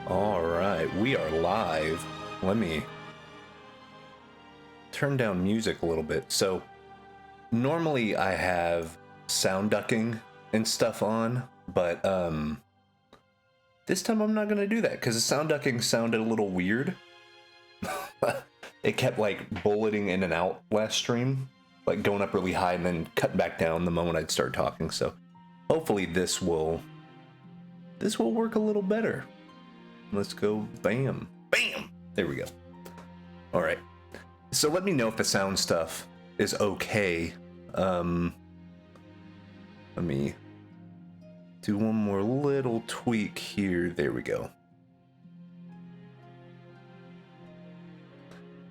All right, we are live. Let me turn down music a little bit. So normally I have sound ducking and stuff on, but this time I'm not gonna do that because the sound ducking sounded a little weird. It kept like bulleting in and out last stream, like going up really high and then cutting back down the moment I'd start talking. So hopefully this will work a little better. Let's go bam. Bam! There we go. All right. So let me know if the sound stuff is okay. Let me do one more little tweak here. There we go.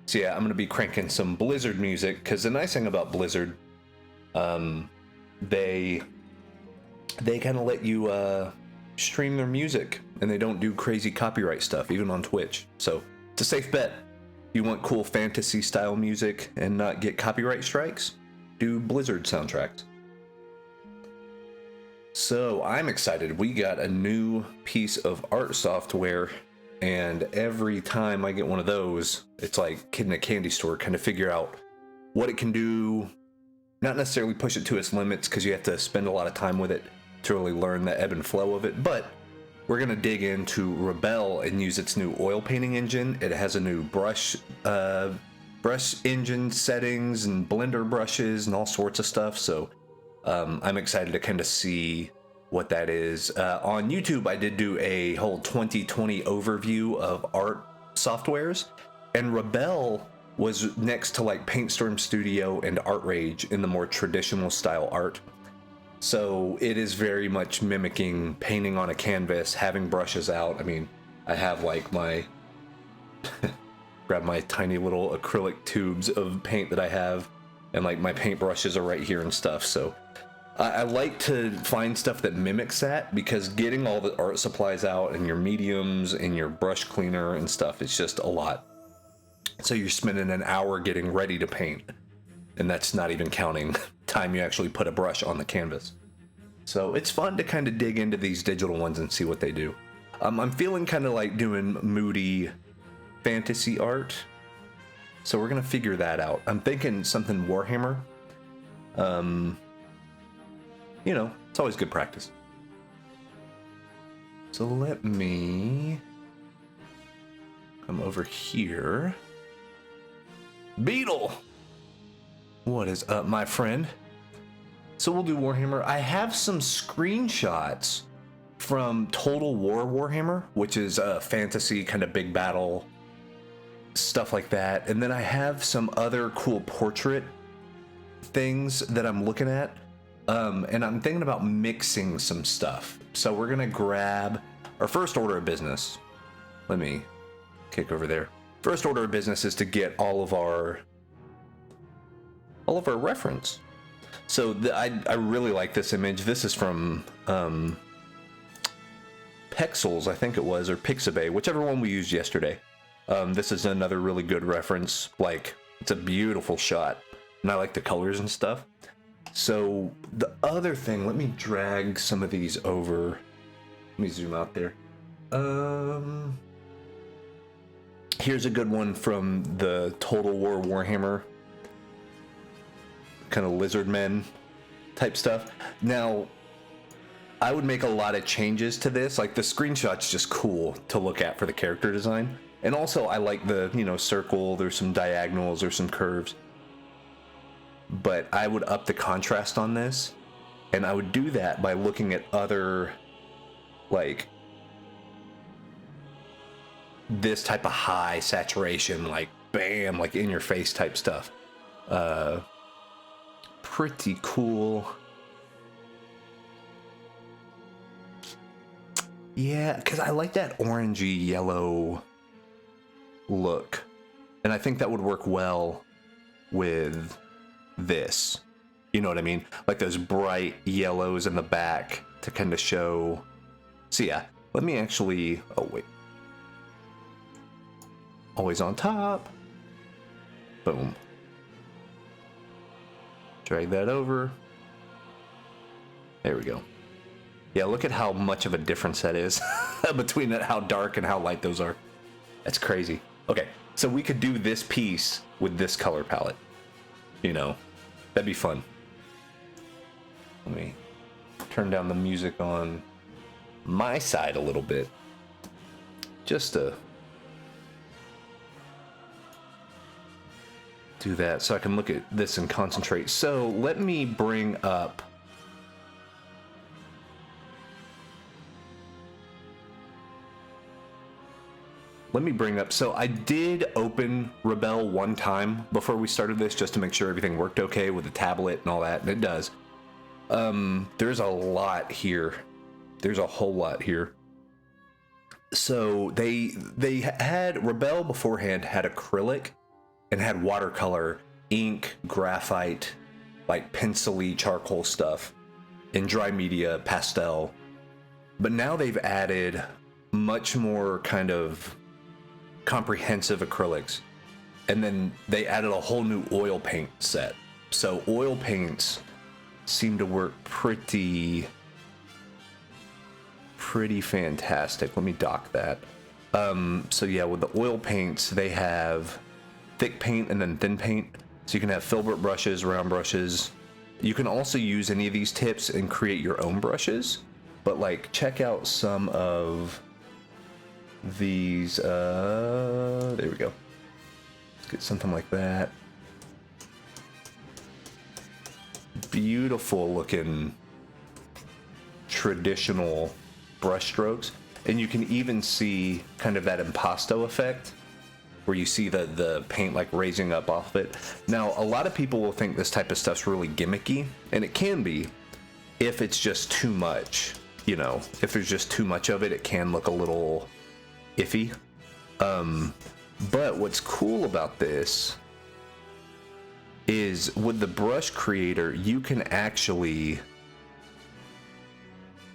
So yeah, I'm going to be cranking some Blizzard music, because the nice thing about Blizzard, they kind of let you stream their music, and they don't do crazy copyright stuff, even on Twitch. So it's a safe bet. You want cool fantasy style music and not get copyright strikes? Do Blizzard soundtracks. So I'm excited. We got a new piece of art software, and every time I get one of those, it's like kid in a candy store, kind of figure out what it can do. Not necessarily push it to its limits, because you have to spend a lot of time with it to really learn the ebb and flow of it, but we're going to dig into Rebelle and use its new oil painting engine. It has a new brush engine settings and blender brushes and all sorts of stuff, so I'm excited to kind of see what that is. On YouTube, I did do a whole 2020 overview of art softwares, and Rebelle was next to like PaintStorm Studio and ArtRage in the more traditional style art. So it is very much mimicking painting on a canvas, having brushes out. I mean, I have like my grab my tiny little acrylic tubes of paint that I have, and like my paint brushes are right here and stuff. So I like to find stuff that mimics that, because getting all the art supplies out and your mediums and your brush cleaner and stuff is just a lot. So you're spending an hour getting ready to paint, and that's not even counting time you actually put a brush on the canvas. So it's fun to kind of dig into these digital ones and see what they do. I'm feeling kind of like doing moody fantasy art, so we're gonna figure that out. I'm thinking something Warhammer. You know, it's always good practice. So let me come over here. Beetle! What is up, my friend? So we'll do Warhammer. I have some screenshots from Total War Warhammer, which is a fantasy kind of big battle, stuff like that. And then I have some other cool portrait things that I'm looking at. And I'm thinking about mixing some stuff. So we're gonna grab our first order of business. Let me kick over there. First order of business is to get all of our reference. So I really like this image. This is from Pexels, I think it was, or Pixabay, whichever one we used yesterday. This is another really good reference. Like, it's a beautiful shot, and I like the colors and stuff. So the other thing, let me drag some of these over. Let me zoom out there. Here's a good one from the Total War Warhammer, kind of lizard men type stuff. Now, I would make a lot of changes to this. Like, the screenshot's just cool to look at for the character design. And also, I like the, you know, circle. There's some diagonals, there's some curves. But I would up the contrast on this, and I would do that by looking at other, like, this type of high saturation, like, bam, like in your face type stuff. Pretty cool. Yeah, because I like that orangey yellow look, and I think that would work well with this. You know what I mean? Like those bright yellows in the back to kind of show. So yeah, let me actually, oh wait, always on top. Boom. Drag that over. There we go. Yeah, look at how much of a difference that is. between how dark and how light those are. That's crazy. Okay, so we could do this piece with this color palette. You know, that'd be fun. Let me turn down the music on my side a little bit. Just to do that so I can look at this and concentrate. So let me bring up so I did open Rebelle one time before we started this just to make sure everything worked okay with the tablet and all that, and it does. There's a lot here. There's a whole lot here. So they had Rebelle beforehand had acrylic and had watercolor, ink, graphite, like pencil-y charcoal stuff, and dry media, pastel. But now they've added much more kind of comprehensive acrylics, and then they added a whole new oil paint set. So oil paints seem to work pretty fantastic. Let me dock that. So yeah, with the oil paints, they have thick paint and then thin paint. So you can have filbert brushes, round brushes. You can also use any of these tips and create your own brushes. But like, check out some of these. There we go. Let's get something like that. Beautiful looking traditional brush strokes, and you can even see kind of that impasto effect where you see the paint like raising up off of it. Now, a lot of people will think this type of stuff's really gimmicky, and it can be if it's just too much. You know, if there's just too much of it, it can look a little iffy. But what's cool about this is with the brush creator, you can actually,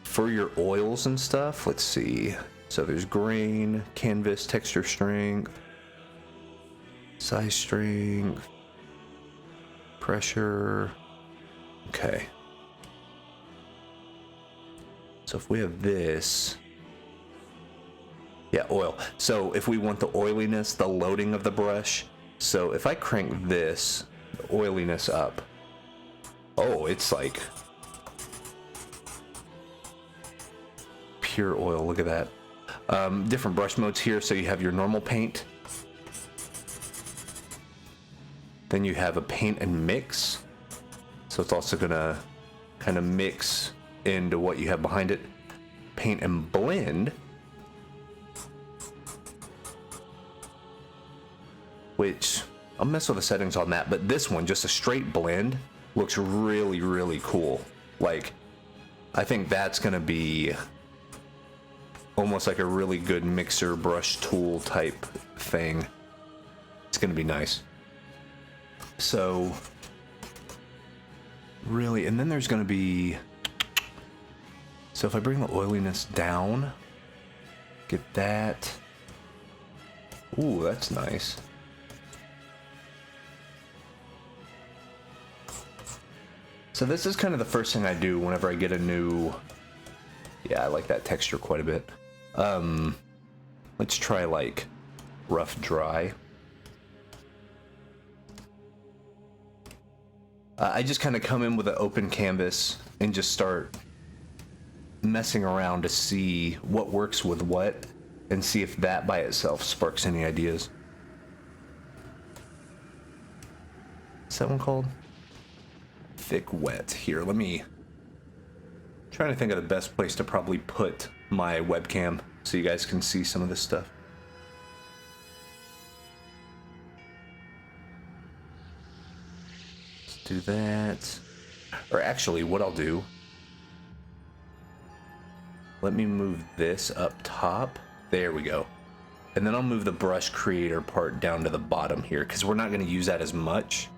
for your oils and stuff, let's see. So there's grain, canvas, texture strength, size strength, pressure. Okay. So if we have this, yeah, oil. So if we want the oiliness, the loading of the brush. So if I crank this, the oiliness up, oh, it's like pure oil. Look at that. Different brush modes here. So you have your normal paint. Then you have a paint and mix. So it's also gonna kind of mix into what you have behind it. Paint and blend, which I'll mess with the settings on that, but this one, just a straight blend, looks really, really cool. Like, I think that's gonna be almost like a really good mixer brush tool type thing. It's gonna be nice. So really, and then there's gonna be, so if I bring the oiliness down, get that. Ooh, that's nice. So this is kind of the first thing I do whenever I get a new, yeah, I like that texture quite a bit. Let's try like rough dry. I just kind of come in with an open canvas and just start messing around to see what works with what and see if that by itself sparks any ideas. What's that one called? Thick wet. Here, let me, trying to think of the best place to probably put my webcam so you guys can see some of this stuff. Let's do that. Or actually, what I'll do, let me move this up top. There we go. And then I'll move the brush creator part down to the bottom here, because we're not going to use that as much.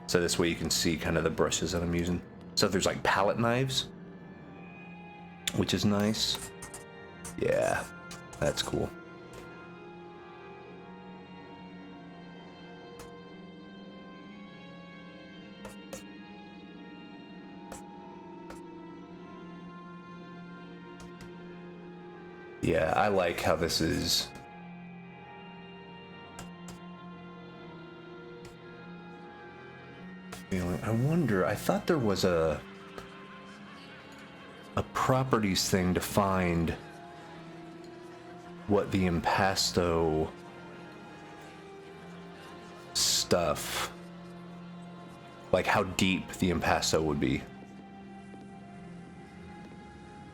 So this way you can see kind of the brushes that I'm using. So there's like palette knives, which is nice. Yeah, that's cool. Yeah, I like how this is. I wonder, I thought there was a properties thing to find what the impasto stuff, like how deep the impasto would be.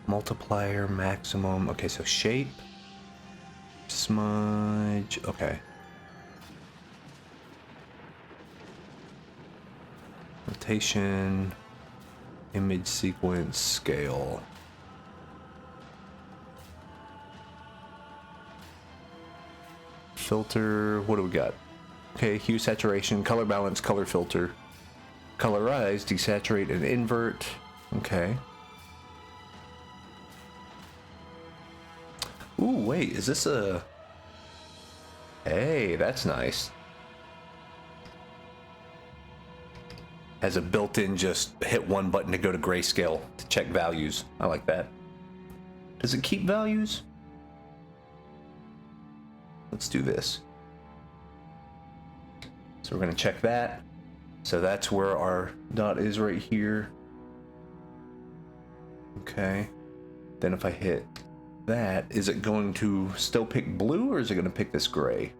Multiplier, maximum. Okay, so shape, smudge. Okay. Rotation, image sequence, scale. Filter, what do we got? Okay, hue, saturation, color balance, color filter. Colorize, desaturate, and invert. Okay. Ooh, wait, is this a... Hey, that's nice. Has a built-in just hit one button to go to grayscale to check values. I like that. Does it keep values? Let's do this. So we're going to check that. So that's where our dot is right here. Okay. Then if I hit that, is it going to still pick blue or is it going to pick this gray?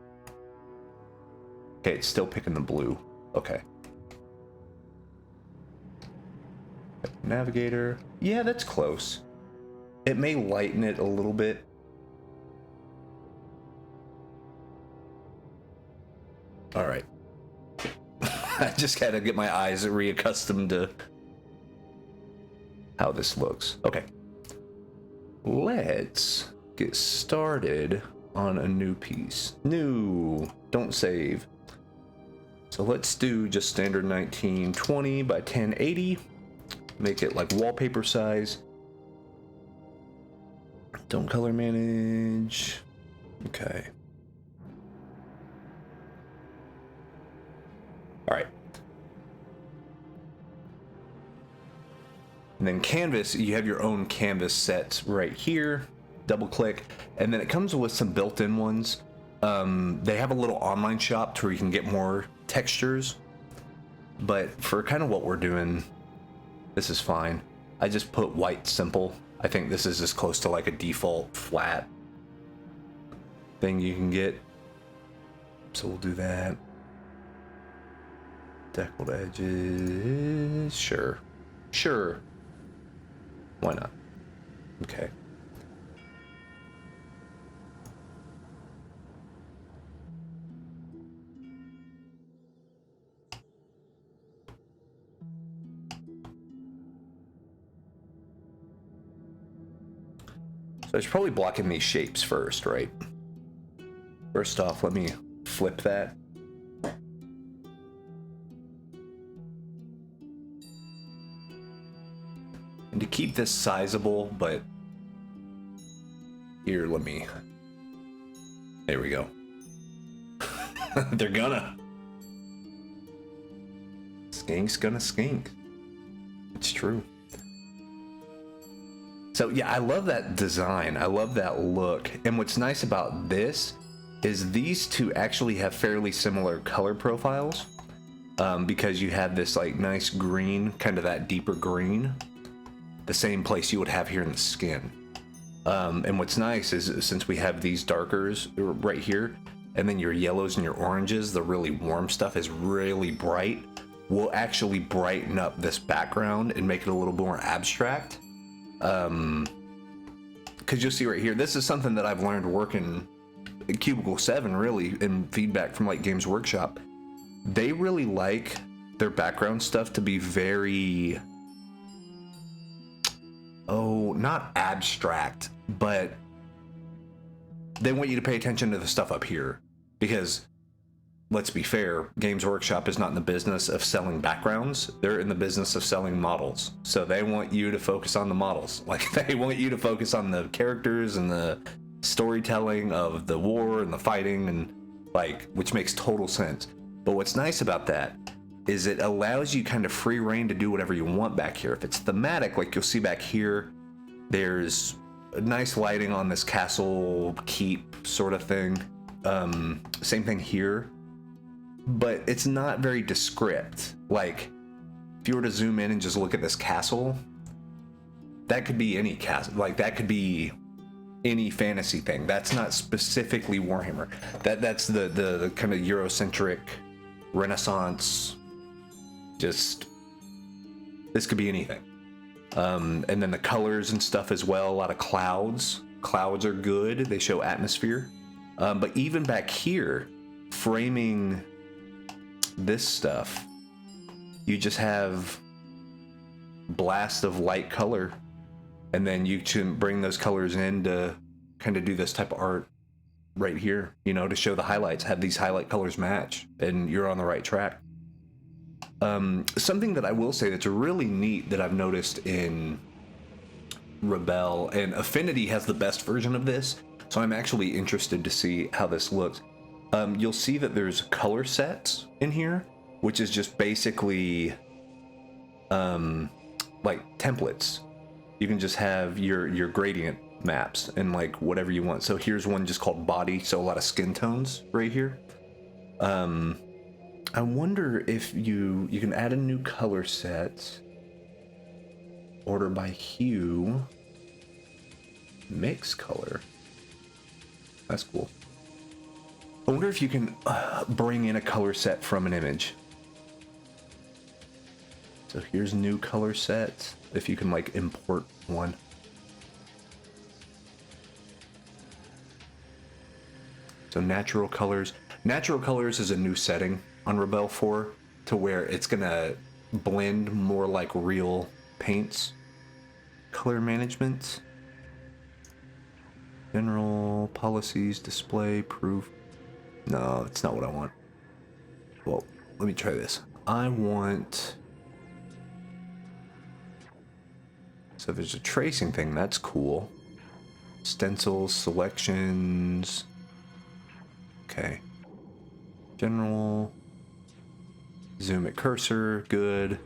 Okay, it's still picking the blue. Okay. Navigator. Yeah, that's close. It may lighten it a little bit. All right. I just gotta get my eyes reaccustomed to how this looks. Okay. Let's get started on a new piece. New. Don't save. So let's do just standard 1920 by 1080. Make it like wallpaper size. Don't color manage. Okay. All right. And then canvas, you have your own canvas sets right here. Double click, and then it comes with some built-in ones. They have a little online shop to where you can get more textures, but for kind of what we're doing, this is fine. I just put white simple. I think this is as close to like a default flat thing you can get. So we'll do that. Deckled edges, sure. Sure. Why not? Okay. So it's probably blocking these shapes first, right? First off, let me flip that. And to keep this sizable, but here, let me, there we go. They're gonna. Skink's gonna skink. It's true. So yeah, I love that design. I love that look. And what's nice about this is these two actually have fairly similar color profiles, because you have this like nice green, kind of that deeper green, the same place you would have here in the skin. And what's nice is since we have these darkers right here, and then your yellows and your oranges, the really warm stuff is really bright, we'll actually brighten up this background and make it a little more abstract. Because you'll see right here, this is something that I've learned working in Cubicle 7, really, in feedback from like Games Workshop. They really like their background stuff to be very, oh, not abstract, but they want you to pay attention to the stuff up here. Because, let's be fair, Games Workshop is not in the business of selling backgrounds. They're in the business of selling models. So they want you to focus on the models. Like, they want you to focus on the characters and the storytelling of the war and the fighting, and like, which makes total sense. But what's nice about that is it allows you kind of free reign to do whatever you want back here. If it's thematic, like you'll see back here, there's nice lighting on this castle keep sort of thing. Same thing here, but it's not very descript. Like, if you were to zoom in and just look at this castle, that could be any castle. Like, that could be any fantasy thing. That's not specifically Warhammer. That's the kind of Eurocentric Renaissance. Just, this could be anything. And then the colors and stuff as well. A lot of clouds. Clouds are good. They show atmosphere. But even back here, framing this stuff, you just have blast of light color, and then you can bring those colors in to kind of do this type of art right here, you know, to show the highlights, have these highlight colors match, and you're on the right track. Something that I will say that's really neat that I've noticed in Rebelle, and Affinity has the best version of this, so I'm actually interested to see how this looks. You'll see that there's color sets in here, which is just basically like templates. You can just have your gradient maps and like whatever you want. So here's one just called body, so a lot of skin tones right here. I wonder if you can add a new color set, order by hue, mix color. That's cool. I wonder if you can bring in a color set from an image. So here's new color set, if you can like import one. So natural colors. Natural colors is a new setting on Rebelle 4 to where it's gonna blend more like real paints. Color management. General policies, display, proof. No, it's not what I want. Well, let me try this. I want... So there's a tracing thing, that's cool. Stencils, selections. Okay. General. Zoom at cursor, good.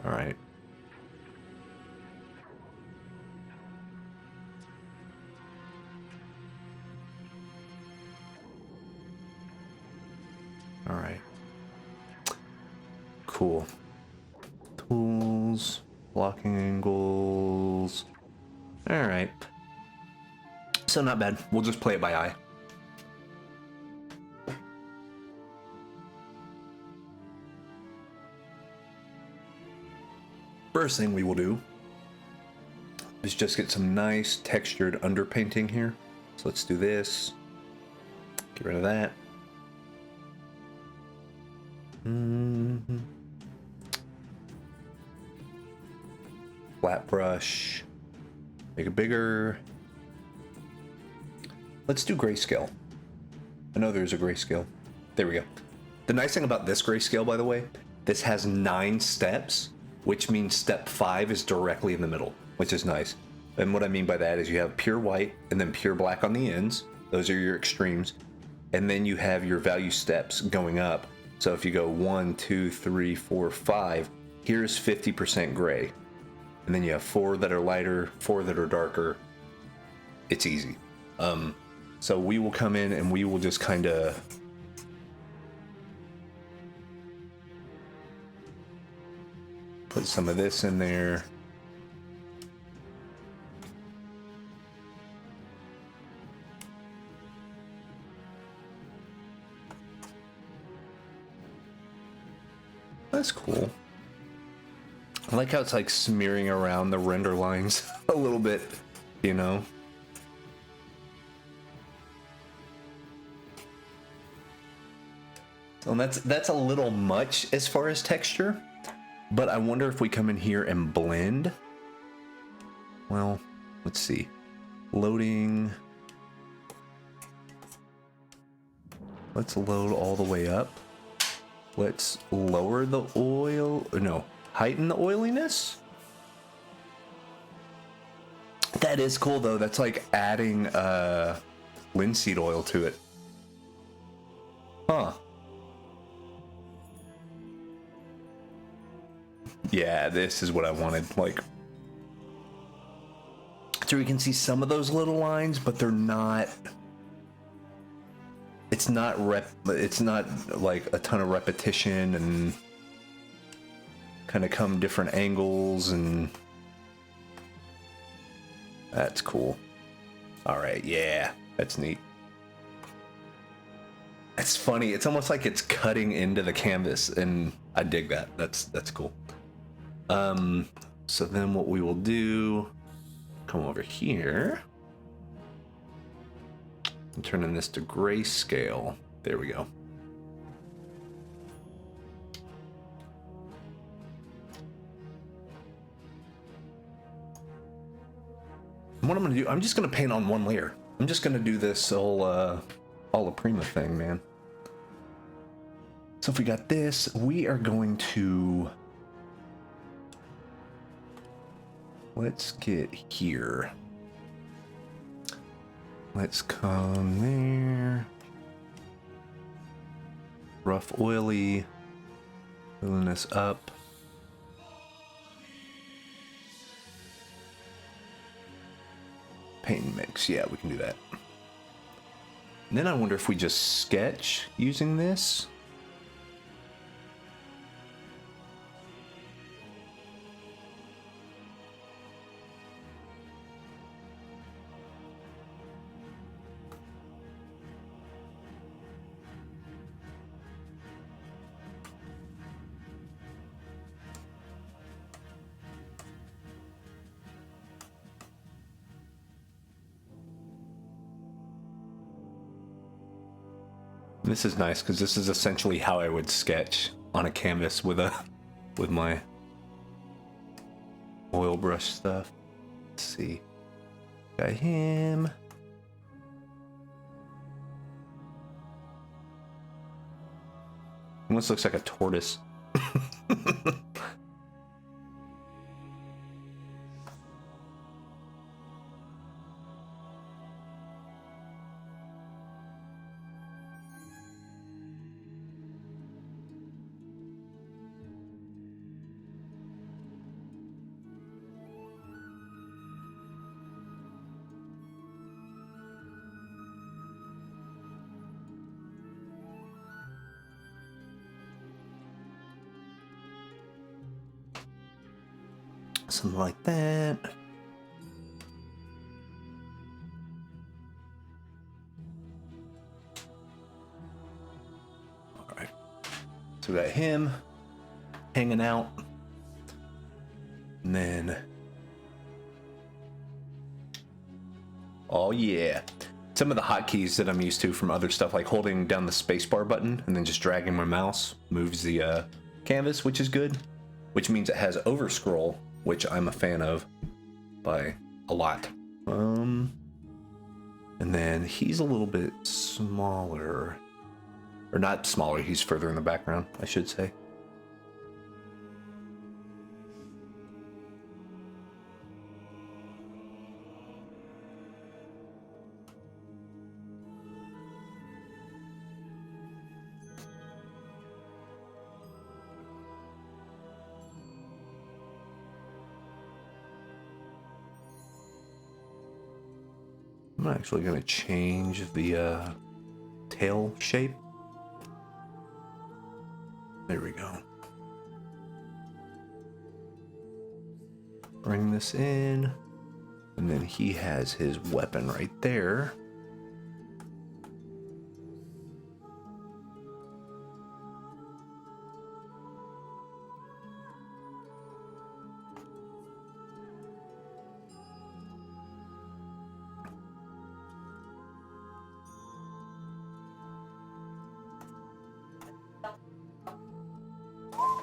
All right. All right. Cool. Tools, blocking angles. All right. So not bad. We'll just play it by eye. First thing we will do is just get some nice textured underpainting here. So let's do this. Get rid of that. Flat brush. Make it bigger. Let's do grayscale. I know there's a grayscale. There we go. The nice thing about this grayscale, by the way, this has 9 steps, which means step 5 is directly in the middle, which is nice. And what I mean by that is you have pure white and then pure black on the ends. Those are your extremes. And then you have your value steps going up. So if you go 1, 2, 3, 4, 5, here's 50% gray. And then you have 4 that are lighter, 4 that are darker. It's easy. So we will come in and we will just kind of put some of this in there. That's cool. I like how it's like smearing around the render lines a little bit, you know? And that's a little much as far as texture, but I wonder if we come in here and blend. Well, let's see. Loading. Let's load all the way up. Let's lower the oil, no, heighten the oiliness. That is cool though. That's like adding linseed oil to it. Huh. Yeah, this is what I wanted. Like, so we can see some of those little lines, but they're not. It's not like a ton of repetition and kind of come different angles, and that's cool. All right, yeah, that's neat. It's funny. It's almost like it's cutting into the canvas, and I dig that. That's cool. So then what we will do, come over here. I'm turning this to grayscale. There we go. And what I'm gonna do, I'm just gonna paint on one layer. I'm just gonna do this whole Alla Prima thing, man. So if we got this, we are going to, let's get here. Let's come there. Rough oily. Filling this up. Paint and mix. Yeah, we can do that. And then I wonder if we just sketch using this. This is nice because this is essentially how I would sketch on a canvas with my oil brush stuff. Let's see. Got him. Almost looks like a tortoise. Something like that. All right. So we got him hanging out. And then, oh yeah. Some of the hotkeys that I'm used to from other stuff, like holding down the spacebar button and then just dragging my mouse moves the canvas, which is good. Which means it has overscroll, which I'm a fan of by a lot. And then he's a little bit smaller, or not smaller, he's further in the background, I should say. I'm actually going to change the tail shape. There we go. Bring this in, and then he has his weapon right there.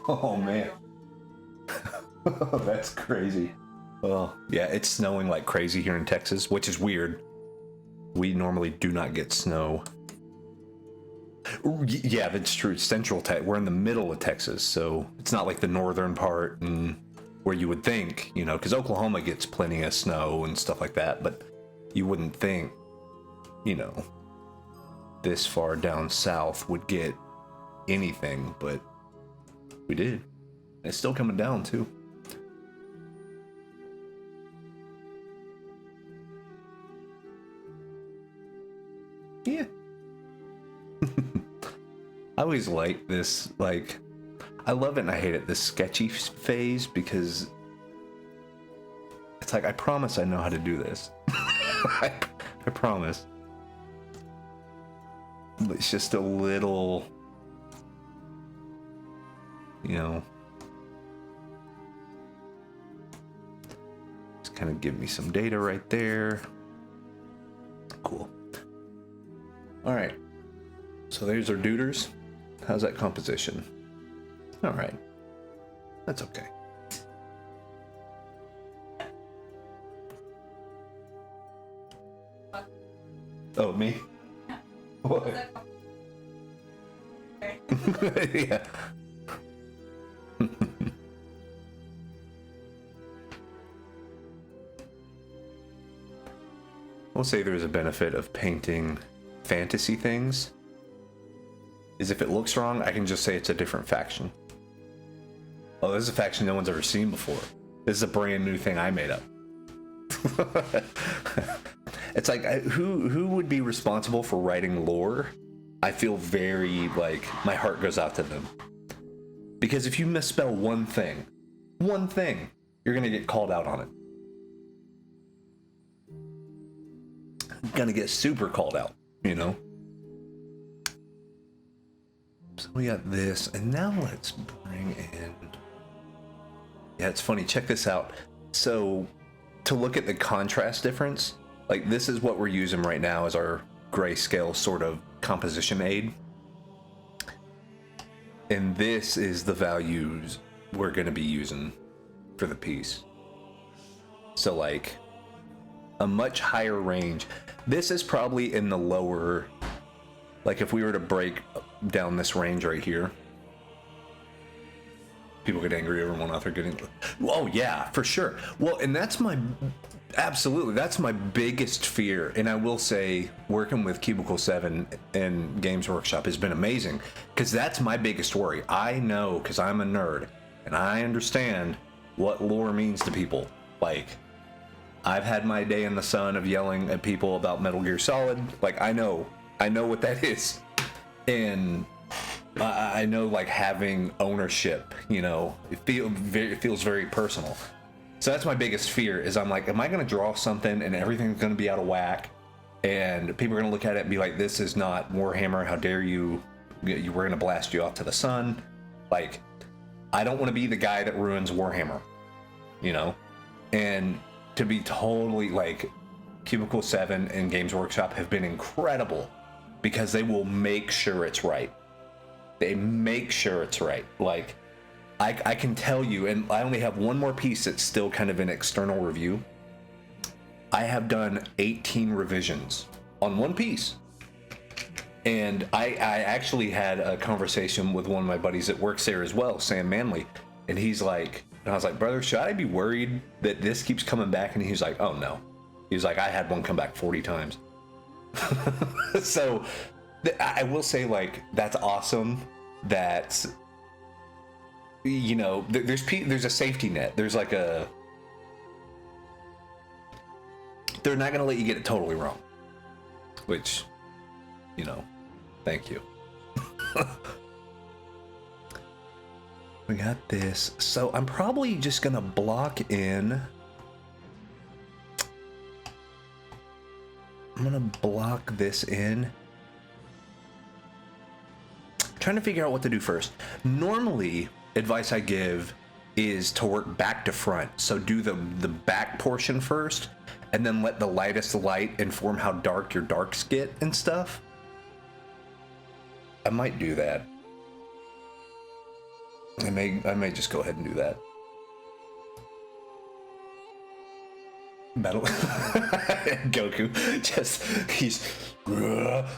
Oh man. That's crazy. Well, yeah, it's snowing like crazy here in Texas, which is weird. We normally do not get snow. Yeah, that's true. Central Texas. We're in the middle of Texas, so it's not like the northern part and where you would think, you know, because Oklahoma gets plenty of snow and stuff like that, but you wouldn't think, you know, this far down south would get anything, but we did. It's still coming down too. Yeah. I always like this, like, I love it and I hate it, this sketchy phase, because it's like, I promise I know how to do this. I promise. But it's just a little, you know, just kind of give me some data right there. Cool. All right. So there's our duders. How's that composition? All right. That's okay. Oh, me? Yeah. What? Yeah. We'll say there's a benefit of painting fantasy things. Is if it looks wrong, I can just say it's a different faction. Oh, this is a faction no one's ever seen before. This is a brand new thing I made up. It's like, who would be responsible for writing lore? I feel very, like, my heart goes out to them. Because if you misspell one thing, you're gonna get called out on it. Gonna get super called out, you know? So we got this, and now let's bring in... Yeah, it's funny, check this out. So, to look at the contrast difference, like this is what we're using right now as our grayscale sort of composition aid. And this is the values we're gonna be using for the piece. So like, a much higher range. This is probably in the lower, like if we were to break down this range right here, people get angry over one author getting, oh yeah, for sure. Well, and that's my, absolutely, that's my biggest fear. And I will say, working with Cubicle 7 and Games Workshop has been amazing, because that's my biggest worry. I know, because I'm a nerd, and I understand what lore means to people. Like, I've had my day in the sun of yelling at people about Metal Gear Solid. Like, I know what that is. And I know, like, having ownership, you know, it feels very personal. So that's my biggest fear, is I'm like, am I going to draw something and everything's going to be out of whack? And people are going to look at it and be like, this is not Warhammer. How dare you? We're going to blast you off to the sun. Like, I don't want to be the guy that ruins Warhammer, you know? And to be totally, like, Cubicle 7 and Games Workshop have been incredible, because they will make sure it's right. They make sure it's right. Like, I can tell you, and I only have one more piece that's still kind of an external review. I have done 18 revisions on one piece. And I actually had a conversation with one of my buddies that works there as well, Sam Manley, and he's like, and I was like, brother, should I be worried that this keeps coming back? And he's like, oh no. He was like, I had one come back 40 times. So I will say, like, that's awesome that, you know, there's a safety net. There's like a, they're not going to let you get it totally wrong, which, you know, thank you. We got this. So I'm probably just going to block in. I'm going to block this in. I'm trying to figure out what to do first. Normally, advice I give is to work back to front. So do the back portion first, and then let the lightest light inform how dark your darks get and stuff. I might do that. I may just go ahead and do that. Battle Goku, just he's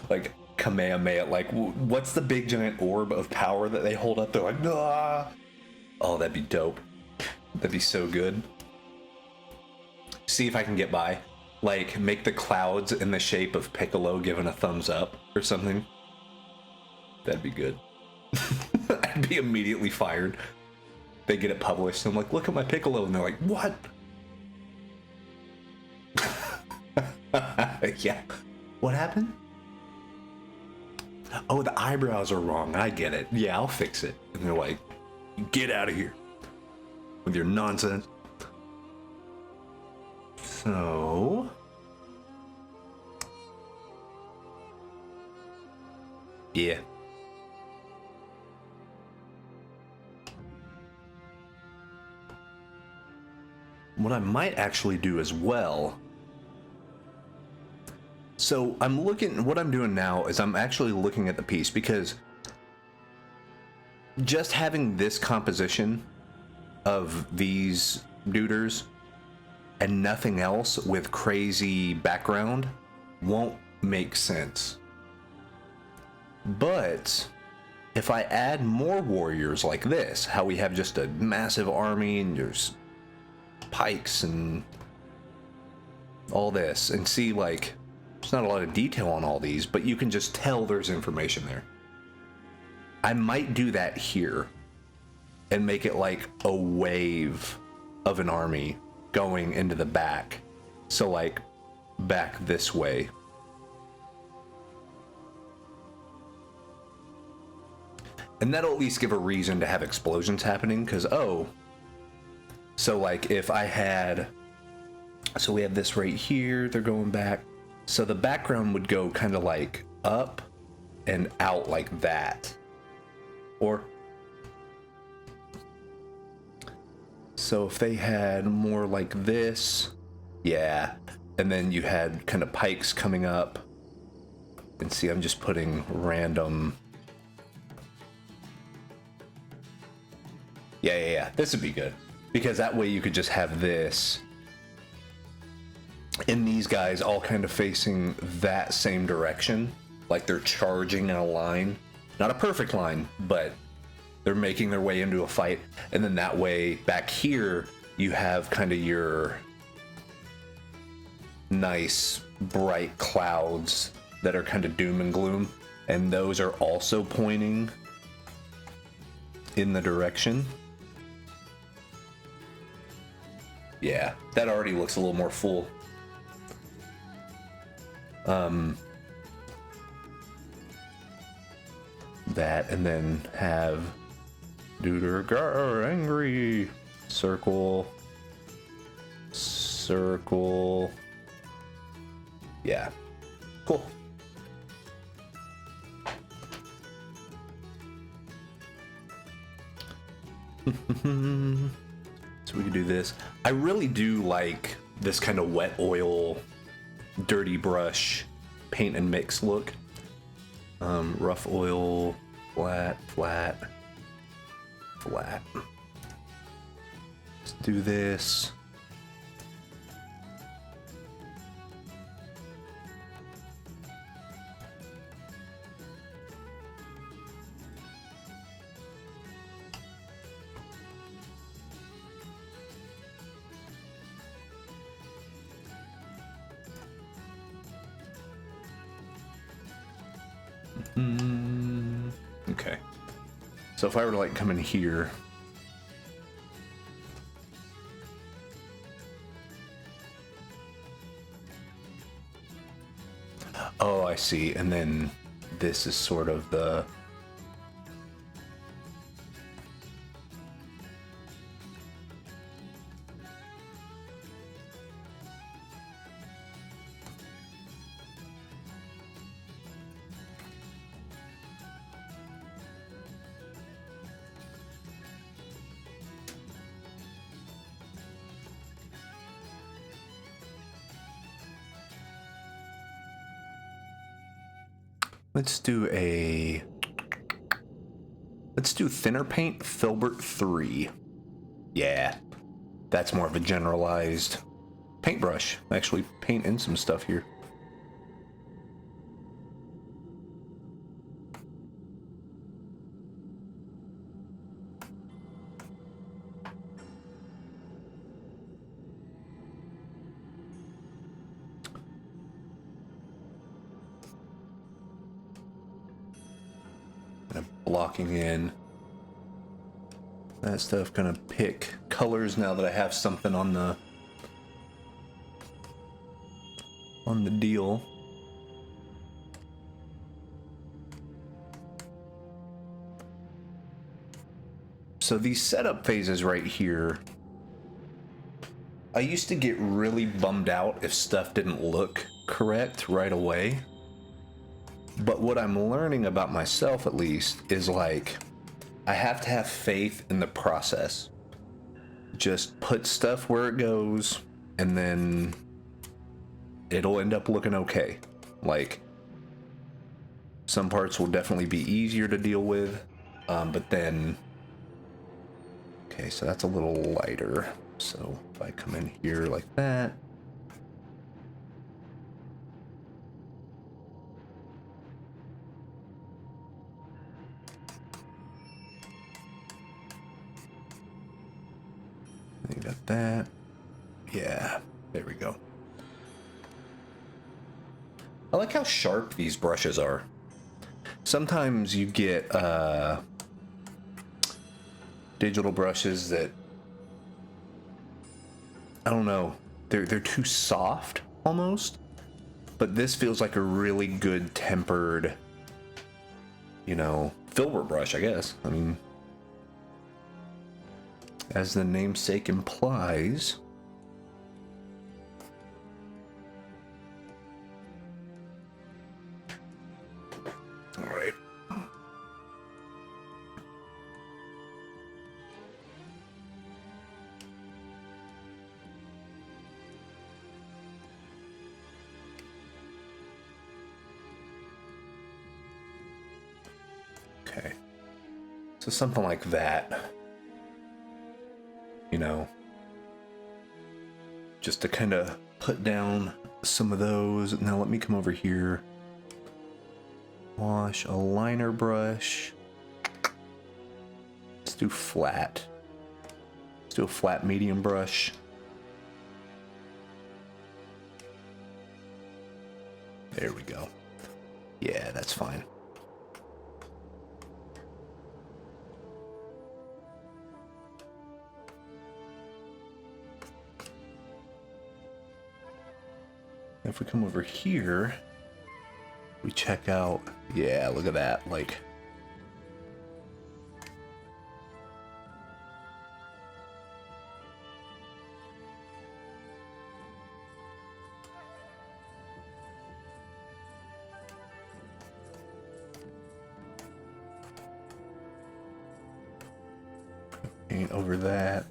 like Kamehameha. Like, what's the big giant orb of power that they hold up? They're like, nah. Oh, that'd be dope. That'd be so good. See if I can get by. Like, make the clouds in the shape of Piccolo giving a thumbs up or something. That'd be good. I'd be immediately fired. they get it published. And I'm like, look at my Piccolo, and they're like, what? Yeah. What happened? Oh, the eyebrows are wrong. I get it. Yeah, I'll fix it. And they're like, get out of here with your nonsense. So... yeah. What I might actually do as well... so I'm looking... what I'm doing now is I'm actually looking at the piece, because just having this composition of these duders and nothing else with crazy background won't make sense. But if I add more warriors like this, how we have just a massive army and there's pikes and all this, and see, like, there's not a lot of detail on all these, but you can just tell there's information there. I might do that here and make it like a wave of an army going into the back. So like back this way. And that'll at least give a reason to have explosions happening, because, oh, so like if I had, so we have this right here, they're going back. So the background would go kind of like up and out like that. Or, so if they had more like this, yeah. And then you had kind of pikes coming up. And see, I'm just putting random. Yeah. This would be good. Because that way you could just have this. And these guys all kind of facing that same direction. Like they're charging in a line. Not a perfect line, but they're making their way into a fight. And then that way, back here, you have kind of your nice, bright clouds that are kind of doom and gloom. And those are also pointing in the direction. Yeah, that already looks a little more full. That, and then have Duder angry circle. Yeah, cool. So we can do this. I really do like this kind of wet oil, dirty brush, paint and mix look. Rough oil, flat. Let's do this. Okay. So if I were to like come in here. Oh, I see. And then this is sort of the... Let's do thinner paint, Filbert 3. Yeah, that's more of a generalized paintbrush. Actually paint in some stuff here. Blocking in. that stuff, gonna pick colors now that I have something on the deal. So these setup phases right here, I used to get really bummed out if stuff didn't look correct right away. But what I'm learning about myself, at least, is like, I have to have faith in the process. Just put stuff where it goes, and then it'll end up looking okay. Like, some parts will definitely be easier to deal with, but then... Okay, so that's a little lighter. So if I come in here like that... You got that. Yeah, there we go. I like how sharp these brushes are. Sometimes you get digital brushes that, I don't know, they're too soft almost. But this feels like a really good tempered, you know, filbert brush, I guess. I mean, as the namesake implies. All right. Okay. So something like that. You know, just to kind of put down some of those. Now let me come over here. Wash a liner brush. Let's do flat. Let's do a flat medium brush. There we go. Yeah, that's fine. If we come over here, we check out, yeah, look at that, like, paint over that.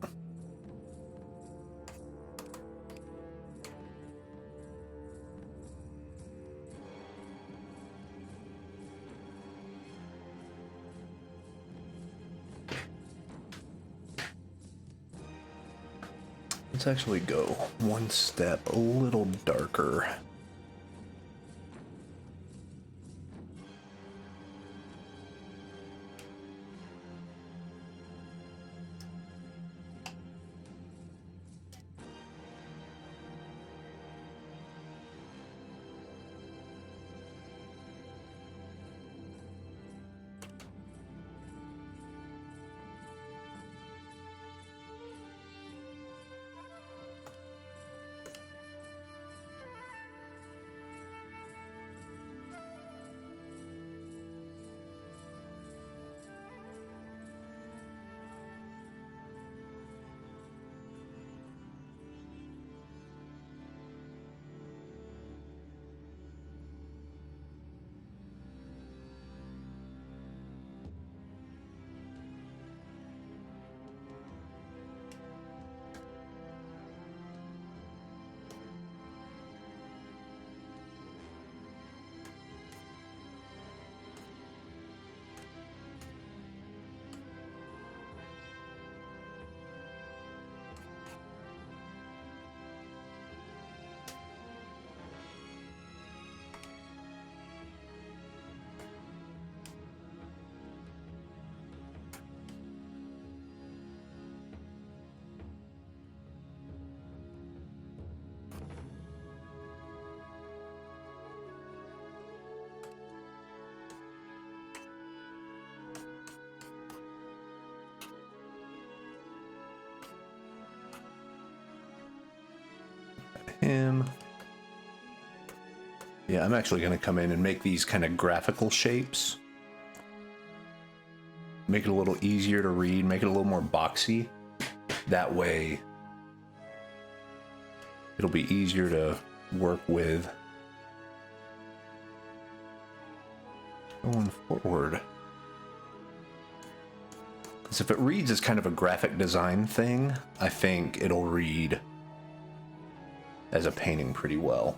Let's actually go one step a little darker. him. Yeah, I'm actually going to come in and make these kind of graphical shapes. Make it a little easier to read, make it a little more boxy. That way, it'll be easier to work with going forward. Because if it reads as kind of a graphic design thing, I think it'll read as a painting pretty well.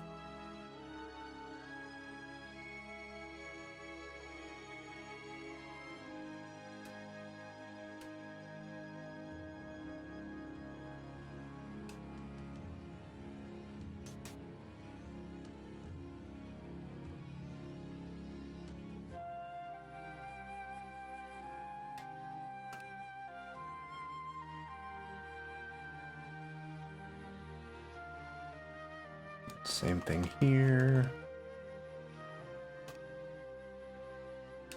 Same thing here.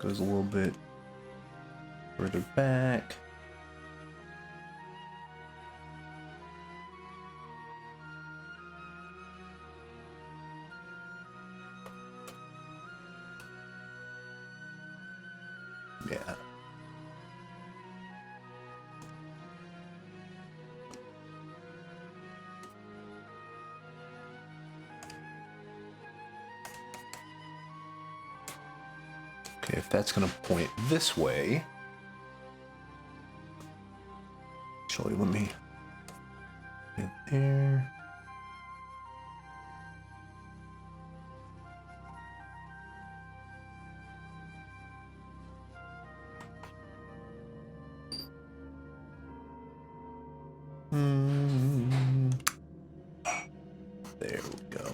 Goes a little bit further back. Yeah. Okay, if that's going to point this way, actually, let me get there. There we go.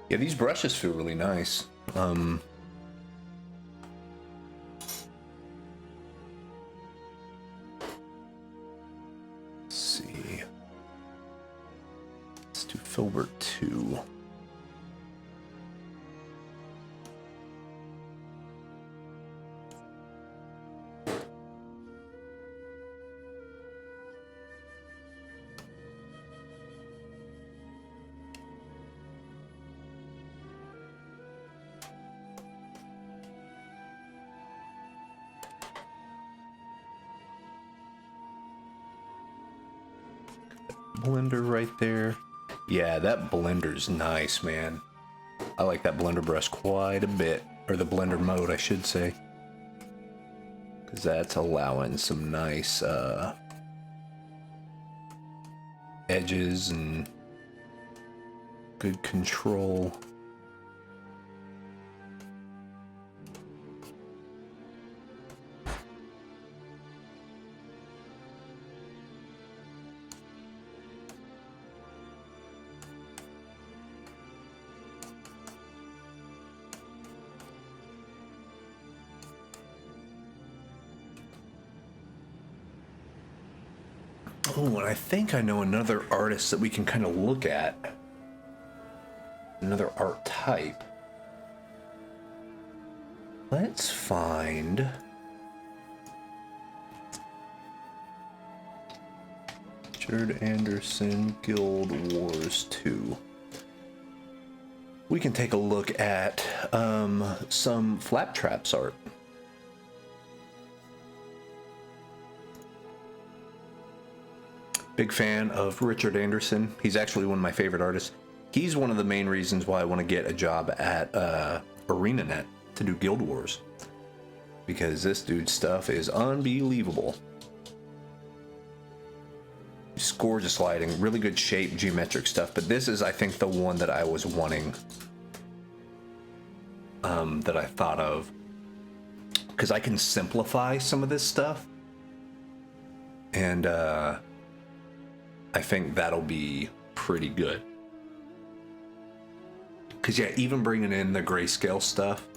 Yeah, these brushes feel really nice. Let's see. Let's do Filbert 2. Blender right there. Yeah, that blender's nice, man. I like that blender brush quite a bit, or the blender mode, I should say, because that's allowing some nice edges and good control. Oh, and I think I know another artist that we can kind of look at. Another art type. Let's find... Richard Anderson, Guild Wars 2. We can take a look at some Flaptraps art. Big fan of Richard Anderson. He's actually one of my favorite artists. He's one of the main reasons why I want to get a job at ArenaNet to do Guild Wars. Because this dude's stuff is unbelievable. Just gorgeous lighting, really good shape, geometric stuff. But this is, I think, the one that I was wanting, that I thought of. Because I can simplify some of this stuff. And, I think that'll be pretty good. Because, yeah, even bringing in the grayscale stuff.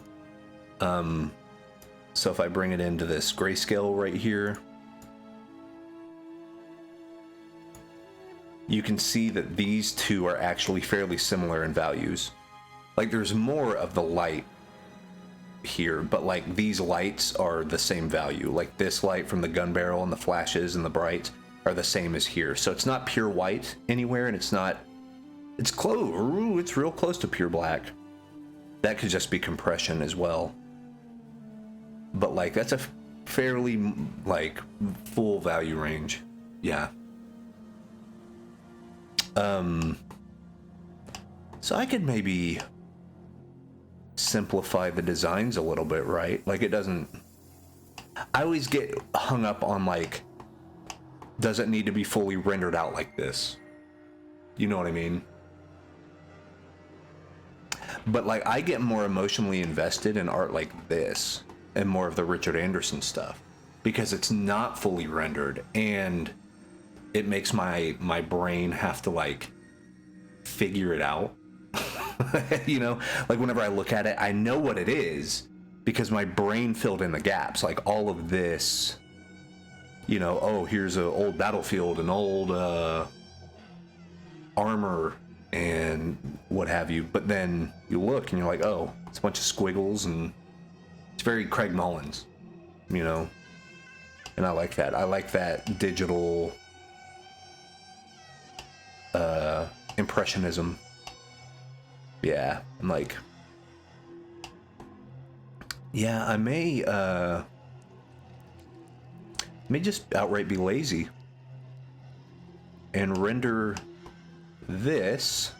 So if I bring it into this grayscale right here, you can see that these two are actually fairly similar in values. Like, there's more of the light here, but, like, these lights are the same value. Like, this light from the gun barrel and the flashes and the brights, are the same as here. So it's not pure white anywhere, and it's close. Ooh, it's real close to pure black. That could just be compression as well. But like that's a fairly like full value range. Yeah. So I could maybe simplify the designs a little bit, right? Like it doesn't, I always get hung up on like, does it need to be fully rendered out like this? You know what I mean? But like I get more emotionally invested in art like this and more of the Richard Anderson stuff because it's not fully rendered and it makes my brain have to like figure it out. You know, like whenever I look at it, I know what it is because my brain filled in the gaps. Like all of this, you know, oh, here's an old battlefield, an old armor and what have you. But then you look and you're like, oh, it's a bunch of squiggles and it's very Craig Mullins, you know, and I like that. I like that digital impressionism. Yeah, I'm like, yeah, I may just outright be lazy and render this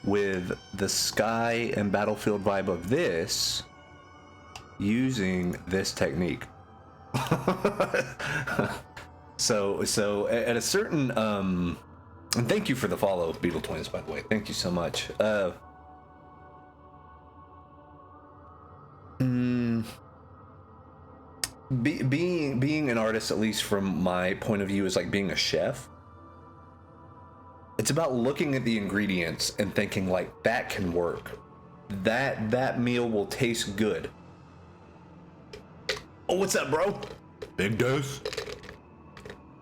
with the sky and battlefield vibe of this using this technique. So at a certain and thank you for the follow, Beetle Twins, by the way. Thank you so much. Being an artist, at least from my point of view, is like being a chef. It's about looking at the ingredients and thinking like that can work. That meal will taste good. Oh, what's up, bro? Big dose.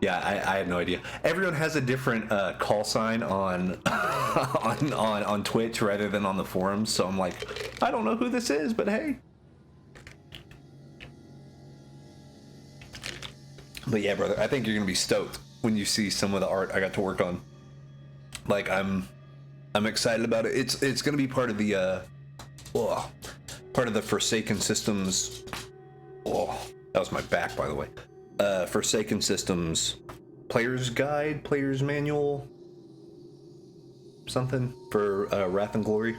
Yeah, I had no idea. Everyone has a different call sign on on Twitch rather than on the forums. So I'm like, I don't know who this is, but hey. But yeah, brother, I think you're gonna be stoked when you see some of the art I got to work on. Like I'm excited about it. It's gonna be part of the part of the Forsaken Systems. Oh, that was my back, by the way. Forsaken Systems player's guide, player's manual, something for Wrath and Glory.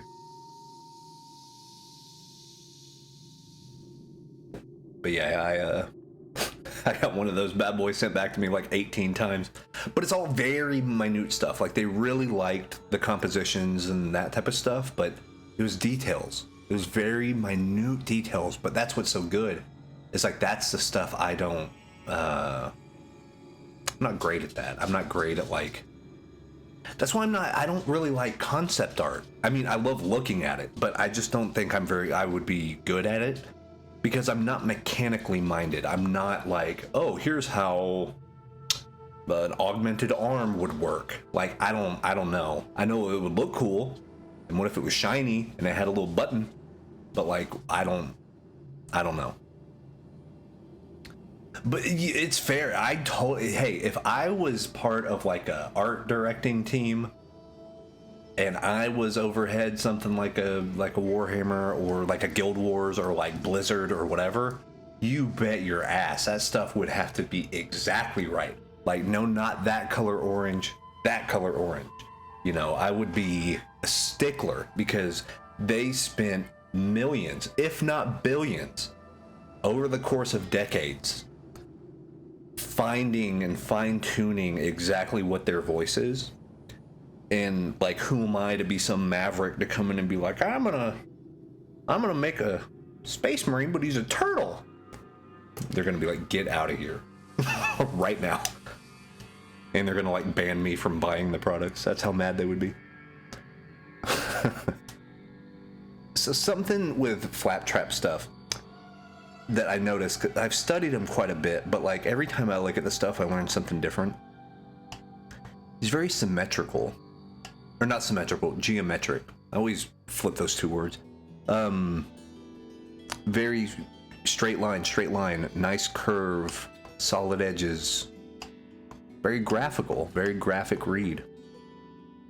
But yeah, I got one of those bad boys sent back to me like 18 times. But it's all very minute stuff. Like they really liked the compositions and that type of stuff, but it was details. It was very minute details, but that's what's so good. It's like that's the stuff I don't I'm not great at that. I'm not great at like, that's why I don't really like concept art. I mean, I love looking at it, but I just don't think I would be good at it because I'm not mechanically minded. I'm not like, oh, here's how an augmented arm would work. Like, I don't know. I know it would look cool. And what if it was shiny and it had a little button? But like, I don't know. But it's fair. Hey, if I was part of like a art directing team and I was overhead something like a Warhammer or like a Guild Wars or like Blizzard or whatever, you bet your ass that stuff would have to be exactly right. Like, no, not that color orange, that color orange. You know, I would be a stickler because they spent millions, if not billions, over the course of decades finding and fine-tuning exactly what their voice is. And like, who am I to be some maverick to come in and be like, I'm gonna make a space marine, but he's a turtle. They're gonna be like, get out of here right now. And they're gonna like ban me from buying the products. That's how mad they would be. So something with Flaptrap stuff that I noticed, 'cause I've studied him quite a bit, but like every time I look at the stuff, I learn something different. He's very symmetrical, or not symmetrical, geometric. I always flip those two words. Very straight line, nice curve, solid edges. very graphical, very graphic read.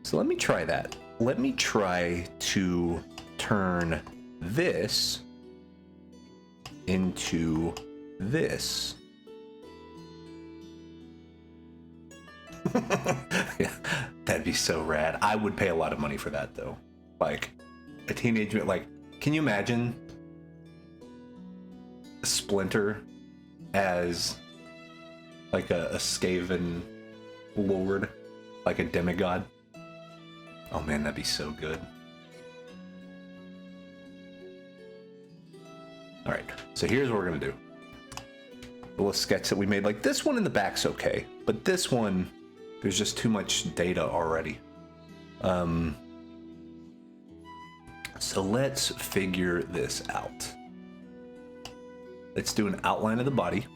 So let me try that. Let me try to turn this into this. Yeah, that'd be so rad. I would pay a lot of money for that though. Like a teenage, like, can you imagine Splinter as like a Skaven lord, like a demigod? Oh man, that'd be so good. All right, so here's what we're gonna do. A little sketch that we made. Like this one in the back's okay, but this one, there's just too much data already. So let's figure this out. Let's do an outline of the body.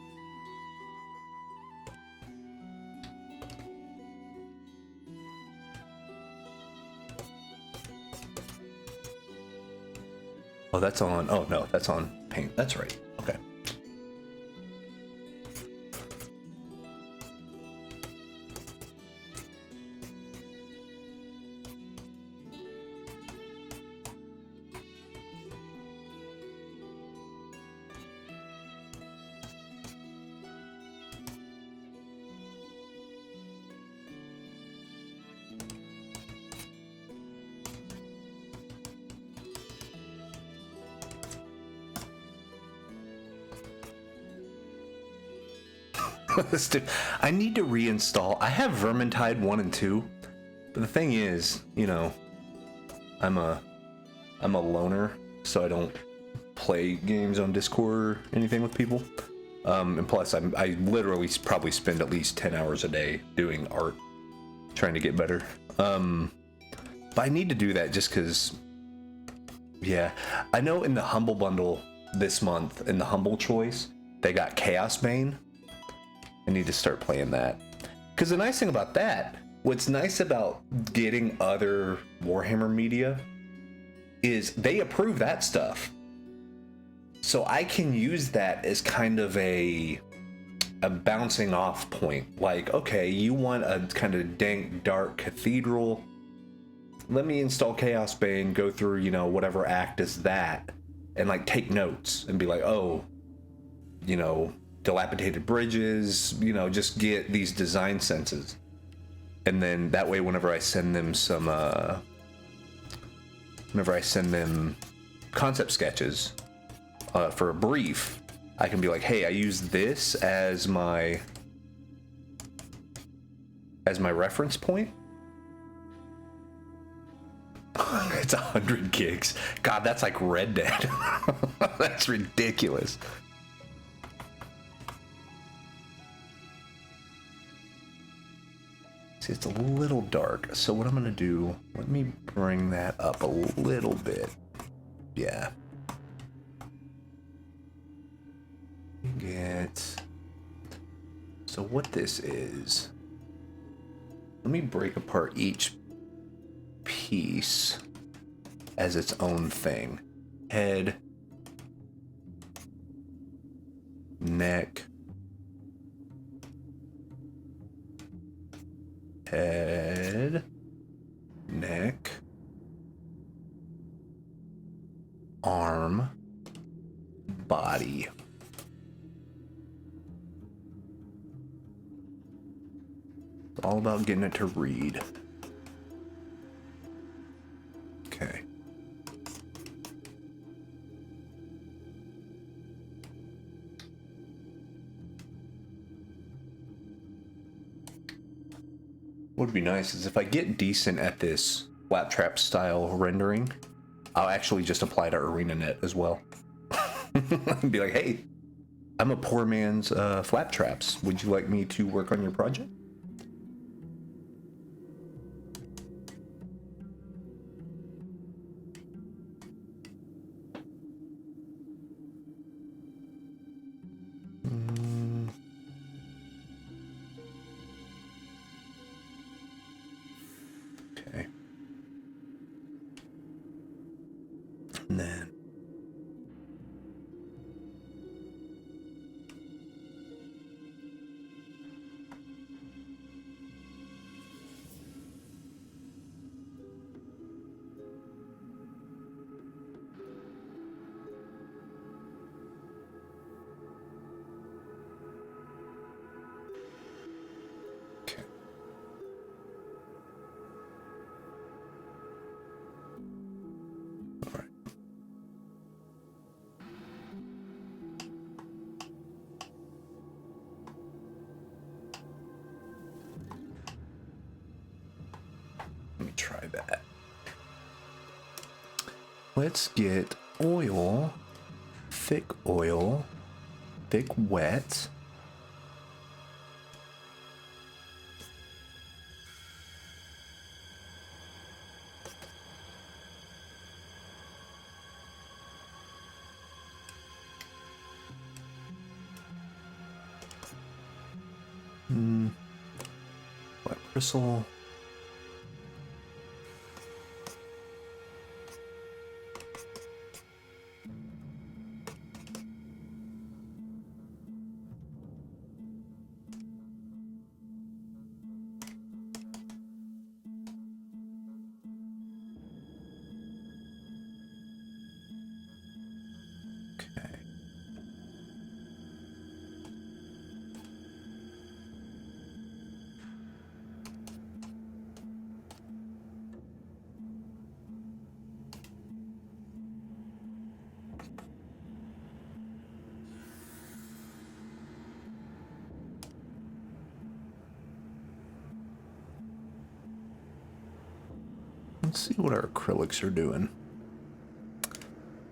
Oh, that's on, oh no, that's on paint. That's right, okay. I need to reinstall. I have Vermintide 1 and 2, but the thing is, you know, I'm a loner, so I don't play games on Discord or anything with people. And plus, I literally probably spend at least 10 hours a day doing art, trying to get better. But I need to do that just because, yeah, I know in the Humble Bundle this month, in the Humble Choice, they got Chaos Bane. I need to start playing that. Because the nice thing about that, what's nice about getting other Warhammer media is they approve that stuff. So I can use that as kind of a bouncing off point. Like, okay, you want a kind of dank, dark cathedral. Let me install Chaos Bane, go through, you know, whatever act is that, and like take notes and be like, oh, you know, dilapidated bridges, you know, just get these design senses. And then that way, whenever I send them some, concept sketches for a brief, I can be like, hey, I use this as my reference point. It's 100 gigs. God, that's like Red Dead. That's ridiculous. See, it's a little dark. So what I'm gonna do, let me bring that up a little bit. Yeah. So what this is, let me break apart each piece as its own thing. Head, neck, head, neck, arm, body. It's all about getting it to read. Okay. What would be nice is if I get decent at this flat trap style rendering, I'll actually just apply to ArenaNet as well. And be like, hey, I'm a poor man's flat traps. Would you like me to work on your project? Okay. And then try that. Let's get oil, thick wet. Wet bristle. Let's see what our acrylics are doing.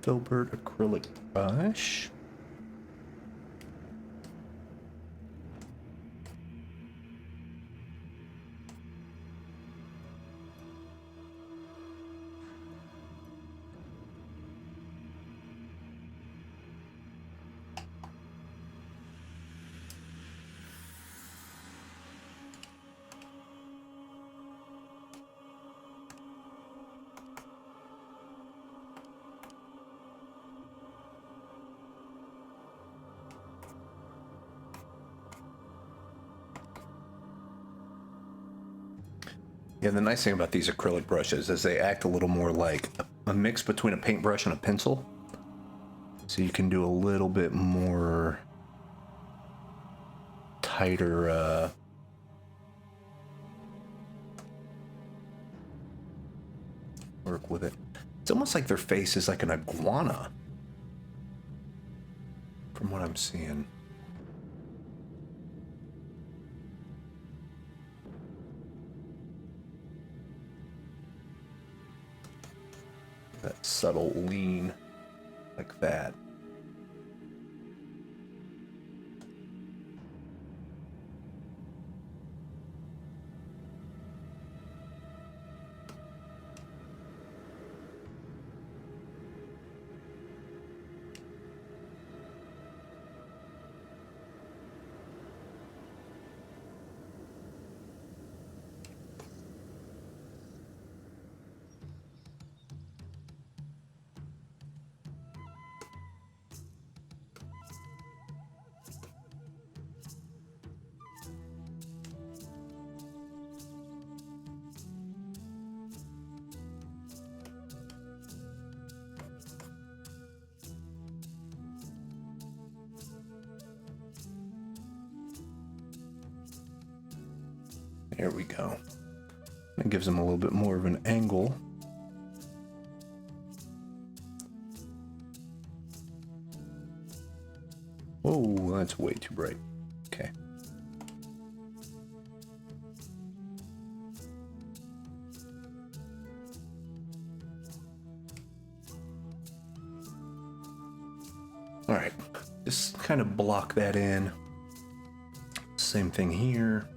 Filbert acrylic brush. Yeah, the nice thing about these acrylic brushes is they act a little more like a mix between a paintbrush and a pencil. So you can do a little bit more tighter work with it. It's almost like their face is like an iguana from what I'm seeing. That subtle lean like that. There we go. It gives them a little bit more of an angle. Oh, that's way too bright. Okay. All right, just kind of block that in. Same thing here.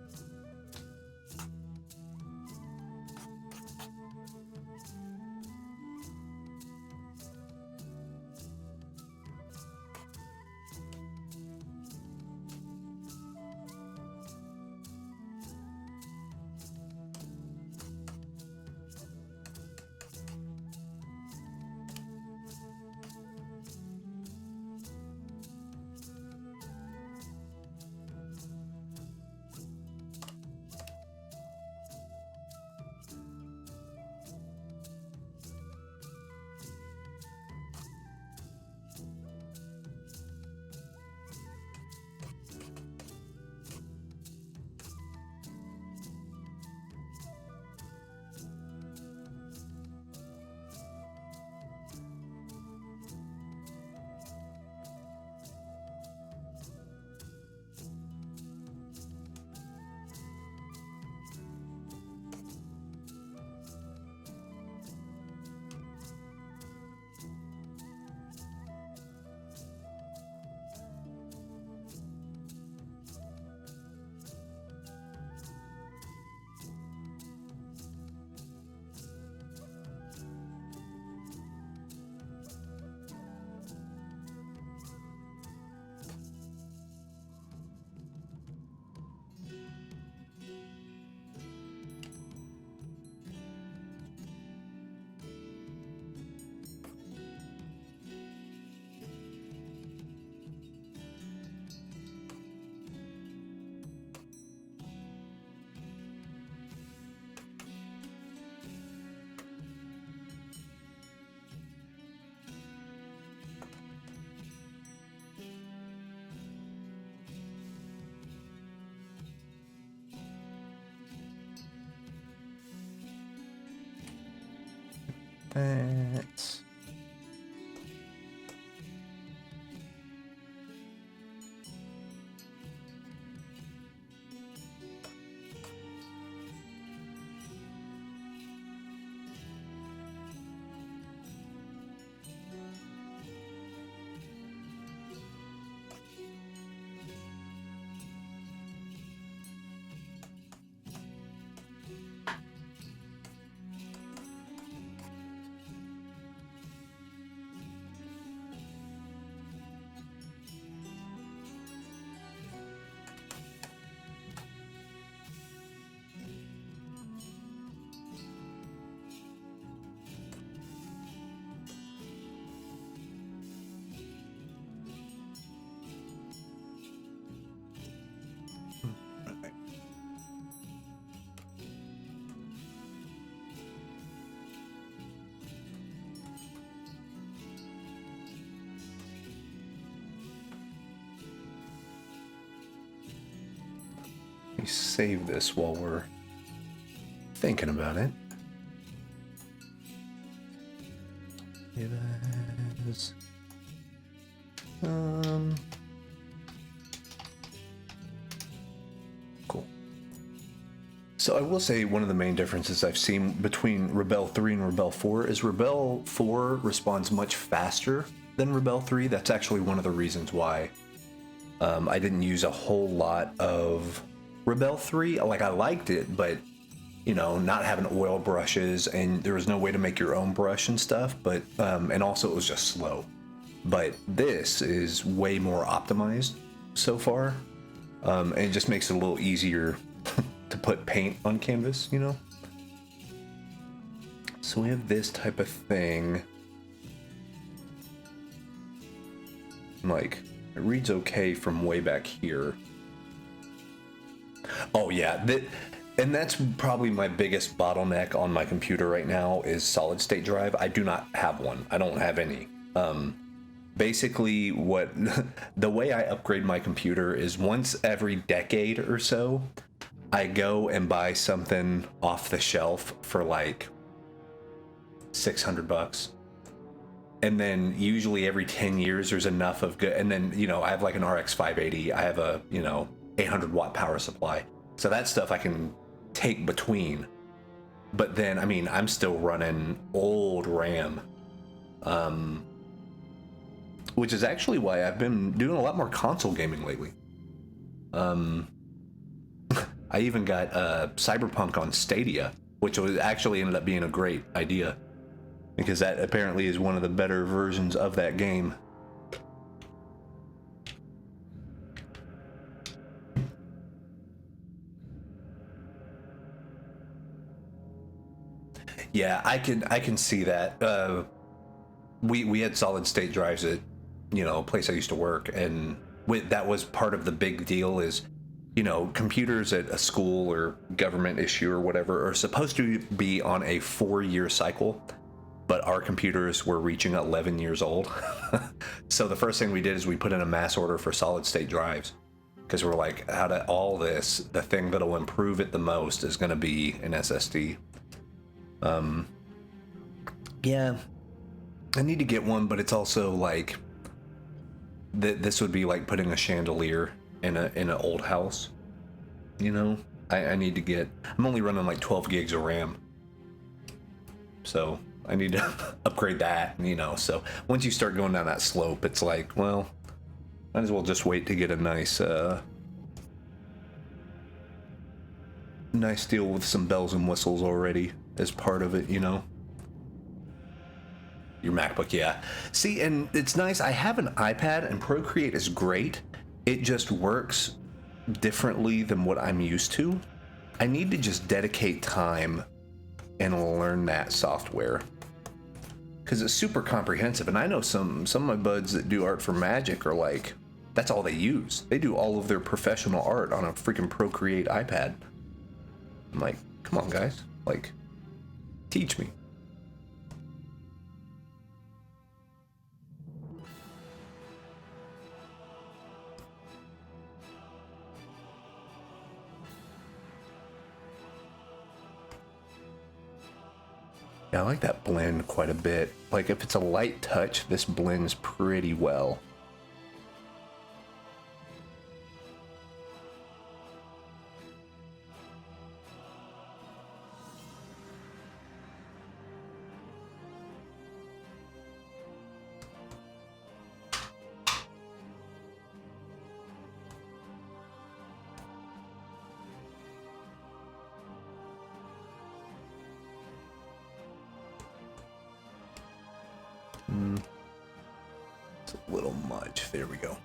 that. Let me save this while we're thinking about it. It is cool. So I will say one of the main differences I've seen between Rebelle 3 and Rebelle 4 is Rebelle 4 responds much faster than Rebelle 3. That's actually one of the reasons why I didn't use a whole lot of Rebelle 3. Like, I liked it, but you know, not having oil brushes and there was no way to make your own brush and stuff, but and also it was just slow. But this is way more optimized so far, and it just makes it a little easier to put paint on canvas, you know. So we have this type of thing. Like, it reads okay from way back here. Oh yeah, and that's probably my biggest bottleneck on my computer right now is solid state drive. I do not have one. I don't have any. Basically, what the way I upgrade my computer is once every decade or so, I go and buy something off the shelf for like $600. And then usually every 10 years there's enough of good, and then, you know, I have like an RX 580, I have a, you know, 800 watt power supply. So that stuff I can take between. But then, I mean, I'm still running old RAM. Which is actually why I've been doing a lot more console gaming lately. I even got Cyberpunk on Stadia, which was actually ended up being a great idea, because that apparently is one of the better versions of that game. Yeah, I can see that. We had solid state drives at, you know, a place I used to work, and that was part of the big deal is, you know, computers at a school or government issue or whatever are supposed to be on a 4-year cycle, but our computers were reaching 11 years old. So the first thing we did is we put in a mass order for solid state drives, because we're like, out of all this, the thing that'll improve it the most is going to be an SSD. Yeah, I need to get one, but it's also like this would be like putting a chandelier in an old house, you know. I need to get, I'm only running like 12 gigs of RAM, so I need to upgrade that, you know. So once you start going down that slope, it's like, well, might as well just wait to get a nice nice deal with some bells and whistles already as part of it, you know. Your MacBook, yeah. See, and it's nice. I have an iPad, and Procreate is great. It just works differently than what I'm used to. I need to just dedicate time and learn that software, because it's super comprehensive. And I know some of my buds that do art for Magic are like, that's all they use. They do all of their professional art on a freaking Procreate iPad. I'm like, come on, guys. Like, teach me. Yeah, I like that blend quite a bit. Like if it's a light touch, this blends pretty well. It's a little much. There we go.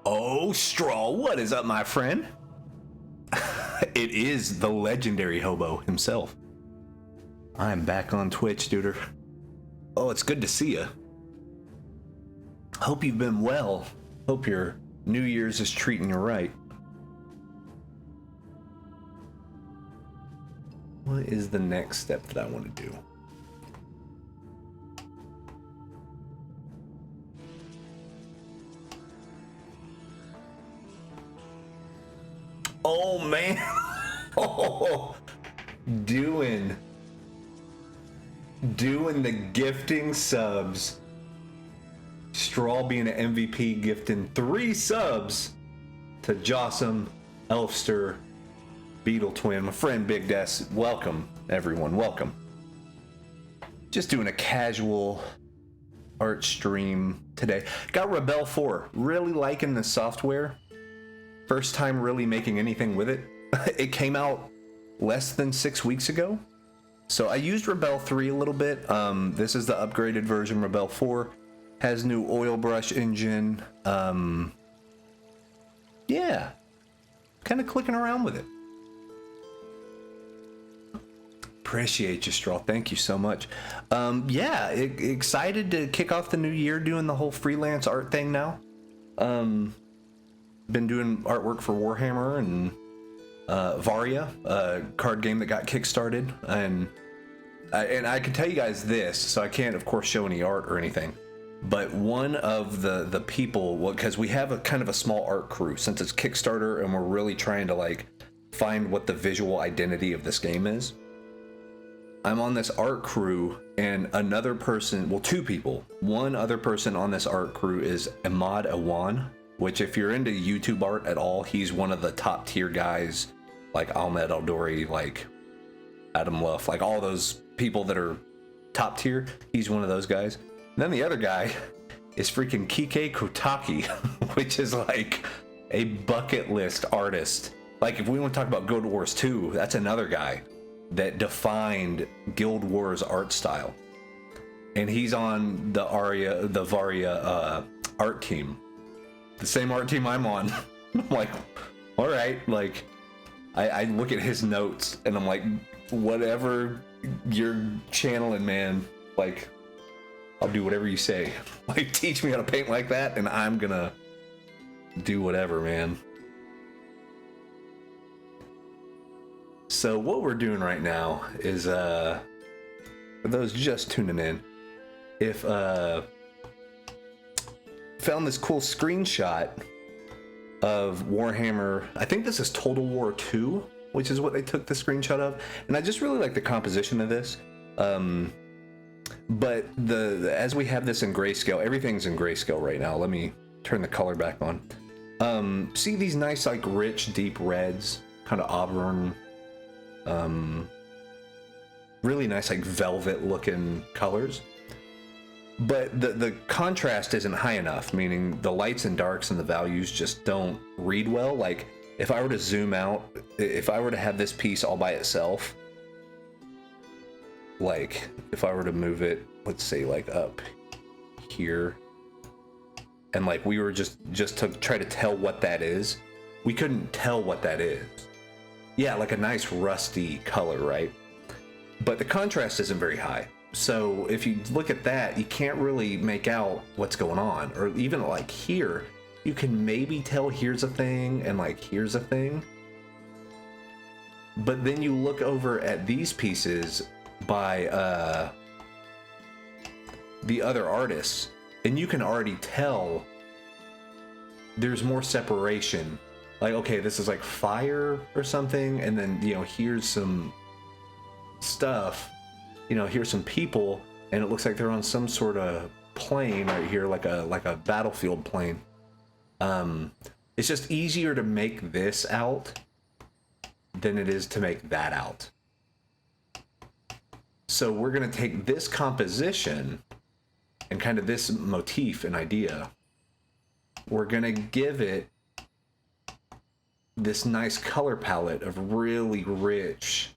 Oh, Straw, what is up, my friend? It is the legendary Hobo himself. I'm back on Twitch, duder. Oh, it's good to see you. Hope you've been well. Hope your New Year's is treating you right. What is the next step that I want to do? Oh man. Oh, doing the gifting subs. Straw being an MVP, gifting 3 subs to Jossum, Elfster, Beetle Twin, my friend Big Des. Welcome, everyone. Welcome. Just doing a casual art stream today. Got Rebelle 4. Really liking the software. First time really making anything with it. It came out less than 6 weeks ago. So I used Rebelle 3 a little bit. This is the upgraded version. Rebelle 4 has new oil brush engine. Yeah. Kind of clicking around with it. Appreciate you, Straw. Thank you so much. Yeah, excited to kick off the new year doing the whole freelance art thing now. Been doing artwork for Warhammer and Varia, a card game that got kickstarted, and I can tell you guys this, so I can't, of course, show any art or anything. But one of the people, well, because we have a kind of a small art crew since it's Kickstarter, and we're really trying to like find what the visual identity of this game is. I'm on this art crew, and another person, well, 2 people. One other person on this art crew is Ahmad Awan, which if you're into YouTube art at all, he's one of the top tier guys, like Ahmed Aldori, like Adam Luff, like all those people that are top tier. He's one of those guys. And then the other guy is freaking Kike Kotaki, which is like a bucket list artist. Like if we want to talk about Guild Wars 2, that's another guy that defined Guild Wars art style. And he's on the Varia art team. The same art team I'm on. I'm like, all right, like I look at his notes and I'm like, whatever you're channeling, man, like I'll do whatever you say. Like teach me how to paint like that and I'm gonna do whatever, man. So what we're doing right now is for those just tuning in, if found this cool screenshot of Warhammer. I think this is Total War 2, which is what they took the screenshot of. And I just really like the composition of this. But as we have this in grayscale, everything's in grayscale right now. Let me turn the color back on. See these nice, like rich, deep reds, kind of auburn, really nice, like velvet looking colors. But the contrast isn't high enough, meaning the lights and darks and the values just don't read well. Like if I were to zoom out, if I were to have this piece all by itself, like if I were to move it, let's say like up here, and like we were just to try to tell what that is, we couldn't tell what that is. Yeah, like a nice rusty color, right? But the contrast isn't very high. So if you look at that, you can't really make out what's going on. Or even like here, you can maybe tell here's a thing and like here's a thing. But then you look over at these pieces by the other artists, and you can already tell there's more separation. Like, okay, this is like fire or something, and then, you know, here's some stuff, you know, here's some people, and it looks like they're on some sort of plane right here, like a battlefield plane. It's just easier to make this out than it is to make that out. So we're gonna take this composition and kind of this motif and idea, we're gonna give it this nice color palette of really rich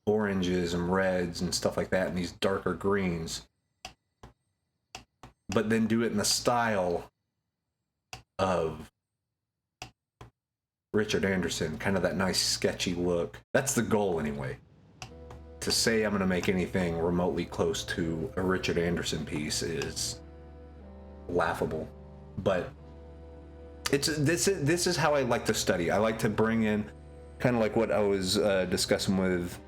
oranges and reds and stuff like that, and these darker greens, but then do it in the style of Richard Anderson, kind of that nice sketchy look. That's the goal anyway. To say I'm going to make anything remotely close to a Richard Anderson piece is laughable, but this is how I like to study. I like to bring in kind of like what I was discussing with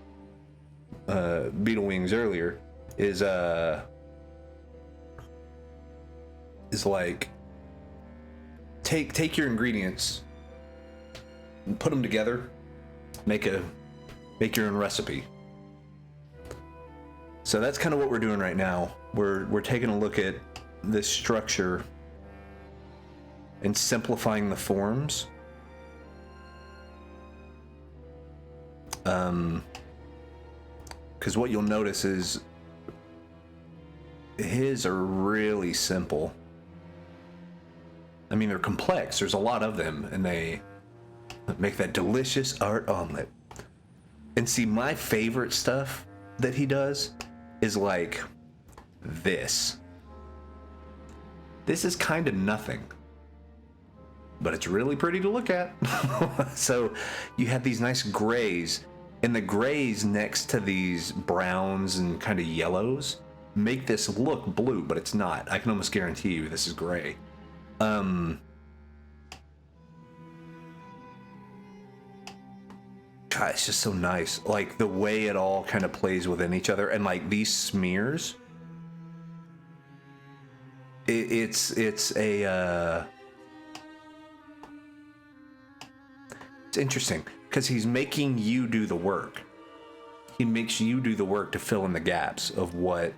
Beetle Wings earlier, is like take your ingredients and put them together, make your own recipe. So that's kind of what we're doing right now. We're taking a look at this structure and simplifying the forms. Because what you'll notice is his are really simple. I mean, they're complex. There's a lot of them, and they make that delicious art omelet. And see, my favorite stuff that he does is like this. This is kind of nothing, but it's really pretty to look at. So you have these nice grays, and the grays next to these browns and kind of yellows make this look blue, but it's not. I can almost guarantee you this is gray. God, it's just so nice, like the way it all kind of plays within each other, and like these smears, it's interesting because he's making you do the work. He makes you do the work to fill in the gaps of what.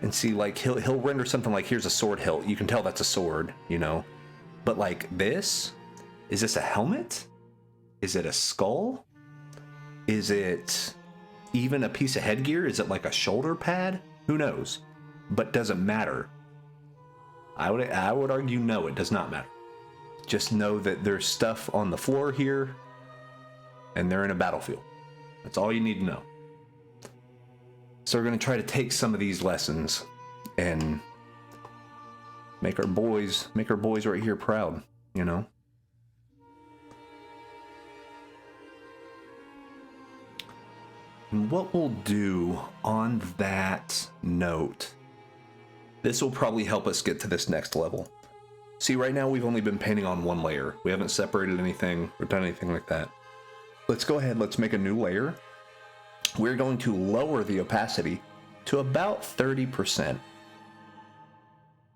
And see, like he'll render something like, here's a sword hilt. You can tell that's a sword, you know, but like this, is this a helmet? Is it a skull? Is it even a piece of headgear? Is it like a shoulder pad? Who knows? But doesn't matter. I would argue no, it does not matter. Just know that there's stuff on the floor here, and they're in a battlefield. That's all you need to know. So we're going to try to take some of these lessons and make our boys right here proud, you know? And what we'll do on that note, this will probably help us get to this next level. See, right now we've only been painting on one layer. We haven't separated anything or done anything like that. Let's go ahead, let's make a new layer. We're going to lower the opacity to about 30%.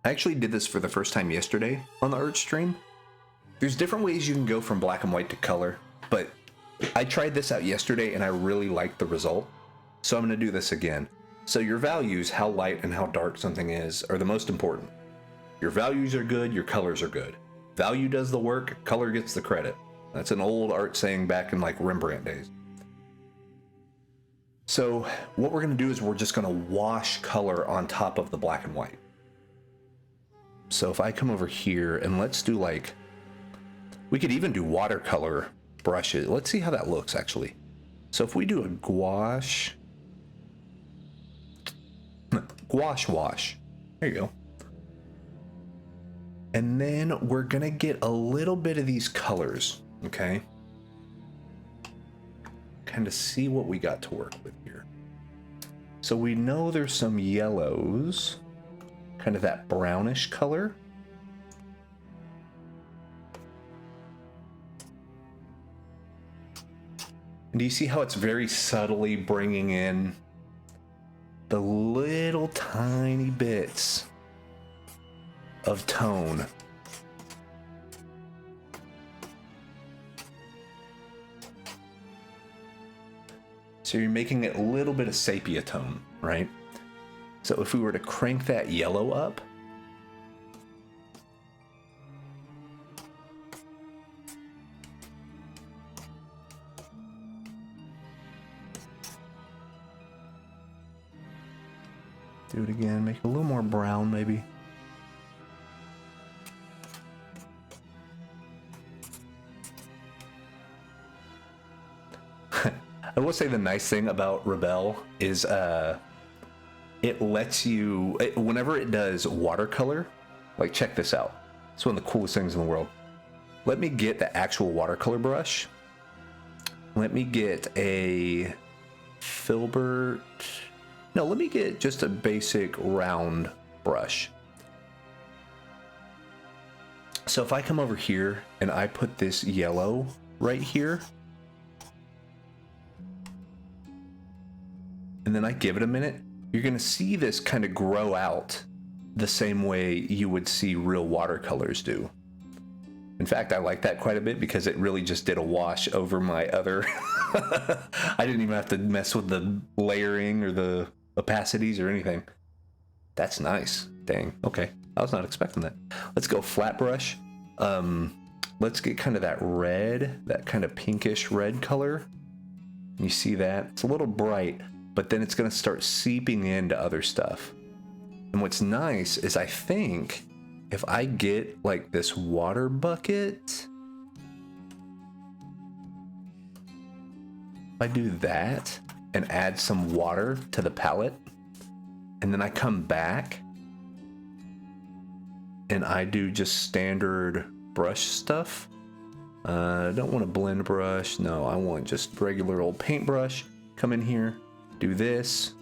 I actually did this for the first time yesterday on the art stream. There's different ways you can go from black and white to color, but I tried this out yesterday and I really liked the result. So I'm going to do this again. So your values, how light and how dark something is, are the most important. Your values are good, your colors are good. Value does the work, color gets the credit. That's an old art saying back in like Rembrandt days. So what we're going to do is we're just going to wash color on top of the black and white. So if I come over here and let's do like, we could even do watercolor brushes. Let's see how that looks actually. So if we do a gouache wash, there you go. And then we're going to get a little bit of these colors, okay? Kind of see what we got to work with here. So we know there's some yellows, kind of that brownish color. And do you see how it's very subtly bringing in the little tiny bits of tone? So you're making it a little bit of sepia tone, right? So if we were to crank that yellow up, do it again, make it a little more brown maybe. I will say the nice thing about Rebelle is it lets you, whenever it does watercolor, like check this out. It's one of the coolest things in the world. Let me get the actual watercolor brush. Let me get a filbert. No, let me get just a basic round brush. So if I come over here and I put this yellow right here, and then I give it a minute, you're gonna see this kind of grow out the same way you would see real watercolors do. In fact, I like that quite a bit because it really just did a wash over my other. I didn't even have to mess with the layering or the opacities or anything. That's nice. Dang. Okay. I was not expecting that. Let's go flat brush. Let's get kind of that red, that kind of pinkish red color. You see that? It's a little bright, but then it's going to start seeping into other stuff. And what's nice is I think if I get like this water bucket, if I do that and add some water to the palette, and then I come back and I do just standard brush stuff. I don't want a blend brush. No, I want just regular old paintbrush. Come in here, do this.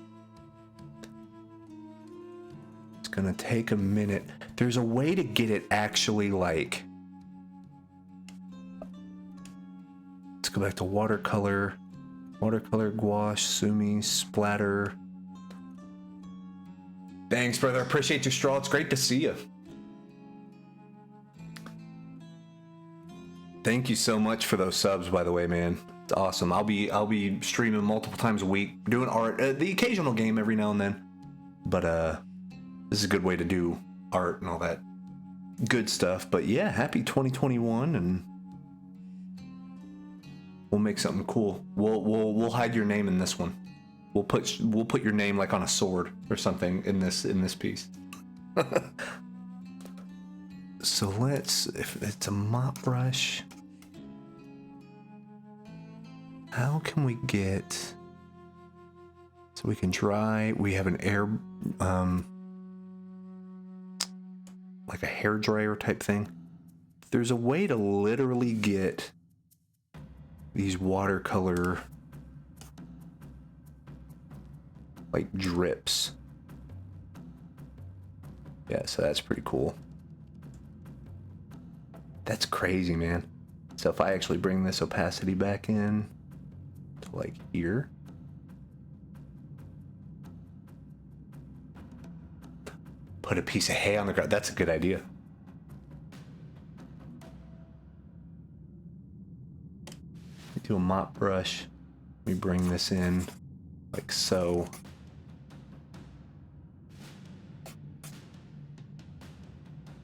It's gonna take a minute. There's a way to get it actually like, let's go back to watercolor, gouache, sumi, splatter. Thanks, brother. Appreciate your straw. It's great to see you. Thank you so much for those subs, by the way, man. It's awesome. I'll be streaming multiple times a week, doing art, the occasional game every now and then. But this is a good way to do art and all that good stuff. But yeah, happy 2021, and we'll make something cool. We'll hide your name in this one. We'll put your name like on a sword or something in this piece. So let's, if it's a mop brush, how can we get, so we can dry, we have an air, like a hair dryer type thing. There's a way to literally get these watercolor like drips. Yeah, so that's pretty cool. That's crazy, man. So if I actually bring this opacity back in to like here, put a piece of hay on the ground. That's a good idea. Do a mop brush. We bring this in like so.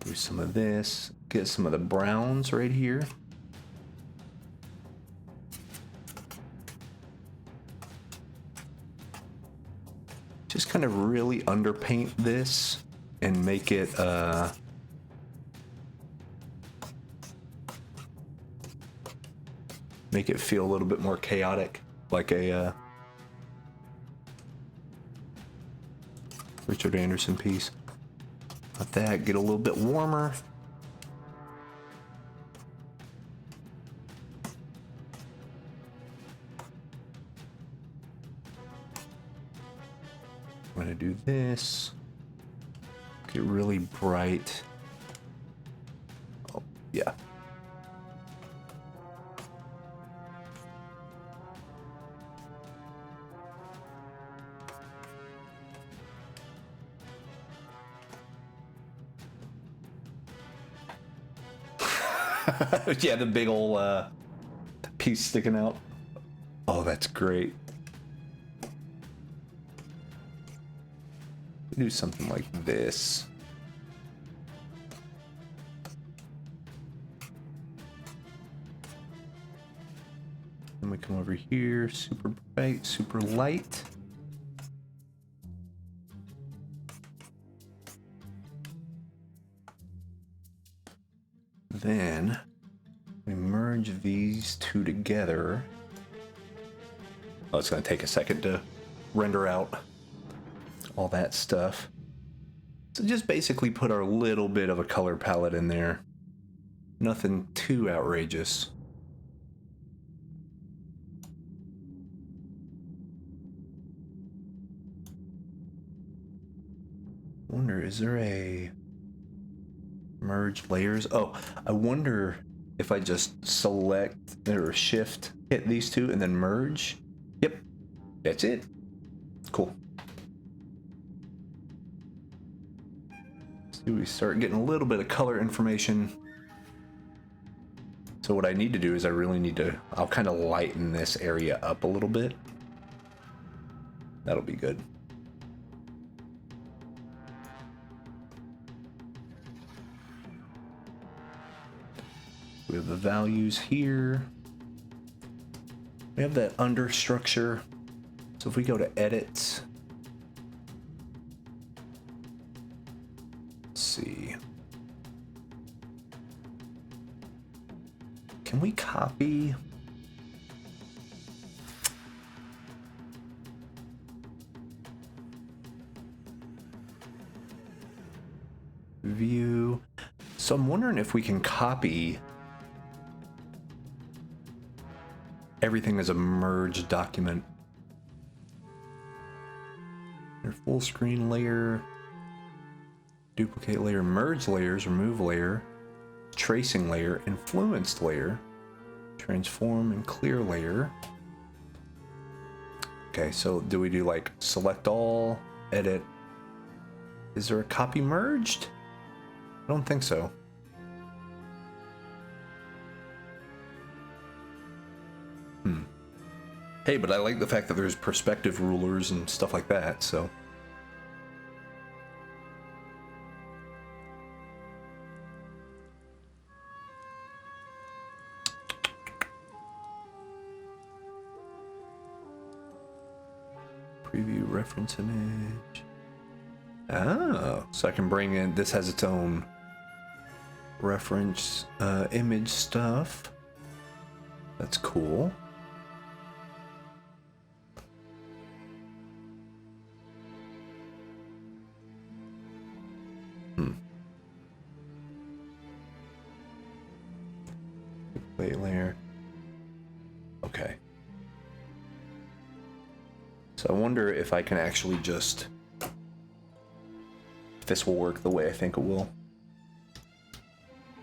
Do some of this. Get some of the browns right here. Just kind of really underpaint this and make it feel a little bit more chaotic, like a Richard Anderson piece. Let that get a little bit warmer. I'm gonna do this. Get really bright. Oh, yeah. Yeah, the big old piece sticking out. Oh, that's great. Do something like this. Then we come over here, super bright, super light. Then we merge these two together. Oh, it's going to take a second to render out all that stuff. So just basically put our little bit of a color palette in there. Nothing too outrageous. Wonder, is there a merge layers? Oh, I wonder if I just select or shift, hit these two and then merge. Yep, that's it. Cool. See, we start getting a little bit of color information. So what I need to do is I really need to, I'll kind of lighten this area up a little bit. That'll be good. We have the values here. We have that under structure. So if we go to edit, let's see. Can we copy? View. So I'm wondering if we can copy everything as a merged document. Your full screen layer, duplicate layer, merge layers, remove layer, tracing layer, influenced layer, transform and clear layer. Okay, so do we do like select all, edit? Is there a copy merged? I don't think so. Hey, but I like the fact that there's perspective rulers and stuff like that, so. Preview reference image. Oh, so I can bring in, this has its own reference image stuff. That's cool. Layer. Okay. So I wonder if I can actually just, if this will work the way I think it will.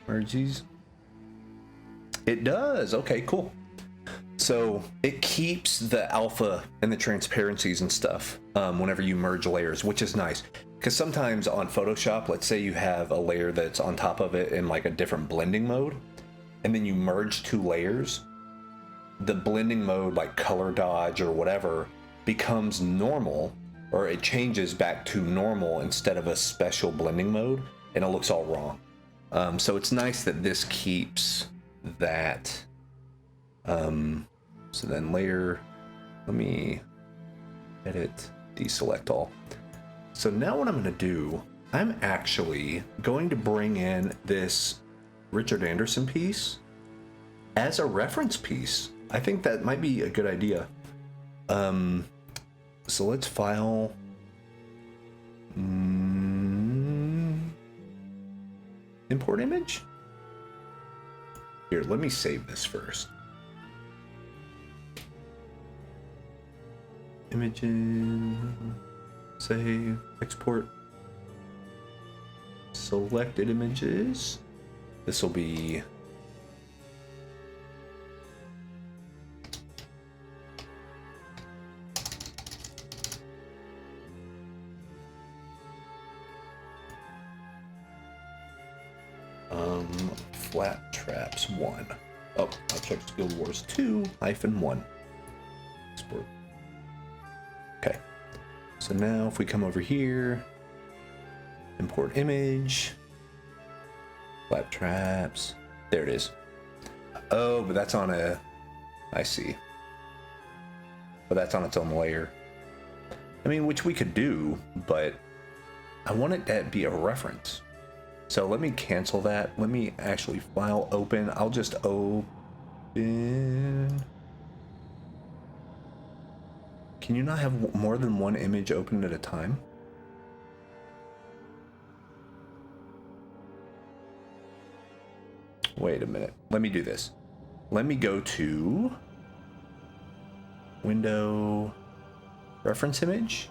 Merge these. It does. Okay, cool. So it keeps the alpha and the transparencies and stuff whenever you merge layers, which is nice. Because sometimes on Photoshop, let's say you have a layer that's on top of it in like a different blending mode, and then you merge two layers, the blending mode, like color dodge or whatever, becomes normal, or it changes back to normal instead of a special blending mode, and it looks all wrong. So it's nice that this keeps that. So then layer, let me edit, deselect all. So now what I'm going to do, I'm actually going to bring in this Richard Anderson piece as a reference piece. I think that might be a good idea. So let's file. Import image. Here, let me save this first. Images, save, export, selected images. This will be Flat traps 1. Oh, I'll check Guild Wars 2-1. Sport. Okay. So now if we come over here, import image, flat traps. There it is. Oh, but that's on a, I see. But that's on its own layer. I mean, which we could do, but I want it to be a reference. So let me cancel that. Let me actually file open. I'll just open. Can you not have more than one image open at a time? Wait a minute. Let me do this. Let me go to window reference image.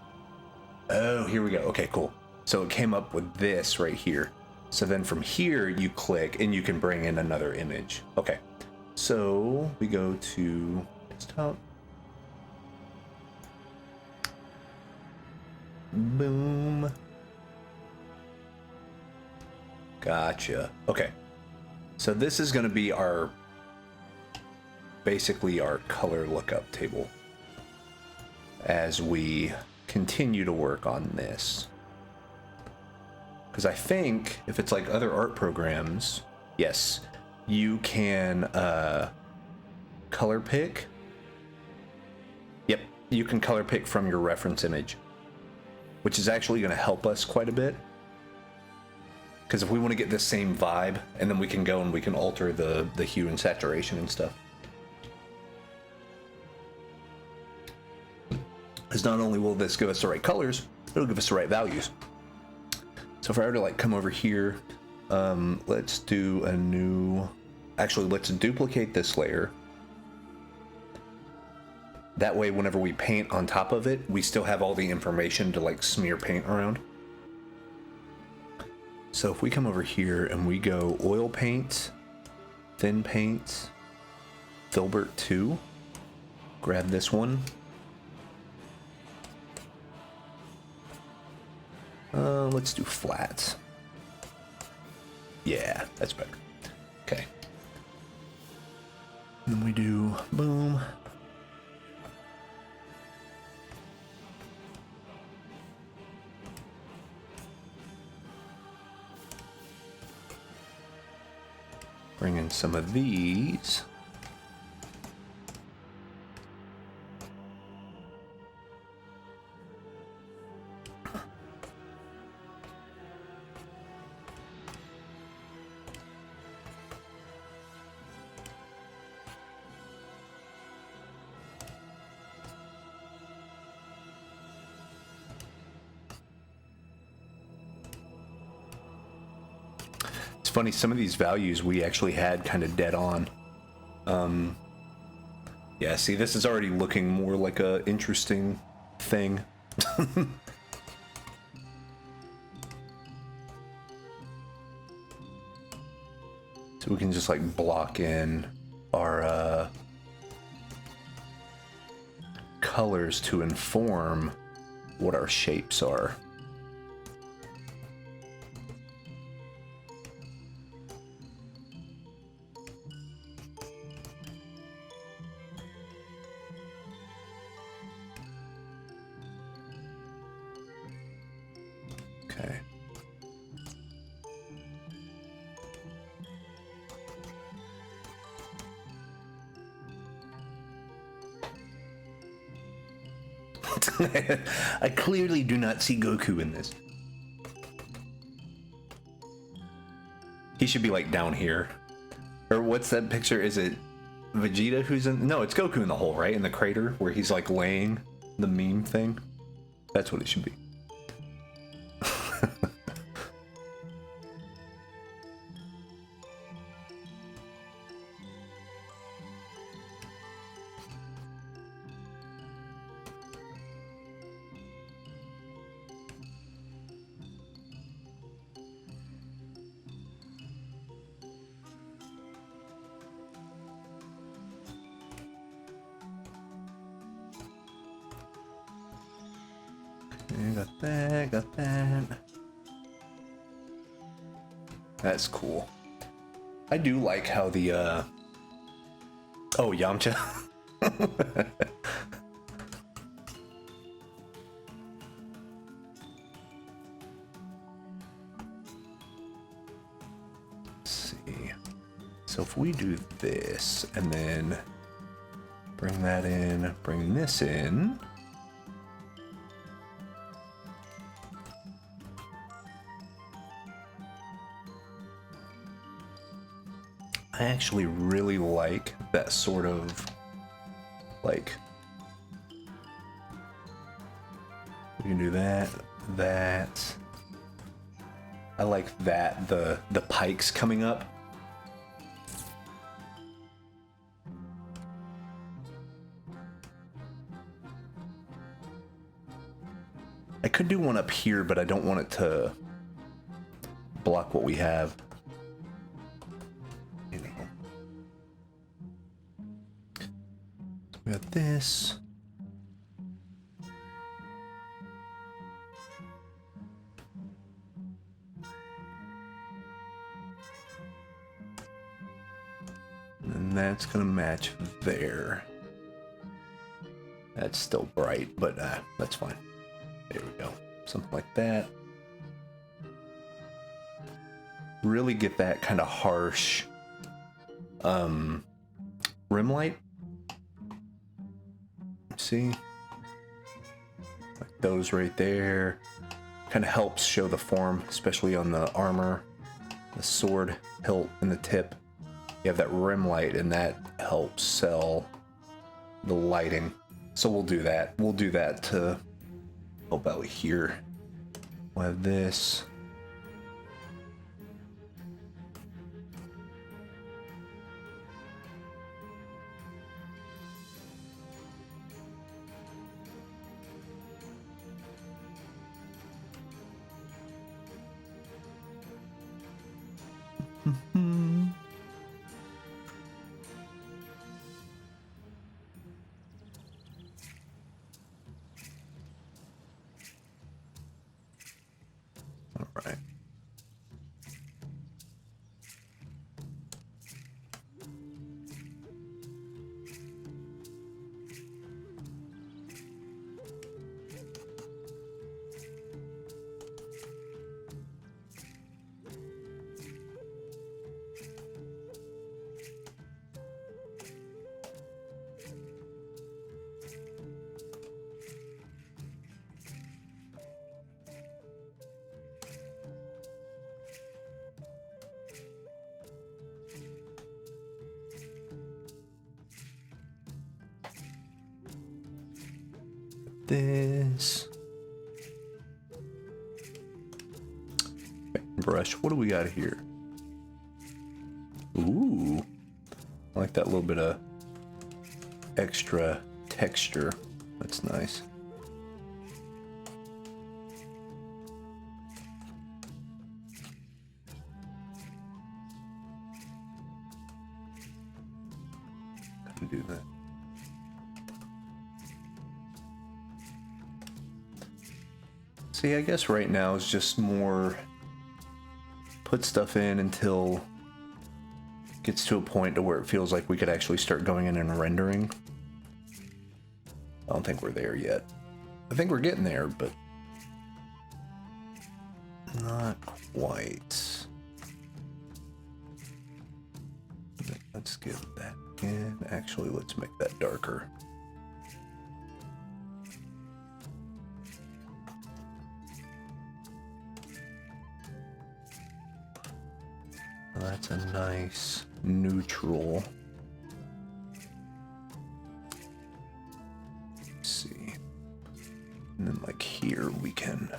Oh, here we go. Okay, cool. So it came up with this right here. So then from here you click and you can bring in another image. Okay. So we go to desktop. Boom. Gotcha. Okay. So this is going to be our, basically our color lookup table as we continue to work on this. Because I think if it's like other art programs, yes, you can color pick. Yep, you can color pick from your reference image, which is actually going to help us quite a bit. Because if we want to get this same vibe, and then we can go and we can alter the hue and saturation and stuff. Because not only will this give us the right colors, it'll give us the right values. So if I were to like come over here, let's do a new, actually let's duplicate this layer. That way whenever we paint on top of it, we still have all the information to like smear paint around. So if we come over here and we go oil paint, thin paint, filbert 2, grab this one. Let's do flat. Yeah, that's better. Okay. And then we do boom. Bring in some of these. Funny, some of these values we actually had kind of dead on. Yeah, see, this is already looking more like a interesting thing. So we can just like block in our colors to inform what our shapes are. Okay. I clearly do not see Goku in this. He should be like down here. Or what's that picture? Is it Vegeta who's in? No, it's Goku in the hole, right? In the crater where he's like laying the meme thing. That's what it should be. Got that, got that. That's cool. I do like how the oh, Yamcha. Let's see. So if we do this and then bring that in, bring this in. I actually really like that sort of, like, we can do that, that. I like that, the pikes coming up. I could do one up here, but I don't want it to block what we have. We got this. And that's gonna match there. That's still bright, but that's fine. There we go. Something like that. Really get that kind of harsh rim light. See? Like those right there. Kind of helps show the form, especially on the armor, the sword hilt, and the tip. You have that rim light, and that helps sell the lighting. So we'll do that. We'll do that to help out here. We'll have this. All right. This brush. What do we got here? Ooh, I like that little bit of extra texture. That's nice. I can do that. See, I guess right now is just more put stuff in until it gets to a point to where it feels like we could actually start going in and rendering. I don't think we're there yet. I think we're getting there, but not quite. Let's give that in. Actually, let's make that darker. That's a nice neutral. Let's see. And then like here we can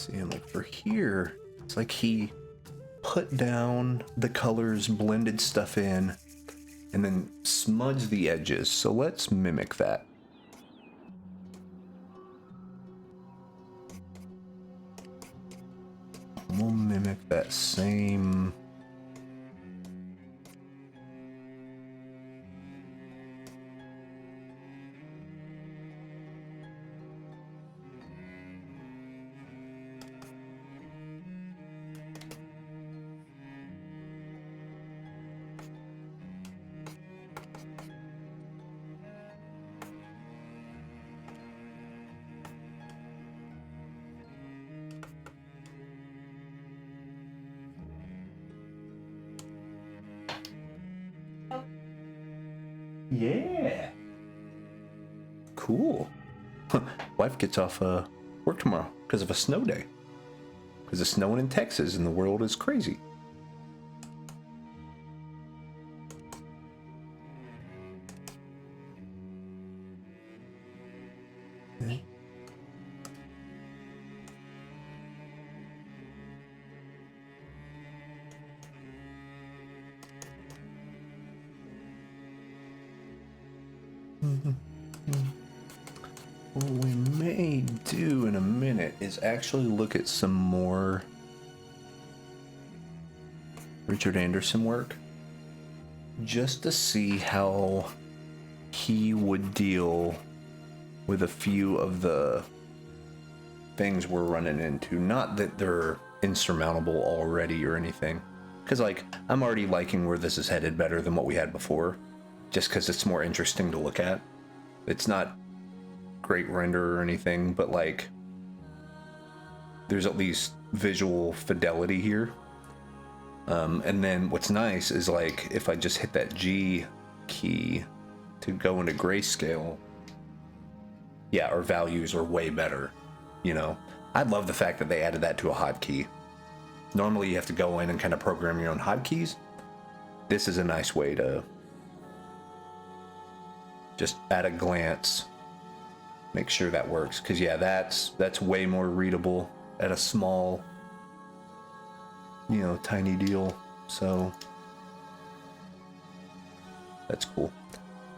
see, and like for here, it's like he put down the colors, blended stuff in, and then smudged the edges. So let's mimic that. We'll mimic that same. Yeah. Cool. Wife gets off work tomorrow because of a snow day. Because it's snowing in Texas and the world is crazy. What we may do in a minute is actually look at some more Richard Anderson work, just to see how he would deal with a few of the things we're running into. Not that they're insurmountable already or anything, because like I'm already liking where this is headed better than what we had before, just because it's more interesting to look at. It's not great render or anything, but like there's at least visual fidelity here. And then what's nice is like if I just hit that G key to go into grayscale, yeah, our values are way better. You know, I love the fact that they added that to a hotkey. Normally you have to go in and kind of program your own hotkeys. This is a nice way to just at a glance make sure that works, because yeah, that's way more readable at a small, you know, tiny deal. So that's cool.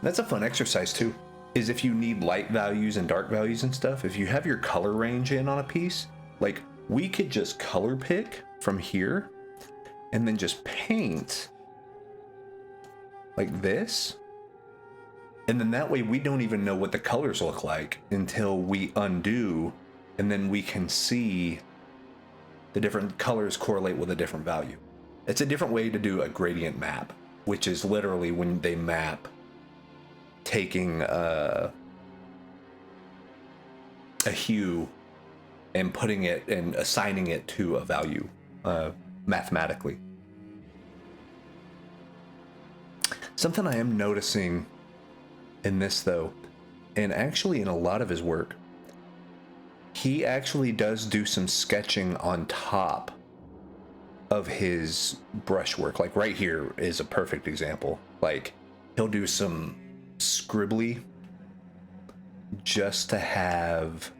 That's a fun exercise too, is if you need light values and dark values and stuff, if you have your color range in on a piece, like we could just color pick from here and then just paint like this. And then that way we don't even know what the colors look like until we undo, and then we can see the different colors correlate with a different value. It's a different way to do a gradient map, which is literally when they map taking a hue and putting it and assigning it to a value mathematically. Something I am noticing in this though, and actually in a lot of his work, he actually does do some sketching on top of his brushwork. Like right here is a perfect example. Like he'll do some scribbly just to have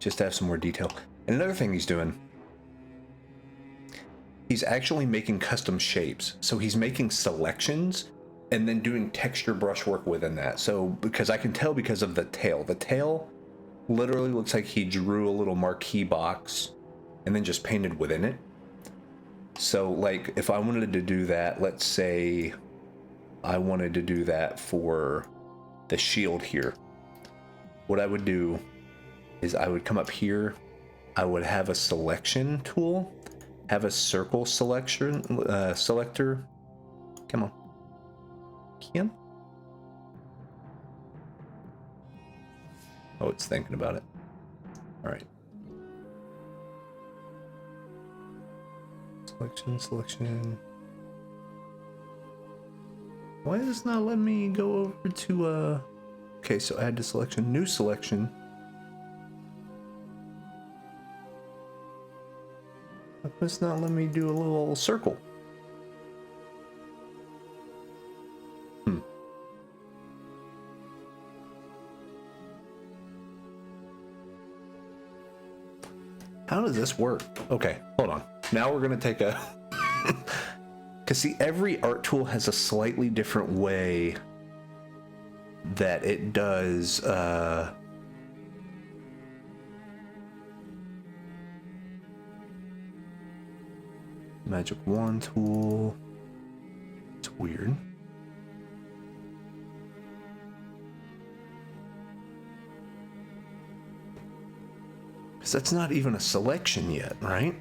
some more detail. And another thing he's doing, he's actually making custom shapes. So he's making selections and then doing texture brushwork within that. So because I can tell because of the tail literally looks like he drew a little marquee box and then just painted within it. So like if I wanted to do that, let's say I wanted to do that for the shield here, what I would do is I would come up here, I would have a selection tool, have a circle selector. Come on. Kim? Oh, it's thinking about it. All right. Selection. Why is this not letting me go over to okay, so add to selection, new selection. It's not letting me do a little circle. How does this work? Okay, hold on. Now we're gonna take a... Because see, every art tool has a slightly different way that it does... Magic wand tool. It's weird. Because that's not even a selection yet, right?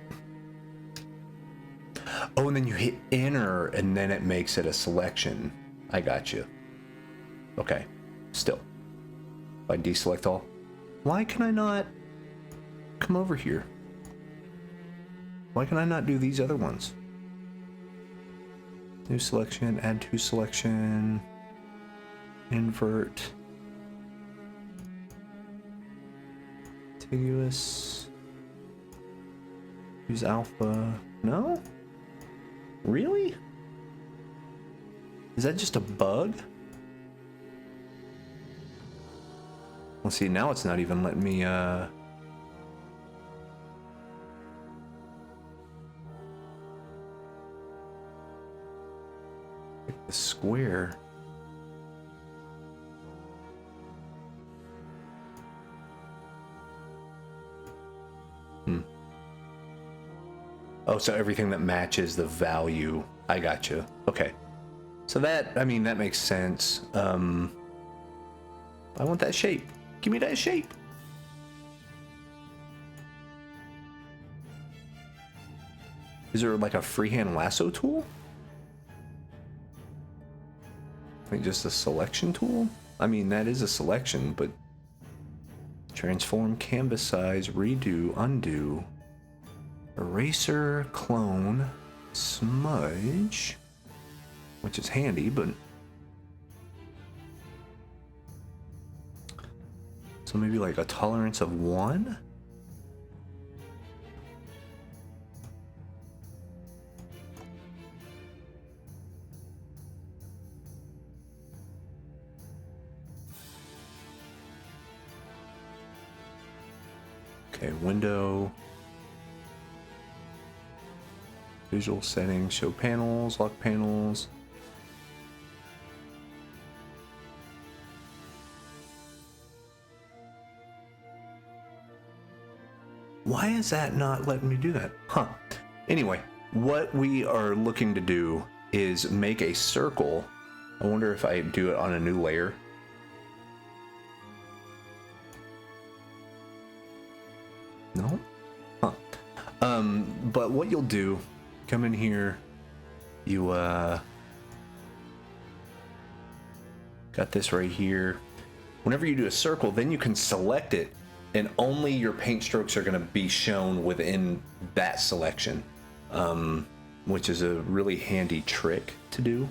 Oh, and then you hit enter and then it makes it a selection. I got you. Okay, still. If I deselect all. Why can I not come over here? Why can I not do these other ones? New selection, add to selection, invert, contiguous, use alpha. No? Really? Is that just a bug? Well, see, now it's not even letting me, pick the square. Oh, so everything that matches the value. I gotcha. Okay. So that, I mean, that makes sense. I want that shape. Give me that shape. Is there like a freehand lasso tool? Like just a selection tool? I mean, that is a selection, but transform, canvas size, redo, undo, eraser, clone, smudge, which is handy, but so maybe like a tolerance of 1? Okay, window, visual settings, show panels, lock panels. Why is that not letting me do that? Huh. Anyway, what we are looking to do is make a circle. I wonder if I do it on a new layer. No? Huh. But what you'll do, come in here, you, got this right here. Whenever you do a circle, then you can select it, and only your paint strokes are going to be shown within that selection, which is a really handy trick to do.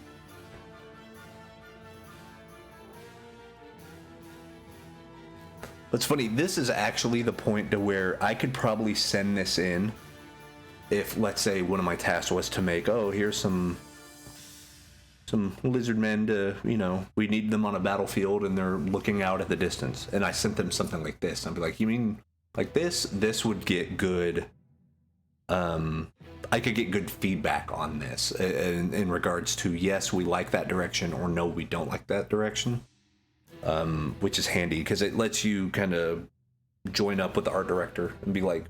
What's funny, this is actually the point to where I could probably send this in if, let's say, one of my tasks was to make, oh, here's some lizard men to, you know, we need them on a battlefield and they're looking out at the distance. And I sent them something like this. I'd be like, you mean like this? This would get good. I could get good feedback on this in regards to, yes, we like that direction, or no, we don't like that direction. Which is handy because it lets you kind of join up with the art director and be like,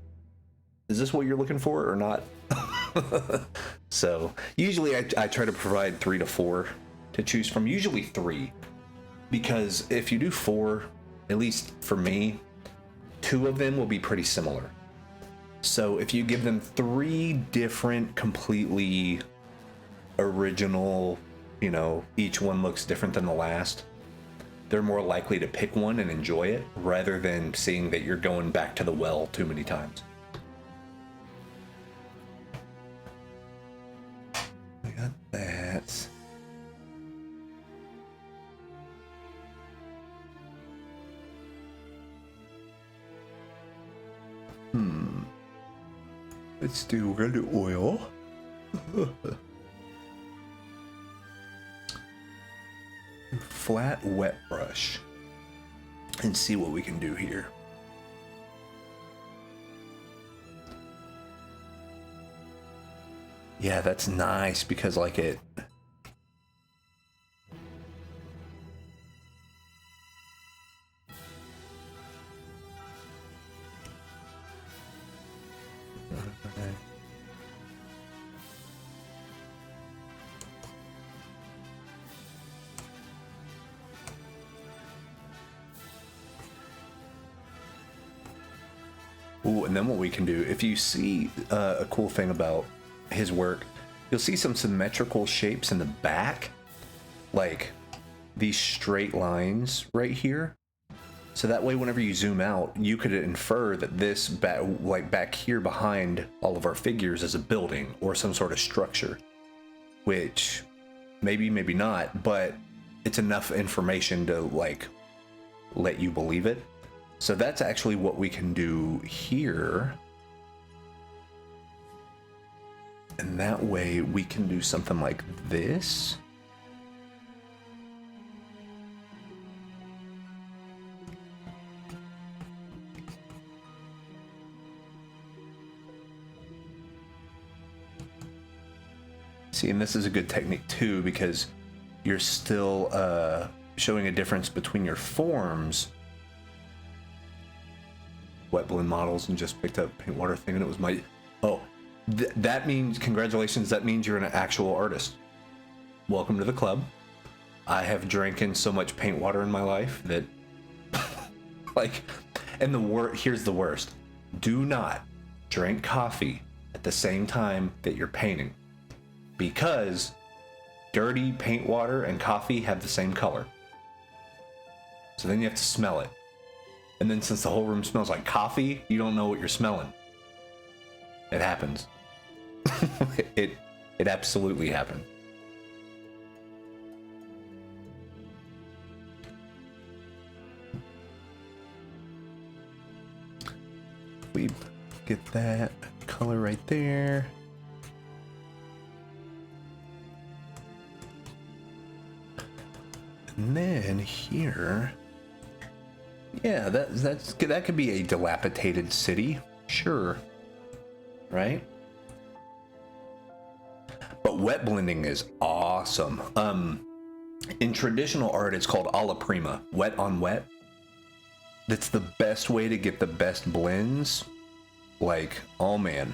is this what you're looking for or not? So usually I try to provide 3 to 4 to choose from, usually 3, because if you do 4, at least for me, 2 of them will be pretty similar. So if you give them 3 different, completely original, you know, each one looks different than the last, they're more likely to pick one and enjoy it rather than seeing that you're going back to the well too many times. I got that. We're gonna do oil. Flat wet brush and see what we can do here. Yeah, that's nice because like it. Ooh, and then what we can do, if you see a cool thing about his work, you'll see some symmetrical shapes in the back, like these straight lines right here. So that way, whenever you zoom out, you could infer that this back here behind all of our figures is a building or some sort of structure, which maybe, maybe not, but it's enough information to like let you believe it. So that's actually what we can do here. And that way we can do something like this. See, and this is a good technique too, because you're still showing a difference between your forms. Wet blend models, and just picked up paint water thing, and it was my that means congratulations, that means you're an actual artist. Welcome to the club. I have drinking so much paint water in my life that like, and here's the worst, do not drink coffee at the same time that you're painting, because dirty paint water and coffee have the same color, so then you have to smell it. And then since the whole room smells like coffee, you don't know what you're smelling. It happens. It absolutely happened. We get that color right there. And then here, yeah, that could be a dilapidated city, sure, right? But wet blending is awesome. In traditional art, it's called alla prima, wet on wet. That's the best way to get the best blends. Like, oh man.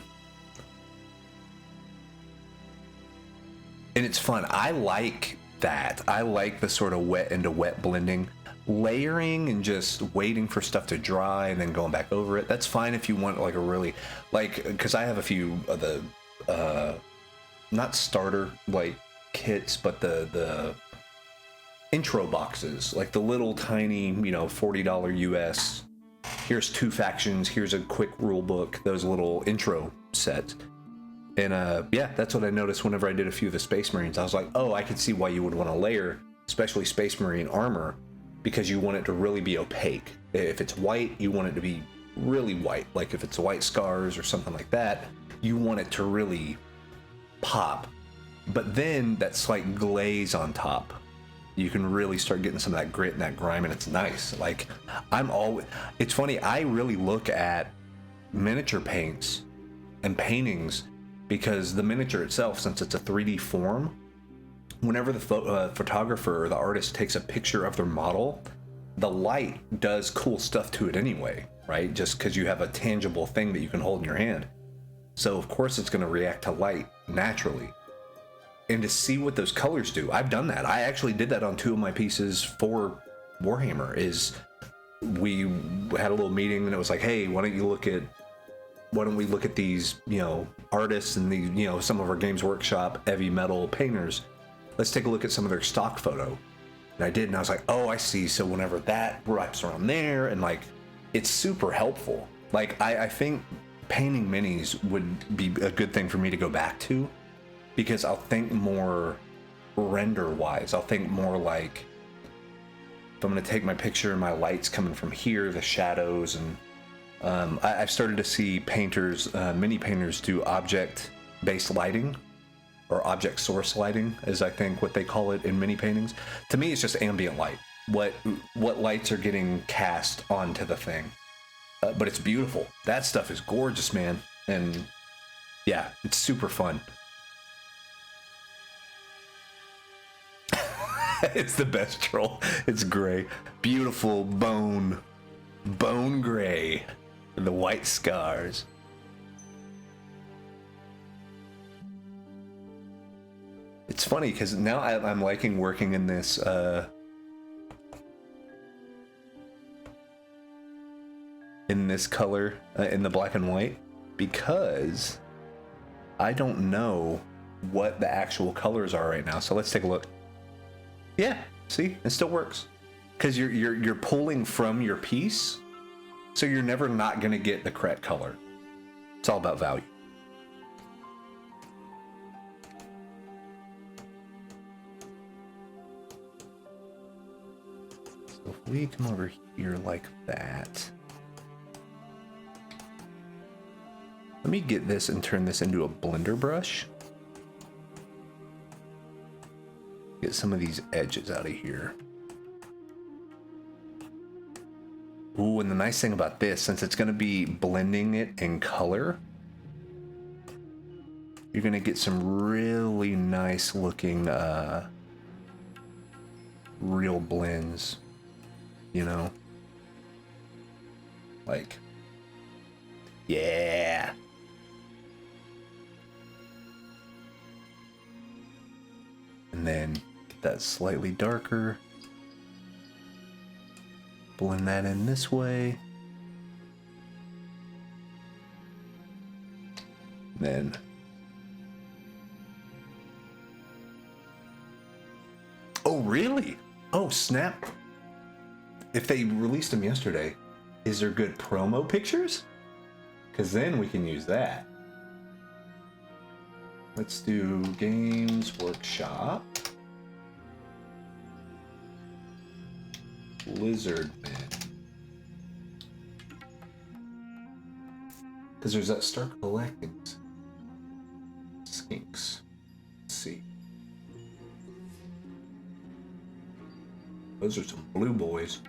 And it's fun. I like that. I like the sort of wet into wet blending. Layering and just waiting for stuff to dry and then going back over it, that's fine if you want like a really, like, because I have a few of the not starter like kits, but the intro boxes, like the little tiny, you know, $40 US, here's 2 factions, here's a quick rule book, those little intro sets. And yeah, that's what I noticed whenever I did a few of the Space Marines. I was like, oh, I could see why you would want to layer, especially Space Marine armor, because you want it to really be opaque. If it's white, you want it to be really white. Like if it's white scars or something like that, you want it to really pop. But then that slight glaze on top, you can really start getting some of that grit and that grime, and it's nice. Like, it's funny, I really look at miniature paints and paintings because the miniature itself, since it's a 3D form, whenever the photographer or the artist takes a picture of their model, the light does cool stuff to it anyway, right? Just because you have a tangible thing that you can hold in your hand. So of course it's going to react to light naturally. And to see what those colors do, I've done that. I actually did that on 2 of my pieces for Warhammer. Is we had a little meeting and it was like, hey, why don't we look at these, you know, artists and these, you know, some of our Games Workshop heavy metal painters. Let's take a look at some of their stock photo. And I did, and I was like, oh, I see. So whenever that wraps around there, and like, it's super helpful. Like, I think painting minis would be a good thing for me to go back to, because I'll think more render-wise. I'll think more like, if I'm going to take my picture and my light's coming from here, the shadows, and I've started to see painters, mini painters, do object-based lighting, or object source lighting, is I think what they call it in mini paintings. To me, it's just ambient light. What lights are getting cast onto the thing. But it's beautiful. That stuff is gorgeous, man. And yeah, it's super fun. It's the best troll. It's gray. Beautiful bone gray. The white scars. It's funny because now I'm liking working in this color, in the black and white, because I don't know what the actual colors are right now. So let's take a look. Yeah, see, it still works because you're pulling from your piece, so you're never not gonna get the correct color. It's all about value. So if we come over here like that, let me get this and turn this into a blender brush. Get some of these edges out of here. Ooh, and the nice thing about this, since it's going to be blending it in color, you're going to get some really nice looking real blends, you know? Like, yeah. And then get that slightly darker. Blend that in this way. Then oh really? Oh snap. If they released them yesterday, is there good promo pictures? Because then we can use that. Let's do Games Workshop. Lizard Man. Because there's that Start Collecting. Skinks. Let's see. Those are some blue boys.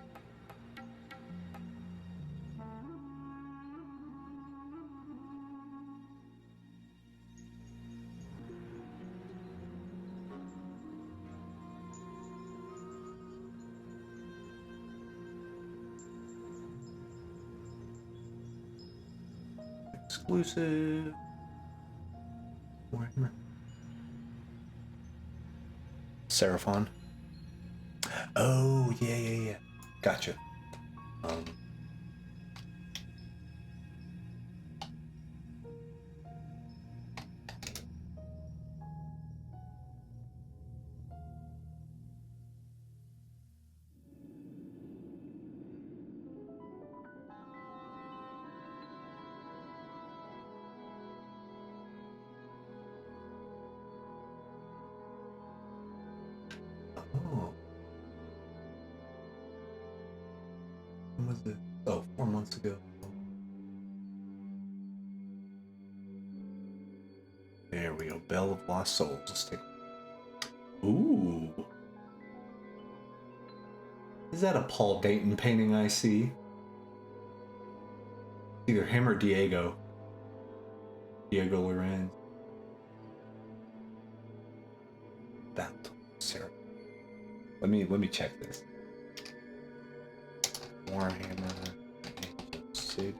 Exclusive. Warhammer. Seraphon. Oh, yeah. Gotcha. Oh. When was it? Oh, 4 months ago. There we go. Bell of Lost Souls. Let's take. Ooh. Is that a Paul Dayton painting I see? Either him or Diego. Diego Lorenz. That Sarah. Let me check this. Warhammer. Sigma.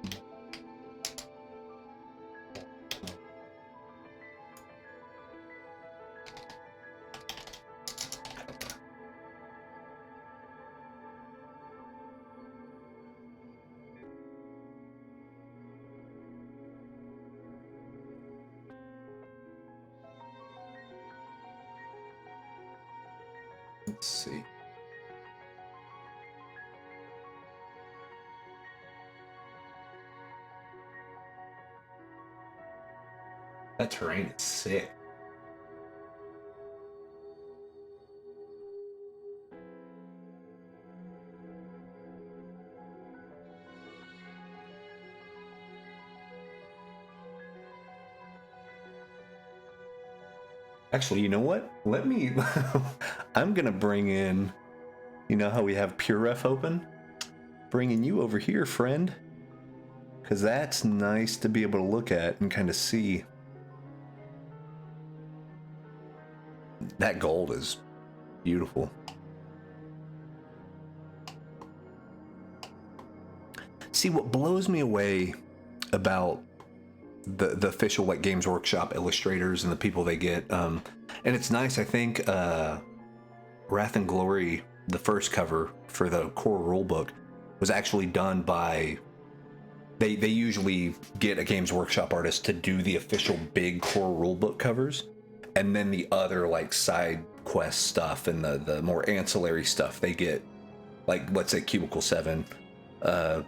Let's see. That terrain is sick. Actually, you know what? Let me... I'm gonna bring in... You know how we have PureRef open? Bringing you over here, friend. Because that's nice to be able to look at and kind of see. That gold is beautiful. See, what blows me away about the official like Games Workshop illustrators and the people they get, and it's nice. I think Wrath and Glory, the first cover for the core rulebook, was actually done by. They usually get a Games Workshop artist to do the official big core rulebook covers, and then the other like side quest stuff and the more ancillary stuff they get, like let's say Cubicle 7.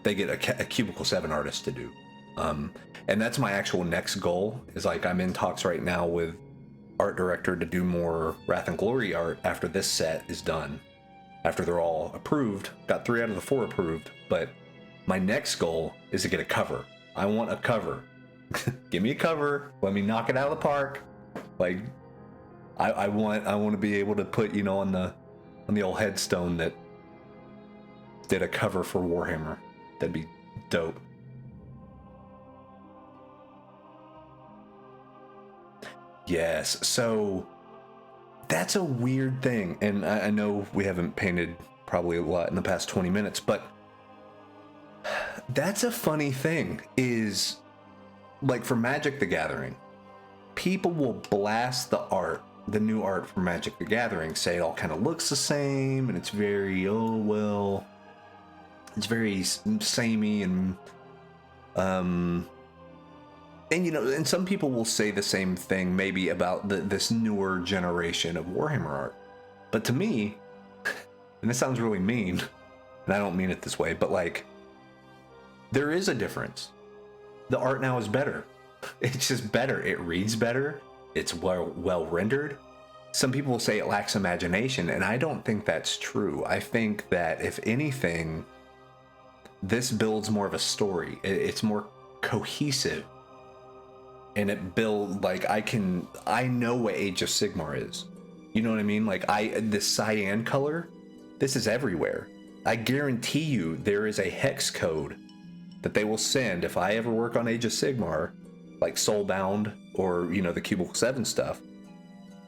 They get a Cubicle 7 artist to do. And that's my actual next goal, is like I'm in talks right now with art director to do more Wrath and Glory art after this set is done. After they're all approved. Got 3 out of the 4 approved, but my next goal is to get a cover. I want a cover. Give me a cover. Let me knock it out of the park. Like I want to be able to put, you know, on the old headstone that did a cover for Warhammer. That'd be dope. Yes, so that's a weird thing, and I know we haven't painted probably a lot in the past 20 minutes, but that's a funny thing, is like for Magic the Gathering, people will blast the new art for Magic the Gathering, say it all kind of looks the same, and it's very, oh, well, it's very samey, and you know, and some people will say the same thing maybe about this newer generation of Warhammer art. But to me, and this sounds really mean, and I don't mean it this way, but like, there is a difference. The art now is better. It's just better. It reads better. It's well rendered. Some people will say it lacks imagination, and I don't think that's true. I think that if anything, this builds more of a story. It's more cohesive. And it builds, like, I know what Age of Sigmar is. You know what I mean? Like, this cyan color, this is everywhere. I guarantee you there is a hex code that they will send if I ever work on Age of Sigmar, like Soulbound or, you know, the Cubicle 7 stuff.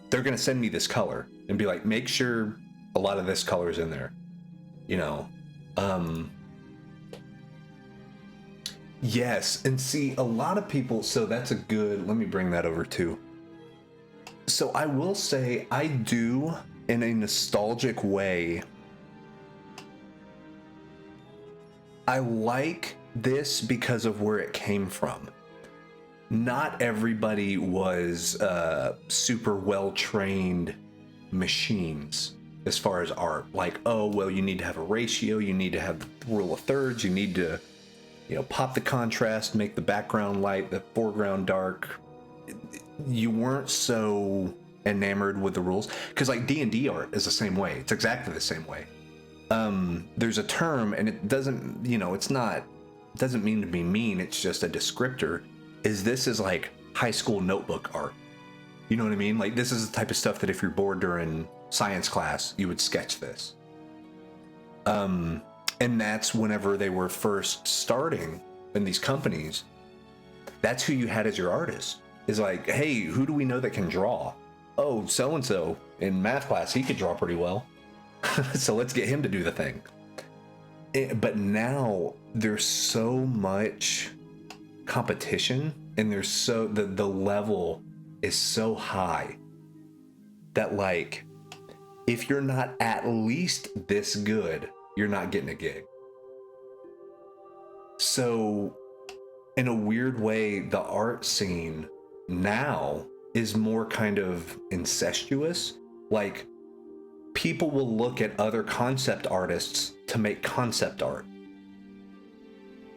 They're going to send me this color and be like, make sure a lot of this color is in there. You know, yes, and see, a lot of people, so that's a good, let me bring that over too. So I will say, I do, in a nostalgic way, I like this because of where it came from. Not everybody was super well-trained machines as far as art. Like, oh, well, you need to have a ratio, you need to have the rule of thirds, you need to, you know, pop the contrast, make the background light, the foreground dark. You weren't so enamored with the rules, because like D&D art is the same way. It's exactly the same way. There's a term, and it doesn't, you know, doesn't mean to be mean. It's just a descriptor. This is like high school notebook art. You know what I mean? Like, this is the type of stuff that if you're bored during science class, you would sketch this. And that's whenever they were first starting in these companies, that's who you had as your artist. Is like, hey, who do we know that can draw? Oh, so-and-so in math class, he could draw pretty well. So let's get him to do the thing. But now there's so much competition, and there's the level is so high that, like, if you're not at least this good, you're not getting a gig. So in a weird way, the art scene now is more kind of incestuous. Like, people will look at other concept artists to make concept art.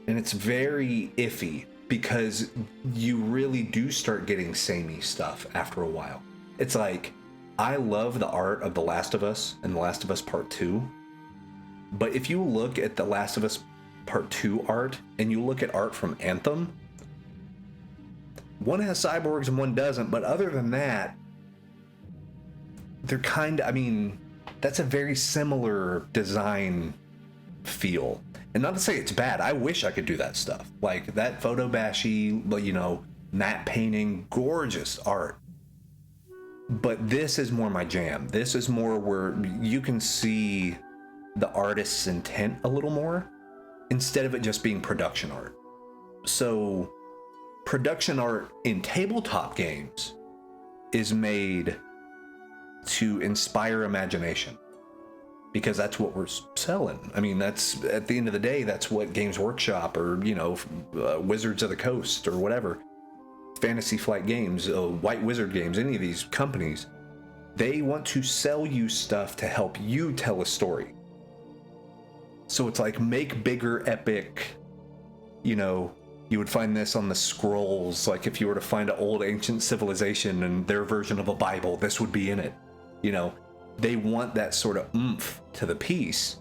And it's very iffy, because you really do start getting samey stuff after a while. It's like, I love the art of The Last of Us and The Last of Us Part 2. But if you look at The Last of Us Part 2 art, and you look at art from Anthem, one has cyborgs and one doesn't, but other than that, they're kind of, I mean, that's a very similar design feel. And not to say it's bad, I wish I could do that stuff. Like that photo bashy, you know, matte painting, gorgeous art. But this is more my jam. This is more where you can see the artist's intent a little more. instead of it just being production art. So production art in tabletop games is made to inspire imagination, because that's what we're selling. I mean, that's, at the end of the day, that's what Games Workshop or, you know, Wizards of the Coast or whatever, Fantasy Flight Games, White Wizard Games, any of these companies, they want to sell you stuff to help you tell a story. So it's like, make bigger, epic, you know, you would find this on the scrolls. Like if you were to find an old ancient civilization and their version of a Bible, this would be in it. You know, they want that sort of oomph to the piece.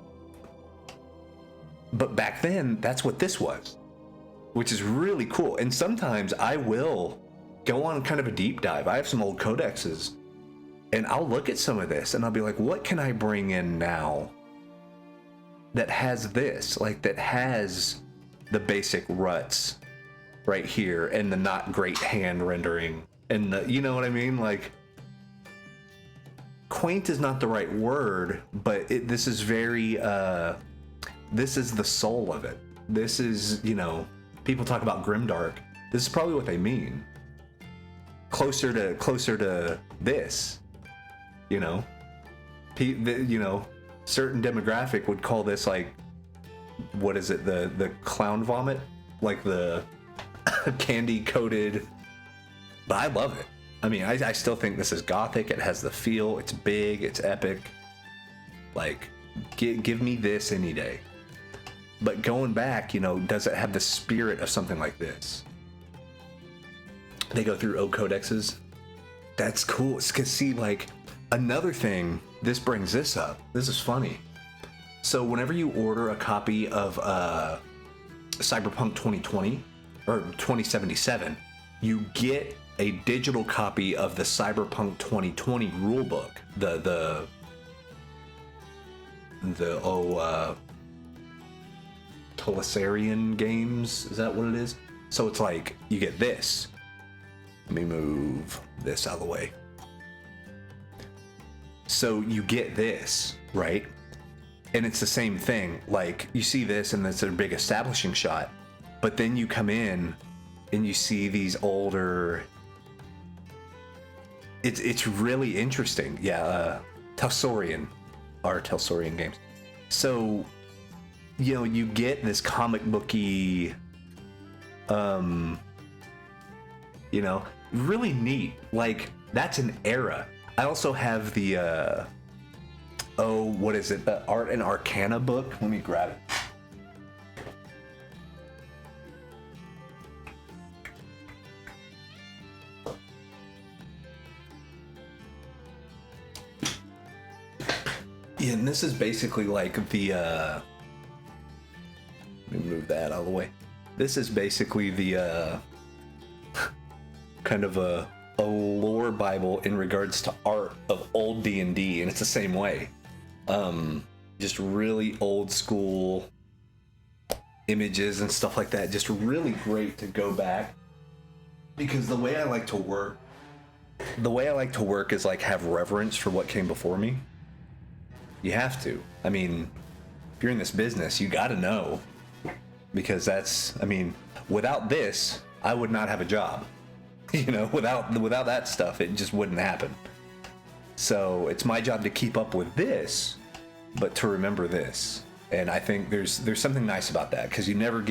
But back then, that's what this was, which is really cool. And sometimes I will go on kind of a deep dive. I have some old codexes, and I'll look at some of this and I'll be like, what can I bring in now that has this, like that has the basic ruts right here and the not great hand rendering and the, you know what I mean? Like, quaint is not the right word, but this is very, this is the soul of it. This is, you know, people talk about grimdark. This is probably what they mean. Closer to this, you know, you know, certain demographic would call this like, what is it? The clown vomit, like the candy coated, but I love it. I mean, I still think this is gothic. It has the feel. It's big. It's epic. Like, give me this any day. But going back, you know, does it have the spirit of something like this? They go through old codexes. That's cool. Because see, like, another thing, this brings this up. This is funny. So whenever you order a copy of Cyberpunk 2020 or 2077, you get a digital copy of the Cyberpunk 2020 rulebook. The Telisarian games, is that what it is? So it's like, you get this. Let me move this out of the way. So you get this, right? And it's the same thing. Like, you see this and it's a big establishing shot, but then you come in and you see these older, it's really interesting. Yeah, Telsorian games. So, you know, you get this comic booky, you know, really neat. Like, that's an era. I also have the, what is it? The Art and Arcana book. Let me grab it. Yeah, and this is basically like the, let me move that out of the way. This is basically the, kind of a lore Bible in regards to art of old D&D, and it's the same way. Just really old school images and stuff like that. Just really great to go back, because the way I like to work is like have reverence for what came before me. You have to. I mean, if you're in this business, you got to know, because that's, I mean, without this, I would not have a job. You know, without that stuff, it just wouldn't happen. So it's my job to keep up with this, but to remember this. And I think there's something nice about that, because you never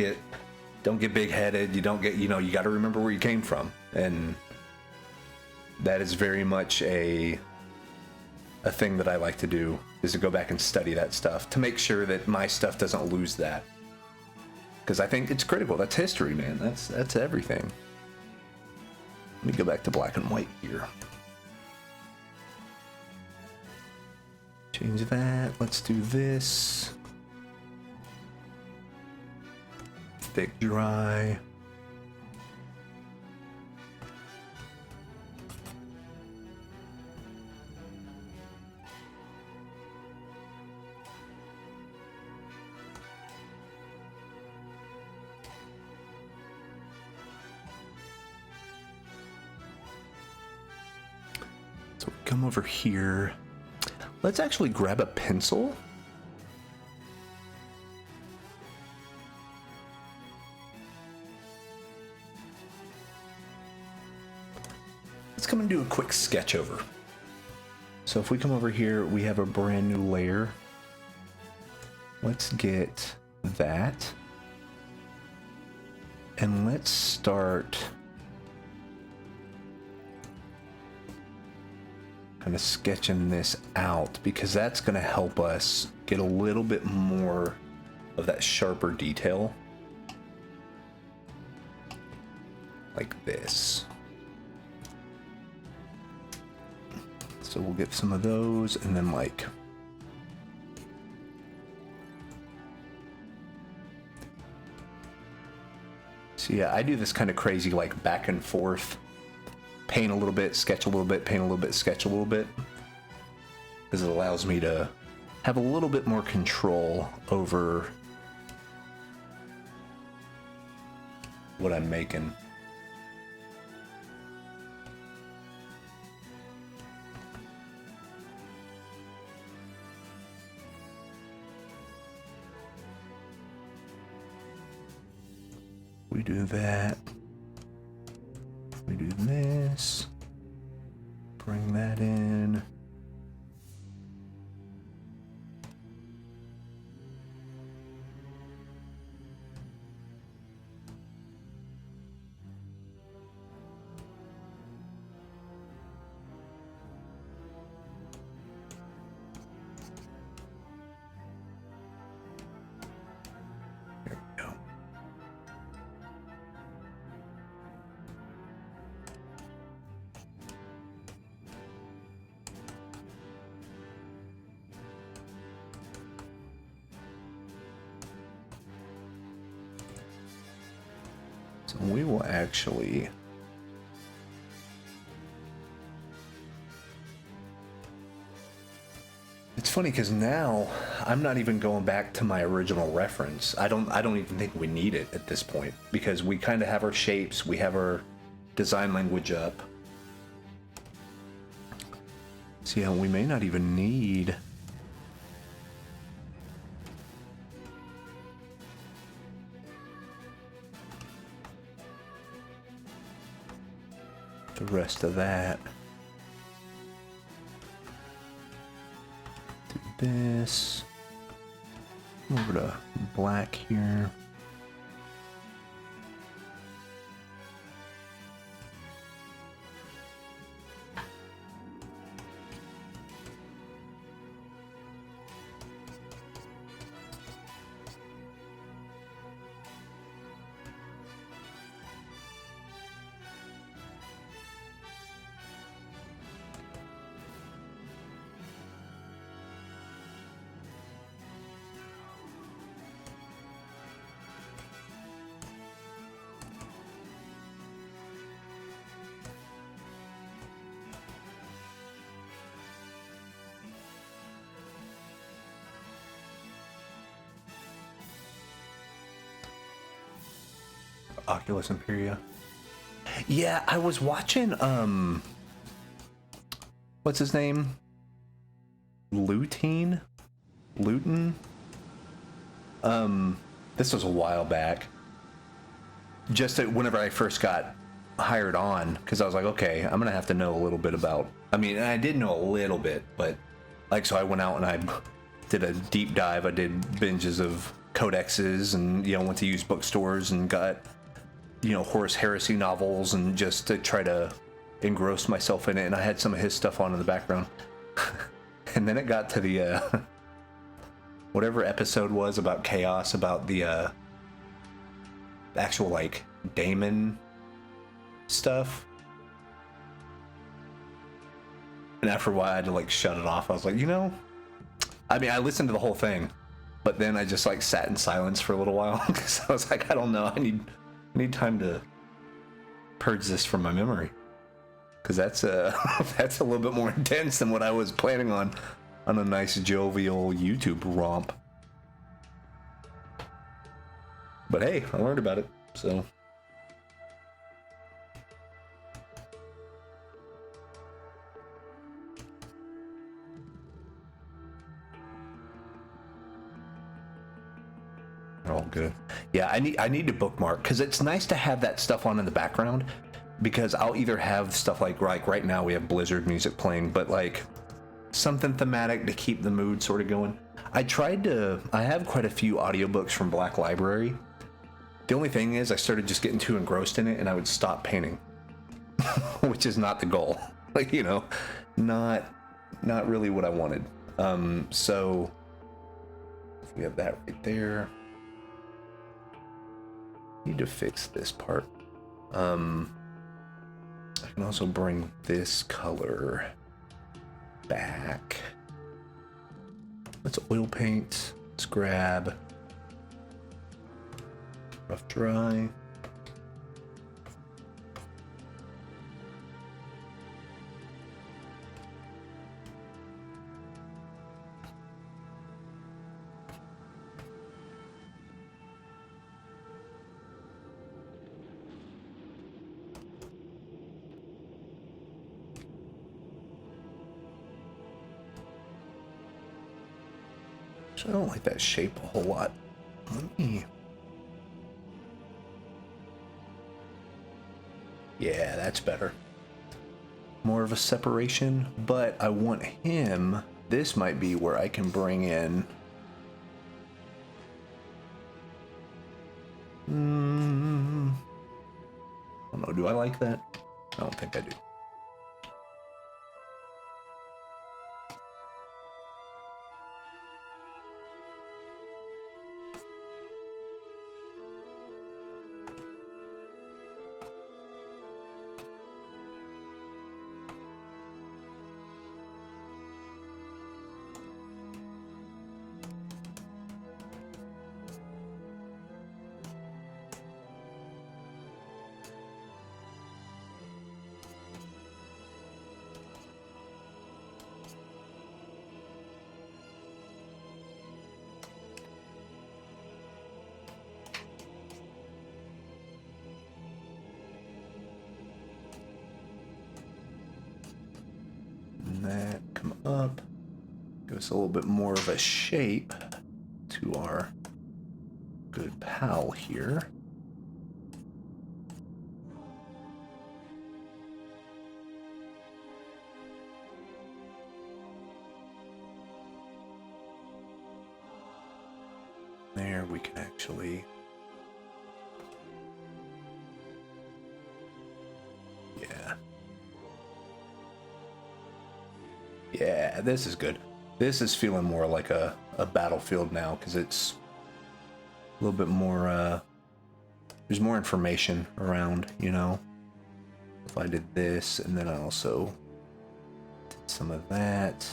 don't get big-headed. You don't get, you know, you got to remember where you came from. And that is very much a thing that I like to do, is to go back and study that stuff to make sure that my stuff doesn't lose that. Because I think it's critical. That's history, man. That's everything. Let me go back to black and white here. Change that. Let's do this. Thick, dry. So come over here. Let's actually grab a pencil. come and do a quick sketch over. So if we come over here, we have a brand new layer. Let's get that. And let's start kind of sketching this out, because that's going to help us get a little bit more of that sharper detail. Like this. So we'll get some of those, and then like so yeah, I do this kind of crazy like back and forth, paint a little bit, sketch a little bit, paint a little bit, sketch a little bit, because it allows me to have a little bit more control over what I'm making. We do that. We do this. Bring that in. There we go. So we will actually it's funny because now I'm not even going back to my original reference. I don't even think we need it at this point, because we kind of have our shapes, we have our design language up. So yeah, we may not even need the rest of that. Do this. Over to black here. Oculus Imperia. Yeah, I was watching what's his name? Luton? This was a while back. Just whenever I first got hired on, because I was like, okay, I'm gonna have to know a little bit about, I mean, I did know a little bit, but like, so I went out and I did a deep dive. I did binges of codexes and, you know, went to used bookstores and got, you know, Horus Heresy novels, and just to try to engross myself in it. And I had some of his stuff on in the background. And then it got to the whatever episode was about chaos, about the actual like daemon stuff. And after a while I had to like shut it off. I was like, you know, I mean, I listened to the whole thing, but then I just like sat in silence for a little while, because I was like, I don't know, I need time to purge this from my memory, because that's that's a little bit more intense than what I was planning on a nice jovial YouTube romp. But hey, I learned about it, so. All good. Yeah, I need to bookmark, because it's nice to have that stuff on in the background, because I'll either have stuff like right now we have Blizzard music playing, but like something thematic to keep the mood sort of going. I have quite a few audiobooks from Black Library. The only thing is I started just getting too engrossed in it and I would stop painting, which is not the goal. Like, you know, not really what I wanted. So we have that right there. Need to fix this part. I can also bring this color back. Let's oil paint. Let's grab rough dry. I don't like that shape a whole lot. Let me... Yeah, that's better. More of a separation, but I want him... This might be where I can bring in... I don't know, do I like that? I don't think I do. That come up, give us a little bit more of a shape to our good pal here. There we can actually... Yeah, this is good. This is feeling more like a battlefield now, because it's a little bit more, there's more information around, you know? If I did this, and then I also did some of that.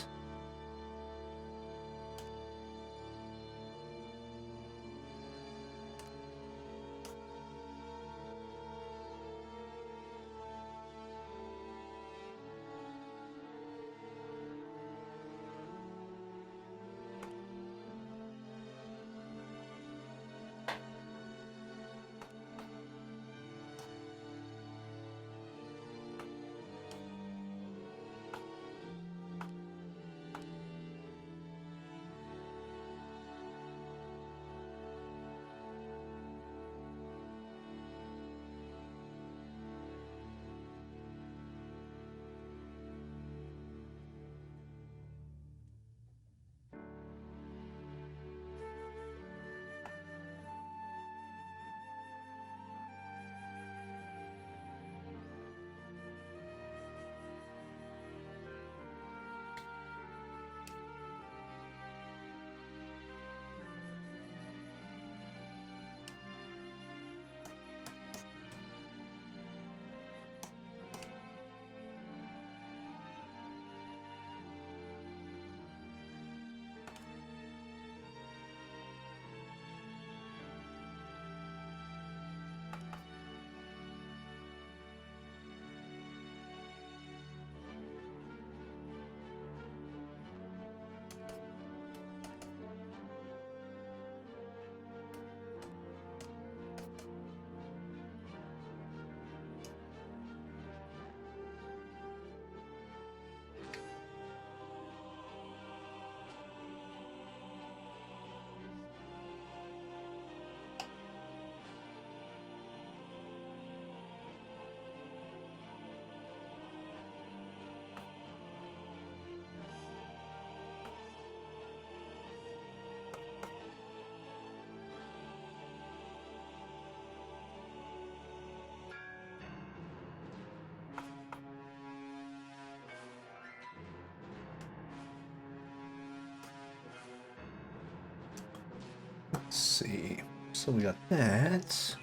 Let's see. So we got that.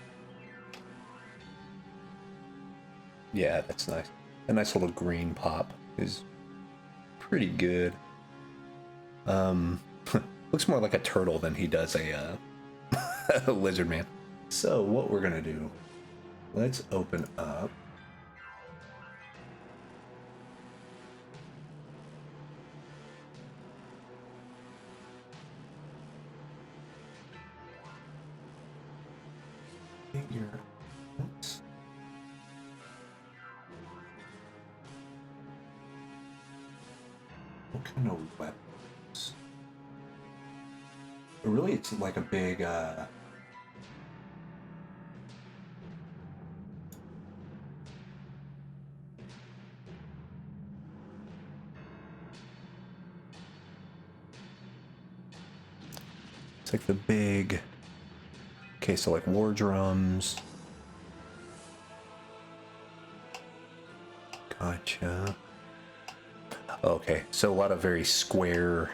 Yeah, that's nice. A nice little green pop is pretty good. Looks more like a turtle than he does a, a lizard man. So what we're gonna do, let's open up. Figure. Oops. What kind of weapons? Really, it's like a big, it's like the big, okay, so like war drums. Gotcha. Okay, so a lot of very square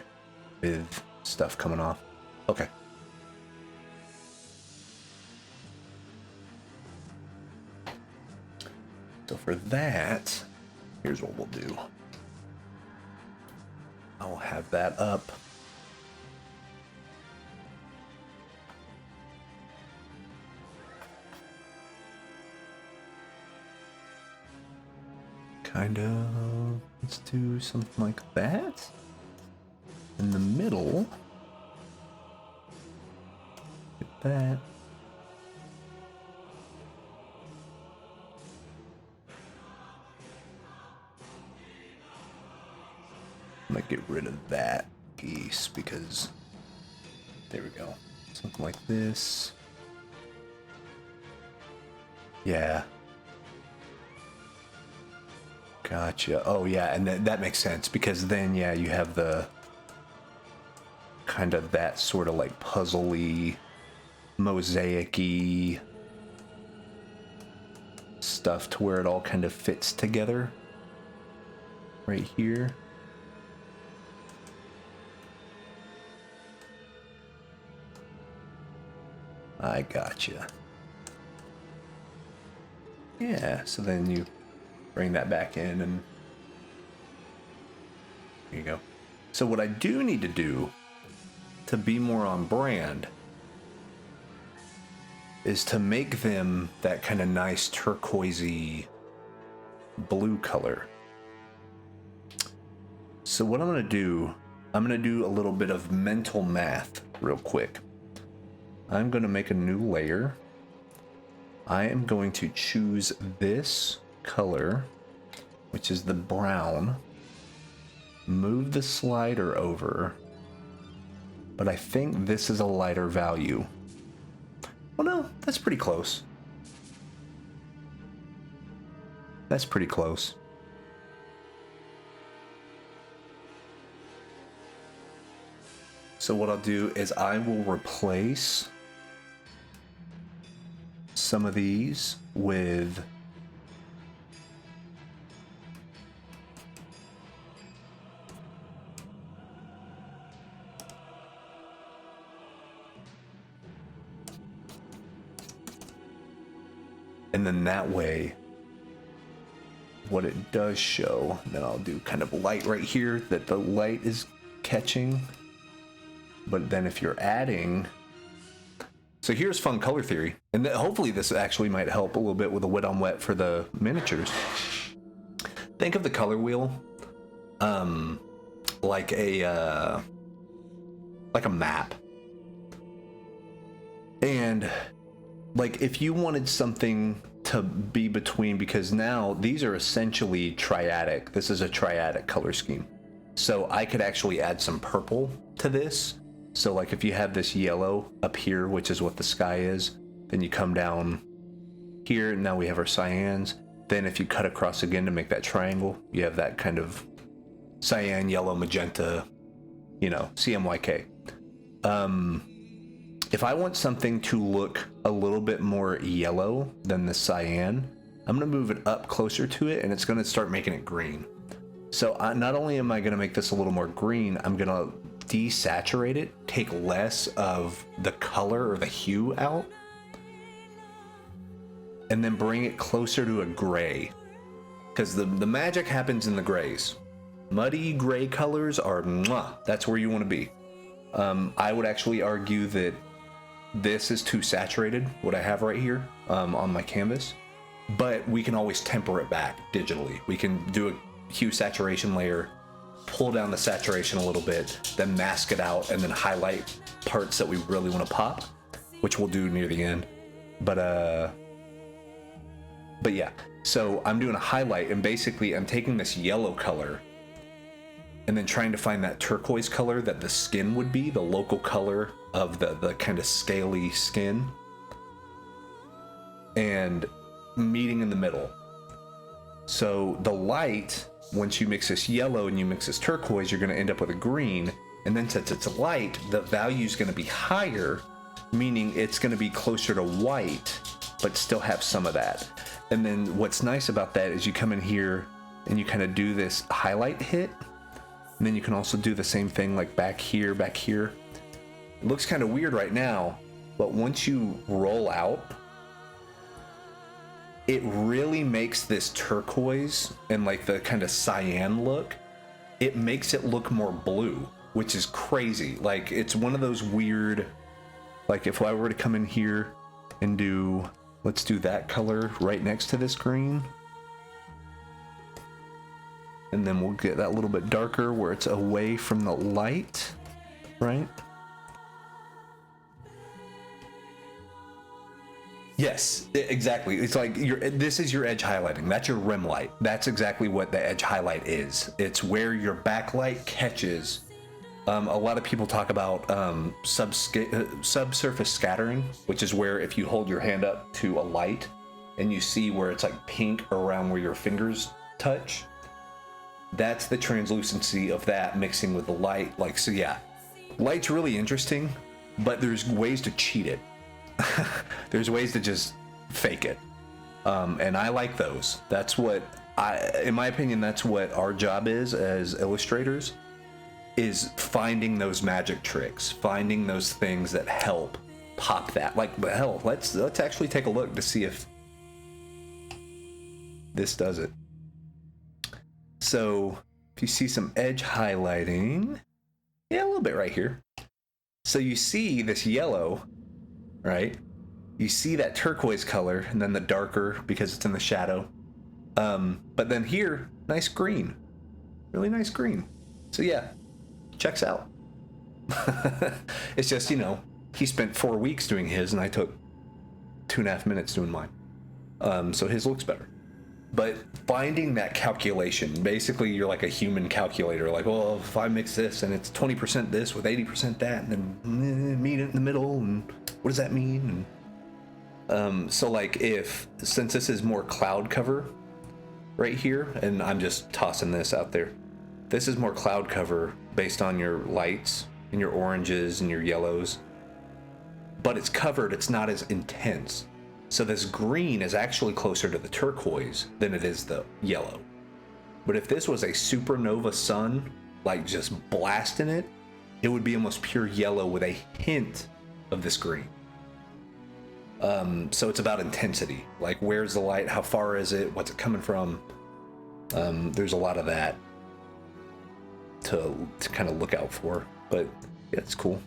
with stuff coming off. Okay. So for that, here's what we'll do. I'll have that up. Kind of, let's do something like that. In the middle, get that. I might get rid of that piece because, there we go. Something like this. Yeah. Gotcha. Oh yeah, and that makes sense because then yeah, you have the kind of that sort of like puzzly, mosaic-y stuff to where it all kind of fits together right here. I gotcha. Yeah, so then you bring that back in and there you go. So what I do need to do to be more on brand is to make them that kind of nice turquoisey blue color. So what I'm going to do a little bit of mental math real quick. I'm going to make a new layer. I am going to choose this color, which is the brown, move the slider over, but I think this is a lighter value. Well, no, that's pretty close. That's pretty close. So what I'll do is I will replace some of these with and then that way what it does show, then I'll do kind of light right here that the light is catching. But then if you're adding, so here's fun color theory, and hopefully this actually might help a little bit with the wet on wet for the miniatures. Think of the color wheel like a map, and like if you wanted something to be between, because now these are essentially triadic. This is a triadic color scheme. So I could actually add some purple to this. So like if you have this yellow up here, which is what the sky is, then you come down here, and now we have our cyans. Then if you cut across again to make that triangle, you have that kind of cyan, yellow, magenta, you know, CMYK. If I want something to look a little bit more yellow than the cyan, I'm going to move it up closer to it, and it's going to start making it green. So not only am I going to make this a little more green, I'm going to desaturate it, take less of the color or the hue out, and then bring it closer to a gray. Because the magic happens in the grays. Muddy gray colors are mwah, that's where you want to be. I would actually argue that this is too saturated, what I have right here on my canvas. But we can always temper it back digitally. We can do a hue saturation layer, pull down the saturation a little bit, then mask it out, and then highlight parts that we really want to pop, which we'll do near the end. But yeah, so I'm doing a highlight, and basically I'm taking this yellow color and then trying to find that turquoise color that the skin would be, the local color of the kind of scaly skin, and meeting in the middle. So the light, once you mix this yellow and you mix this turquoise, you're going to end up with a green. And then since it's light, the value is going to be higher, meaning it's going to be closer to white, but still have some of that. And then what's nice about that is you come in here and you kind of do this highlight hit. And then you can also do the same thing like back here, back here. It looks kind of weird right now, but once you roll out, it really makes this turquoise and like the kind of cyan look, it makes it look more blue, which is crazy. Like it's one of those weird, like if I were to come in here and do, let's do that color right next to this green. And then we'll get that a little bit darker where it's away from the light, right? Yes, exactly. It's like this is your edge highlighting. That's your rim light. That's exactly what the edge highlight is. It's where your backlight catches. A lot of people talk about subsurface scattering, which is where if you hold your hand up to a light and you see where it's like pink around where your fingers touch, that's the translucency of that mixing with the light. Like, so yeah, light's really interesting, but there's ways to cheat it. There's ways to just fake it. And I like those. That's what in my opinion, that's what our job is as illustrators, is finding those magic tricks, finding those things that help pop that. Like, hell, let's actually take a look to see if this does it. So if you see some edge highlighting, yeah, a little bit right here. So you see this yellow, right? You see that turquoise color and then the darker because it's in the shadow. But then here, nice green, really nice green. So yeah, checks out. It's just, you know, he spent 4 weeks doing his and I took 2.5 minutes doing mine. So his looks better. But finding that calculation, basically you're like a human calculator, like, well, if I mix this and it's 20% this with 80% that, and then meet it in the middle, and what does that mean? And so like since this is more cloud cover right here, and I'm just tossing this out there, this is more cloud cover based on your lights and your oranges and your yellows, but it's covered, it's not as intense. So this green is actually closer to the turquoise than it is the yellow. But if this was a supernova sun, like just blasting it, it would be almost pure yellow with a hint of this green. So it's about intensity. Like, where's the light? How far is it? What's it coming from? There's a lot of that to kind of look out for. But yeah, it's cool.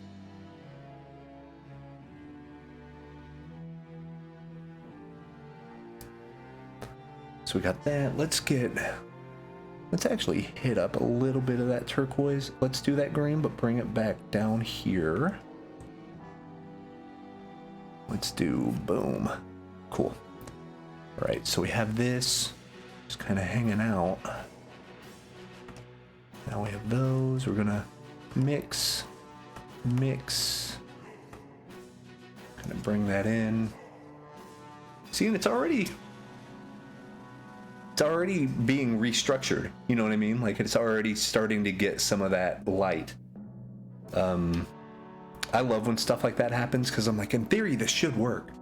So we got that. Let's actually hit up a little bit of that turquoise. Let's do that green, but bring it back down here. Let's do boom. Cool. All right, so we have this just kind of hanging out. Now we have those. We're gonna mix. Kind of bring that in. See, and it's already being restructured, you know what I mean? Like, it's already starting to get some of that light. I love when stuff like that happens, because I'm like, in theory this should work,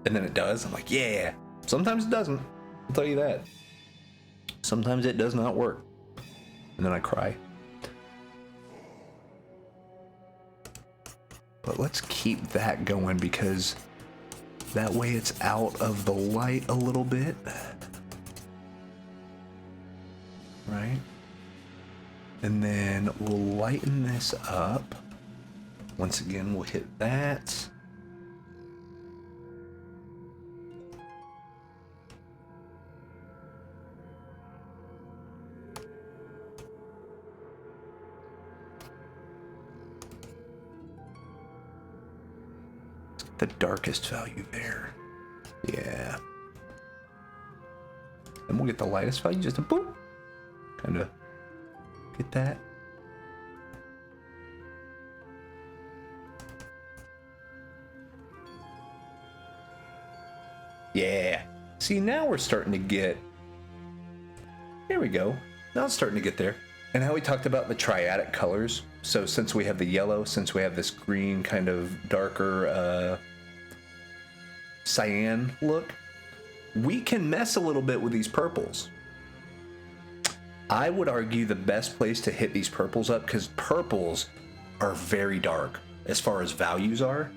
and then it does. I'm like, yeah. Sometimes it doesn't, I'll tell you that. Sometimes it does not work, and then I cry. But let's keep that going because that way it's out of the light a little bit. Right? And then we'll lighten this up. Once again, we'll hit that. The darkest value there. Yeah. And we'll get the lightest value, just a boop. Kind of get that. Yeah. See, now we're starting to get... Here we go. Now it's starting to get there. And how we talked about the triadic colors. So since we have the yellow, since we have this green kind of darker cyan look, we can mess a little bit with these purples. I would argue the best place to hit these purples up, because purples are very dark as far as values are.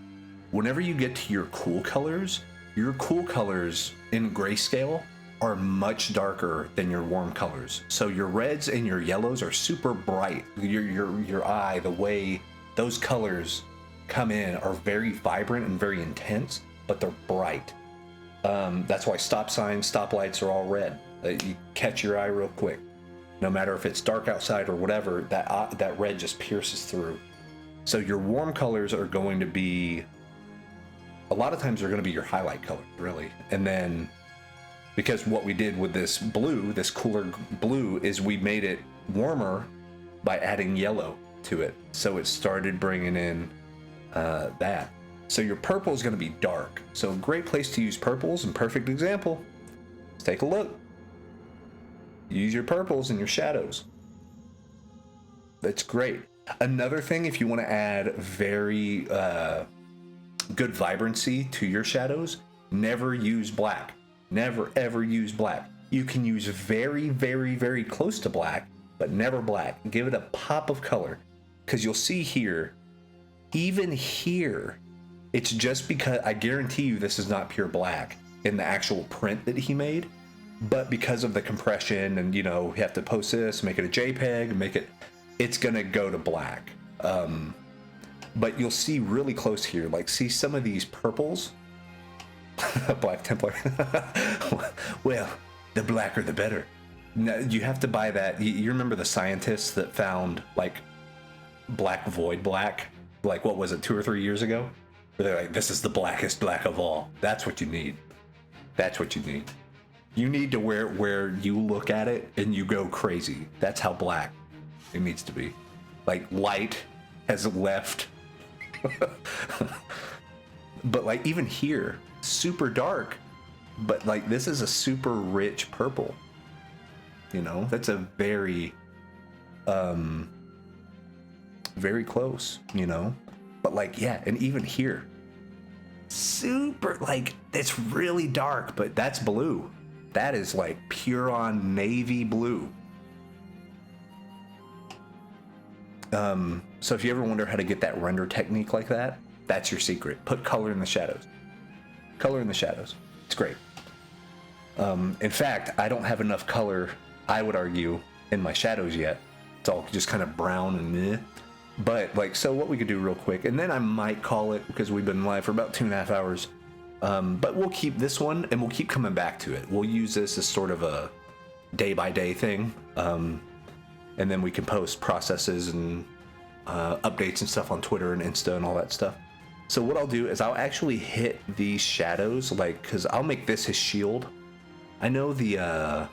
Whenever you get to your cool colors in grayscale are much darker than your warm colors. So your reds and your yellows are super bright. Your eye, the way those colors come in are very vibrant and very intense, but they're bright. That's why stop signs, stoplights are all red. You catch your eye real quick. No matter if it's dark outside or whatever, that red just pierces through. So your warm colors are going to be, a lot of times they're going to be your highlight color, really. And then, because what we did with this blue, this cooler blue, is we made it warmer by adding yellow to it. So it started bringing in that. So your purple is going to be dark. So a great place to use purples, and perfect example. Let's take a look. Use your purples in your shadows. That's great. Another thing, if you want to add very good vibrancy to your shadows, never use black. Never ever use black. You can use very, very, very close to black, but never black. Give it a pop of color, because you'll see here, even here, it's just because, I guarantee you this is not pure black in the actual print that he made, but because of the compression and, you know, you have to post this, make it a JPEG, it's gonna go to black. But you'll see really close here, like see some of these purples. Black Templar. Well, the blacker the better. No, you have to buy that. You remember the scientists that found like black void black, like what was it, 2 or 3 years ago? Where they're like, this is the blackest black of all. That's what you need. That's what you need. You need to where you look at it and you go crazy. That's how black it needs to be. Like light has left. But like even here, super dark, but like this is a super rich purple. You know, that's a very very close, you know. But like, yeah, and even here, super, like, it's really dark, but that's blue. That is like pure on navy blue. So if you ever wonder how to get that render technique like that, that's your secret. Put color in the shadows. Color in the shadows. It's great. In fact, I don't have enough color, I would argue, in my shadows yet. It's all just kind of brown and meh. But like, so what we could do real quick, and then I might call it, because we've been live for about 2.5 hours. But we'll keep this one and we'll keep coming back to it. We'll use this as sort of a day-by-day thing. And then we can post processes and updates and stuff on Twitter and Insta and all that stuff. So what I'll do is I'll actually hit these shadows, like, because I'll make this his shield. I know the,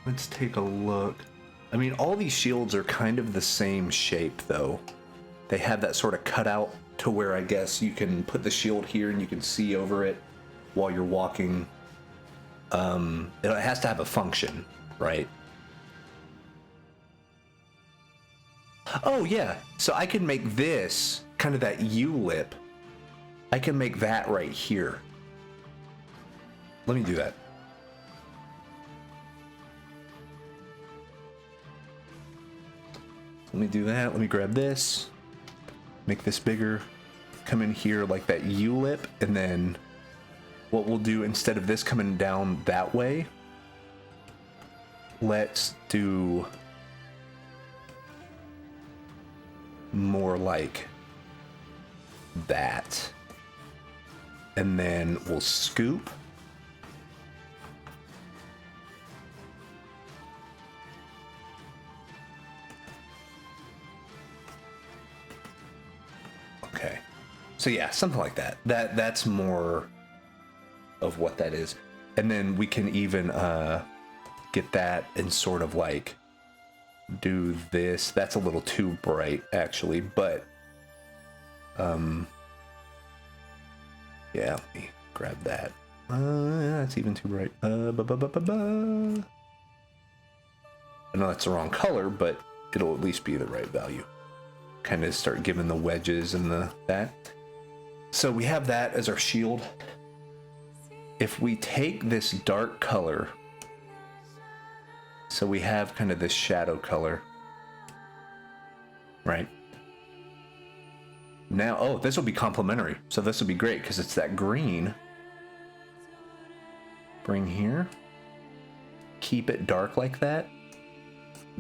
let's take a look. I mean, all these shields are kind of the same shape, though. They have that sort of cutout to where I guess you can put the shield here and you can see over it while you're walking. It has to have a function, right? Oh, yeah. So I can make this kind of that U lip. I can make that right here. Let me do that. Let me do that. Let me grab this. make this bigger, come in here like that U lip, and then what we'll do instead of this coming down that way, let's do more like that. And then we'll scoop. Okay. So yeah, something like that. That's more of what that is. And then we can even get that and sort of like do this. That's a little too bright actually, but yeah, let me grab that. That's even too bright. I know that's the wrong color, but it'll at least be the right value. Kind of start giving the wedges and that. So we have that as our shield. If we take this dark color, so we have kind of this shadow color, right? Now, oh, this will be complementary. So this will be great because it's that green. Bring here. Keep it dark like that.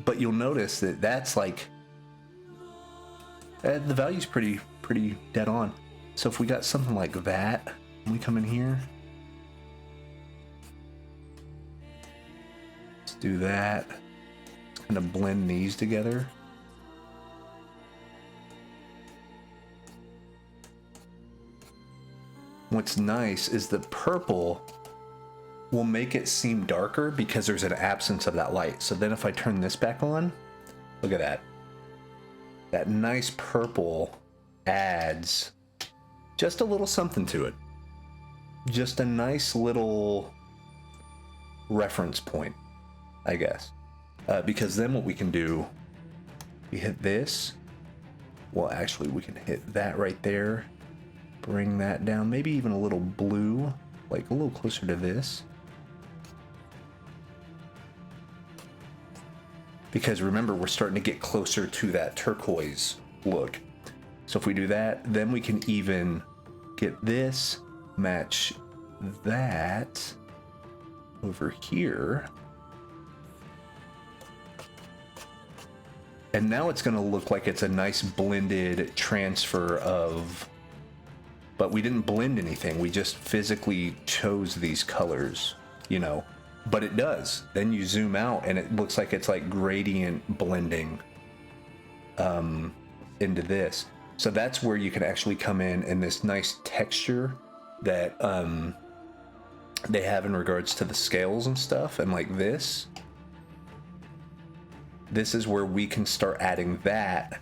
But you'll notice that that's like, the value's pretty dead on. So if we got something like that, and we come in here, let's do that. Let's kind of blend these together. What's nice is the purple will make it seem darker because there's an absence of that light. So then if I turn this back on, look at that. That nice purple adds just a little something to it. Just a nice little reference point, I guess. Because then what we can do, we hit this. Well, actually, we can hit that right there. Bring that down, maybe even a little blue, like a little closer to this. Because remember, we're starting to get closer to that turquoise look. So if we do that, then we can even get this, match that over here. And now it's gonna look like it's a nice blended transfer of, but we didn't blend anything. We just physically chose these colors, you know, but it does. Then you zoom out and it looks like it's like gradient blending into this. So that's where you can actually come in and this nice texture that they have in regards to the scales and stuff. And like this is where we can start adding that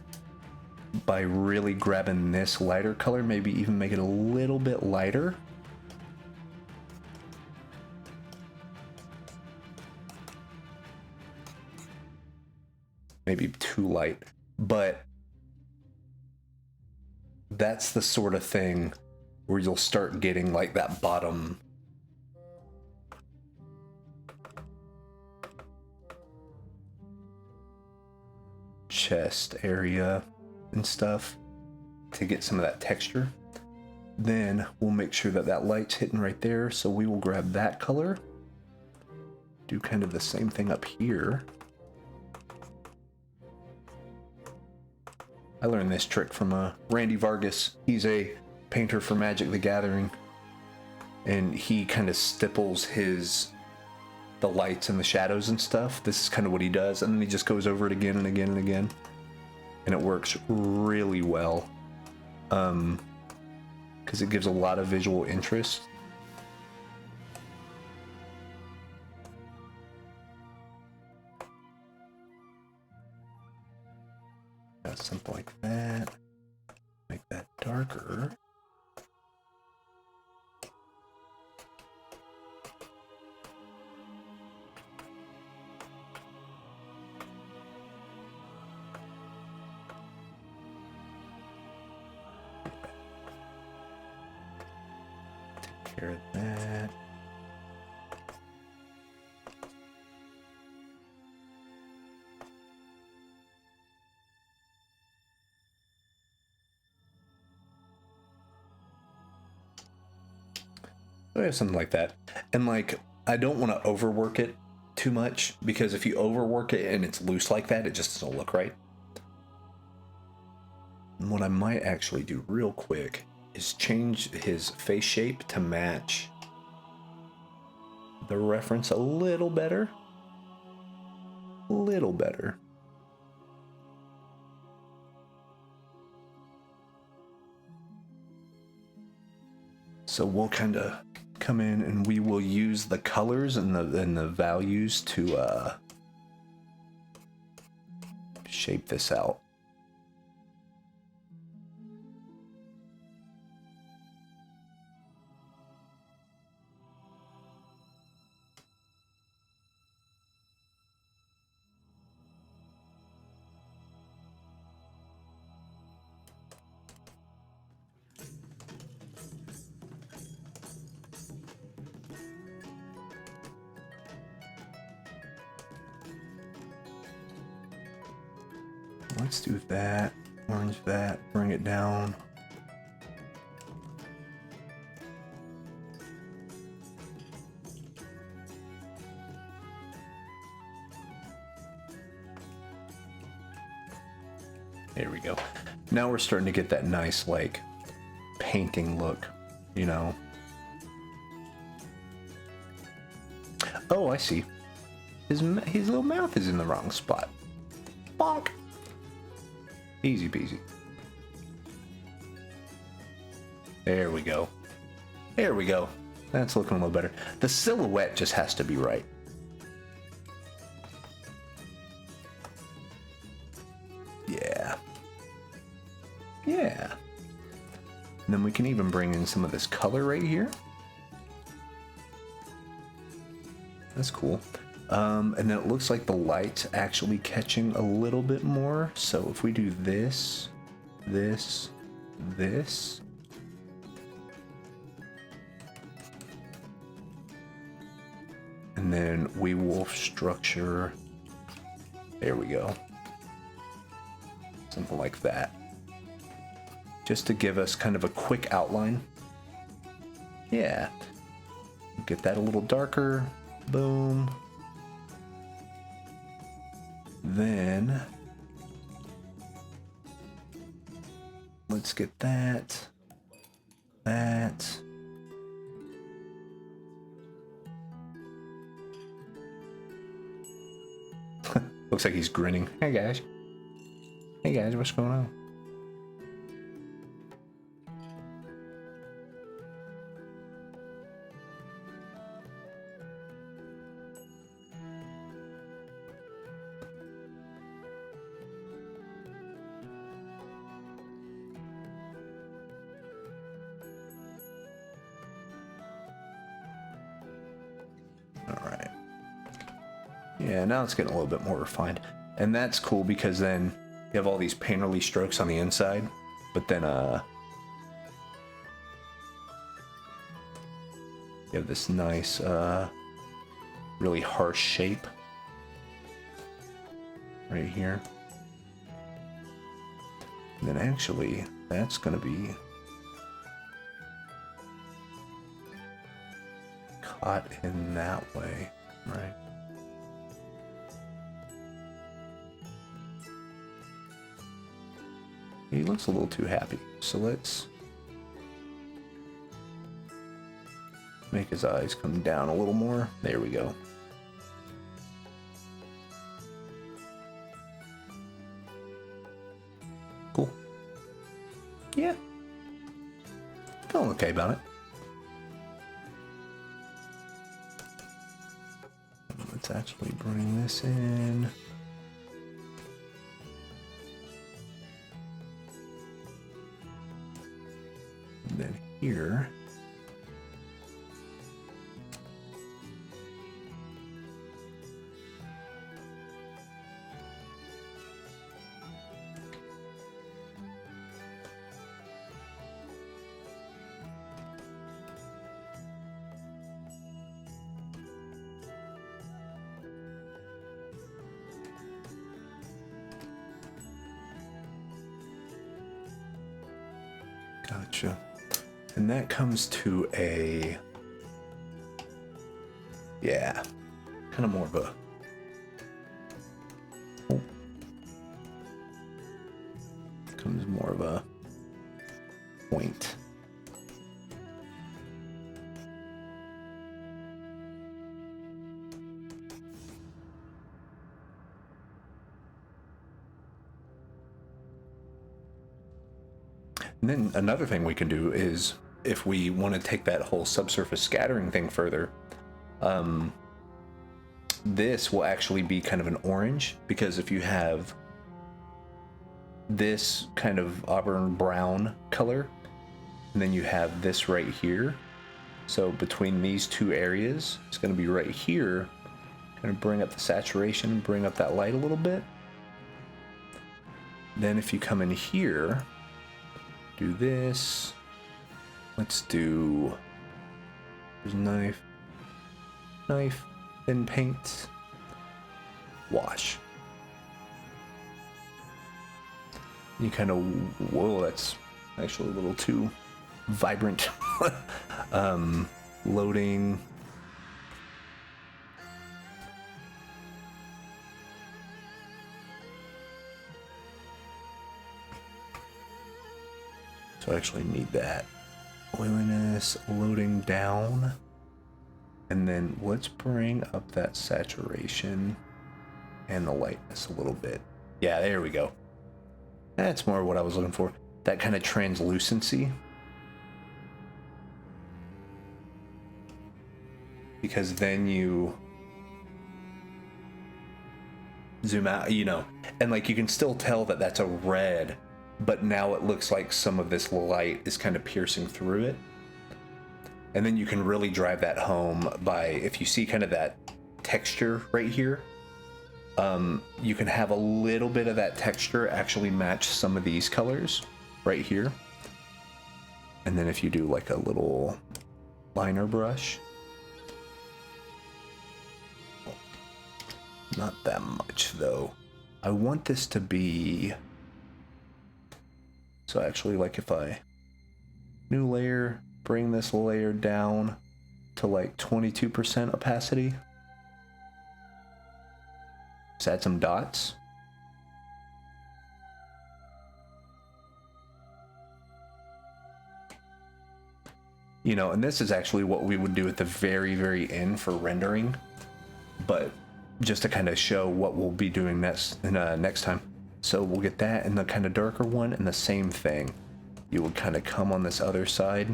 by really grabbing this lighter color, maybe even make it a little bit lighter. Maybe too light, but that's the sort of thing where you'll start getting like that bottom chest area and stuff to get some of that texture. Then we'll make sure that that light's hitting right there. So we will grab that color, do kind of the same thing up here. I learned this trick from Randy Vargas. He's a painter for Magic the Gathering, and he kind of stipples the lights and the shadows and stuff. This is kind of what he does, and then he just goes over it again and again and again, and it works really well because it gives a lot of visual interest. Something like that. Make that darker. Take care of that. So we have something like that. And like, I don't want to overwork it too much, because if you overwork it and it's loose like that, it just doesn't look right. And what I might actually do real quick is change his face shape to match the reference a little better. A little better. So we'll kind of come in and we will use the colors and the values to shape this out. Let's do that, orange that, bring it down. There we go. Now we're starting to get that nice, like, painting look, you know. Oh, I see. His little mouth is in the wrong spot. Bonk. Easy peasy. There we go. There we go. That's looking a little better. The silhouette just has to be right. Yeah. Yeah. And then we can even bring in some of this color right here. That's cool. And then it looks like the light's actually catching a little bit more. So if we do this, this, this. And then we will structure, there we go. Something like that. Just to give us kind of a quick outline. Yeah. Get that a little darker. Boom. Then let's get that. Looks like he's grinning. Hey guys. Hey guys, what's going on? Alright. Yeah, now it's getting a little bit more refined. And that's cool because then you have all these painterly strokes on the inside, but then you have this nice really harsh shape right here. And then actually that's gonna be caught in that way, right? He looks a little too happy, so let's make his eyes come down a little more. There we go. Cool. Yeah. Feeling okay about it. Let's actually bring this in. And then here. Gotcha. And that comes to a Yeah, kind of more of a... Oh. Comes more of a point. And then another thing we can do is, if we want to take that whole subsurface scattering thing further, this will actually be kind of an orange, because if you have this kind of auburn brown color, and then you have this right here, so between these two areas, it's going to be right here, going to bring up the saturation, bring up that light a little bit. Then if you come in here, do this, let's do, there's knife, then paint, wash. You kind of, whoa, that's actually a little too vibrant. Loading. So I actually need that. Oiliness, loading down. And then let's bring up that saturation and the lightness a little bit. Yeah, there we go. That's more what I was looking for. That kind of translucency. Because then you zoom out, you know, and like you can still tell that that's a red, but now it looks like some of this light is kind of piercing through it. And then you can really drive that home by, if you see kind of that texture right here, you can have a little bit of that texture actually match some of these colors right here. And then if you do like a little liner brush, not that much though. I want this to be, so actually like if I, new layer, bring this layer down to like 22% opacity. Just add some dots. You know, and this is actually what we would do at the very, very end for rendering, but just to kind of show what we'll be doing next time. So we'll get that in the kind of darker one, and the same thing. You would kind of come on this other side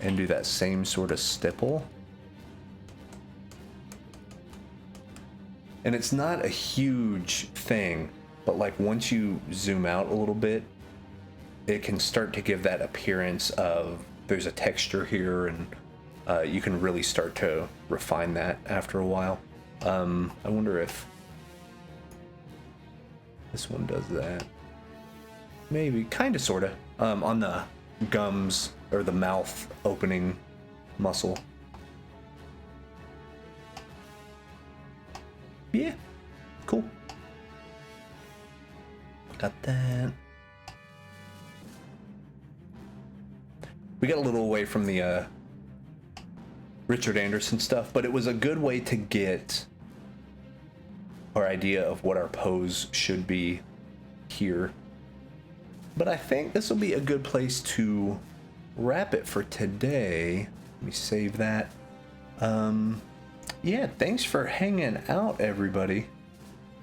and do that same sort of stipple. And it's not a huge thing, but like once you zoom out a little bit, it can start to give that appearance of there's a texture here, and you can really start to refine that after a while. I wonder if this one does that. Maybe, kind of, sort of, on the gums or the mouth opening muscle. Yeah, cool. Got that. We got a little away from the Richard Anderson stuff, but it was a good way to get our idea of what our pose should be here. But I think this will be a good place to wrap it for today. Let me save that. Yeah, thanks for hanging out, everybody.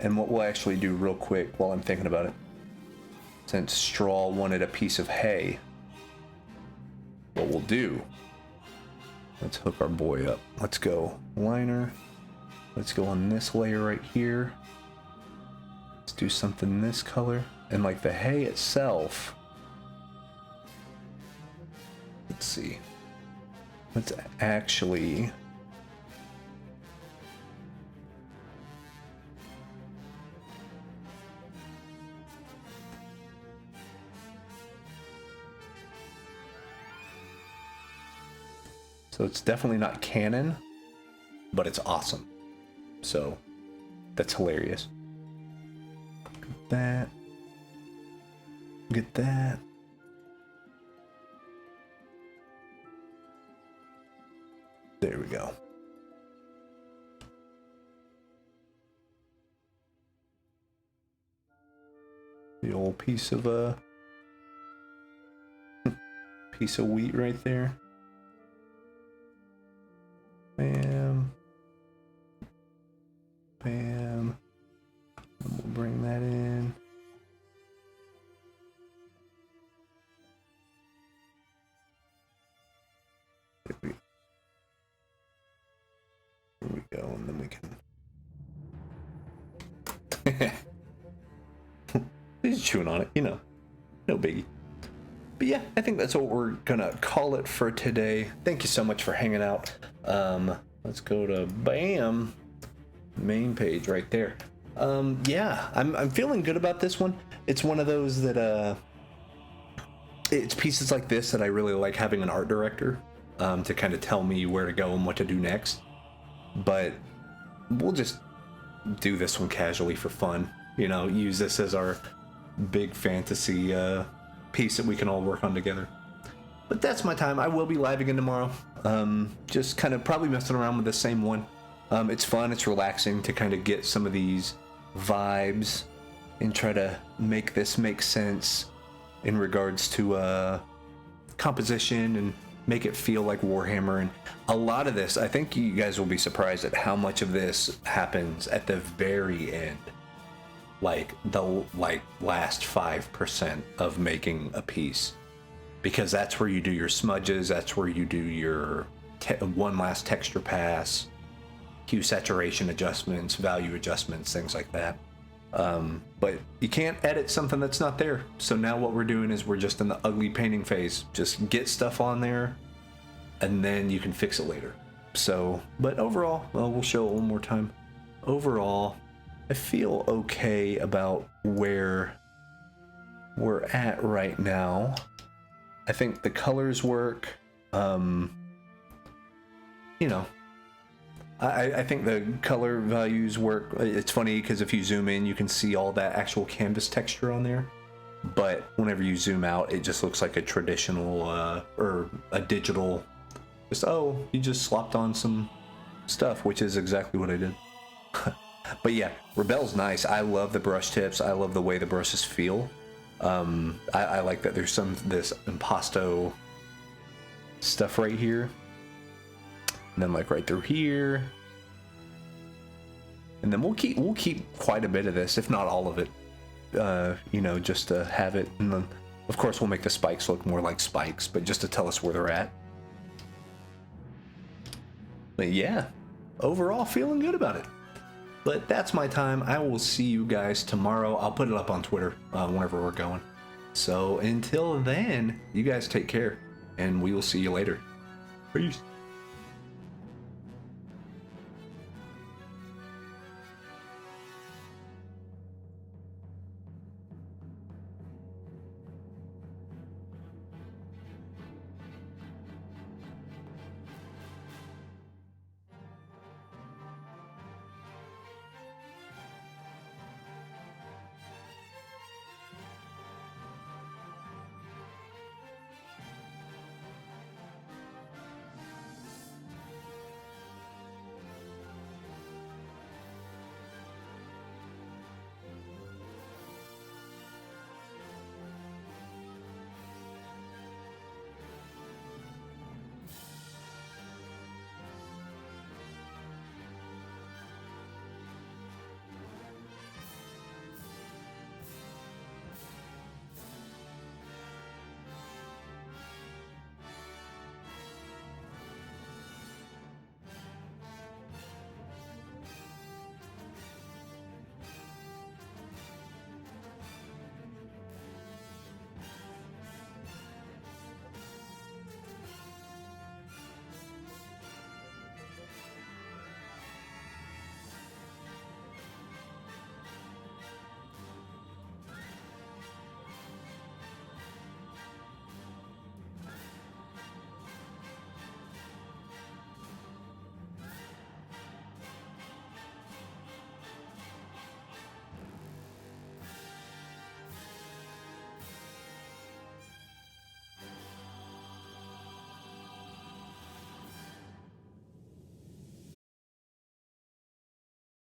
And what we'll actually do real quick while I'm thinking about it, since Straw wanted a piece of hay, what we'll do, let's hook our boy up. Let's go liner. Let's go on this layer right here. Let's do something this color. And like the hay itself, let's see. Let's actually, so it's definitely not canon, but it's awesome. So that's hilarious. Get that. Get that. There we go. the old piece of wheat right there. Bam. Bam. And we'll bring that in. There we go, and then we can. He's chewing on it, you know. No biggie. But yeah, I think that's what we're gonna call it for today. Thank you so much for hanging out. Let's go to bam, main page right there. Yeah, I'm feeling good about this one. It's one of those that it's pieces like this that I really like having an art director to kind of tell me where to go and what to do next. But we'll just do this one casually for fun, you know, use this as our big fantasy piece that we can all work on together. But that's my time. I will be live again tomorrow. Just kind of probably messing around with the same one. It's fun, it's relaxing to kind of get some of these vibes and try to make this make sense in regards to composition and make it feel like Warhammer. And a lot of this, I think you guys will be surprised at how much of this happens at the very end. Like the last 5% of making a piece, because that's where you do your smudges, that's where you do your one last texture pass, hue saturation adjustments, value adjustments, things like that. But you can't edit something that's not there. So now what we're doing is we're just in the ugly painting phase. Just get stuff on there and then you can fix it later. So, but overall, well, we'll show it one more time. Overall, I feel okay about where we're at right now. I think the colors work. You know, I think the color values work. It's funny because if you zoom in, you can see all that actual canvas texture on there. But whenever you zoom out, it just looks like a traditional or a digital. Just, oh, you just slopped on some stuff, which is exactly what I did. But yeah, Rebelle's nice. I love the brush tips. I love the way the brushes feel. I like that there's this impasto stuff right here. And then like right through here. And then we'll keep quite a bit of this, if not all of it. You know, just to have it. And then of course we'll make the spikes look more like spikes, but just to tell us where they're at. But yeah, overall feeling good about it. But that's my time. I will see you guys tomorrow. I'll put it up on Twitter whenever we're going. So until then, you guys take care, and we will see you later. Peace.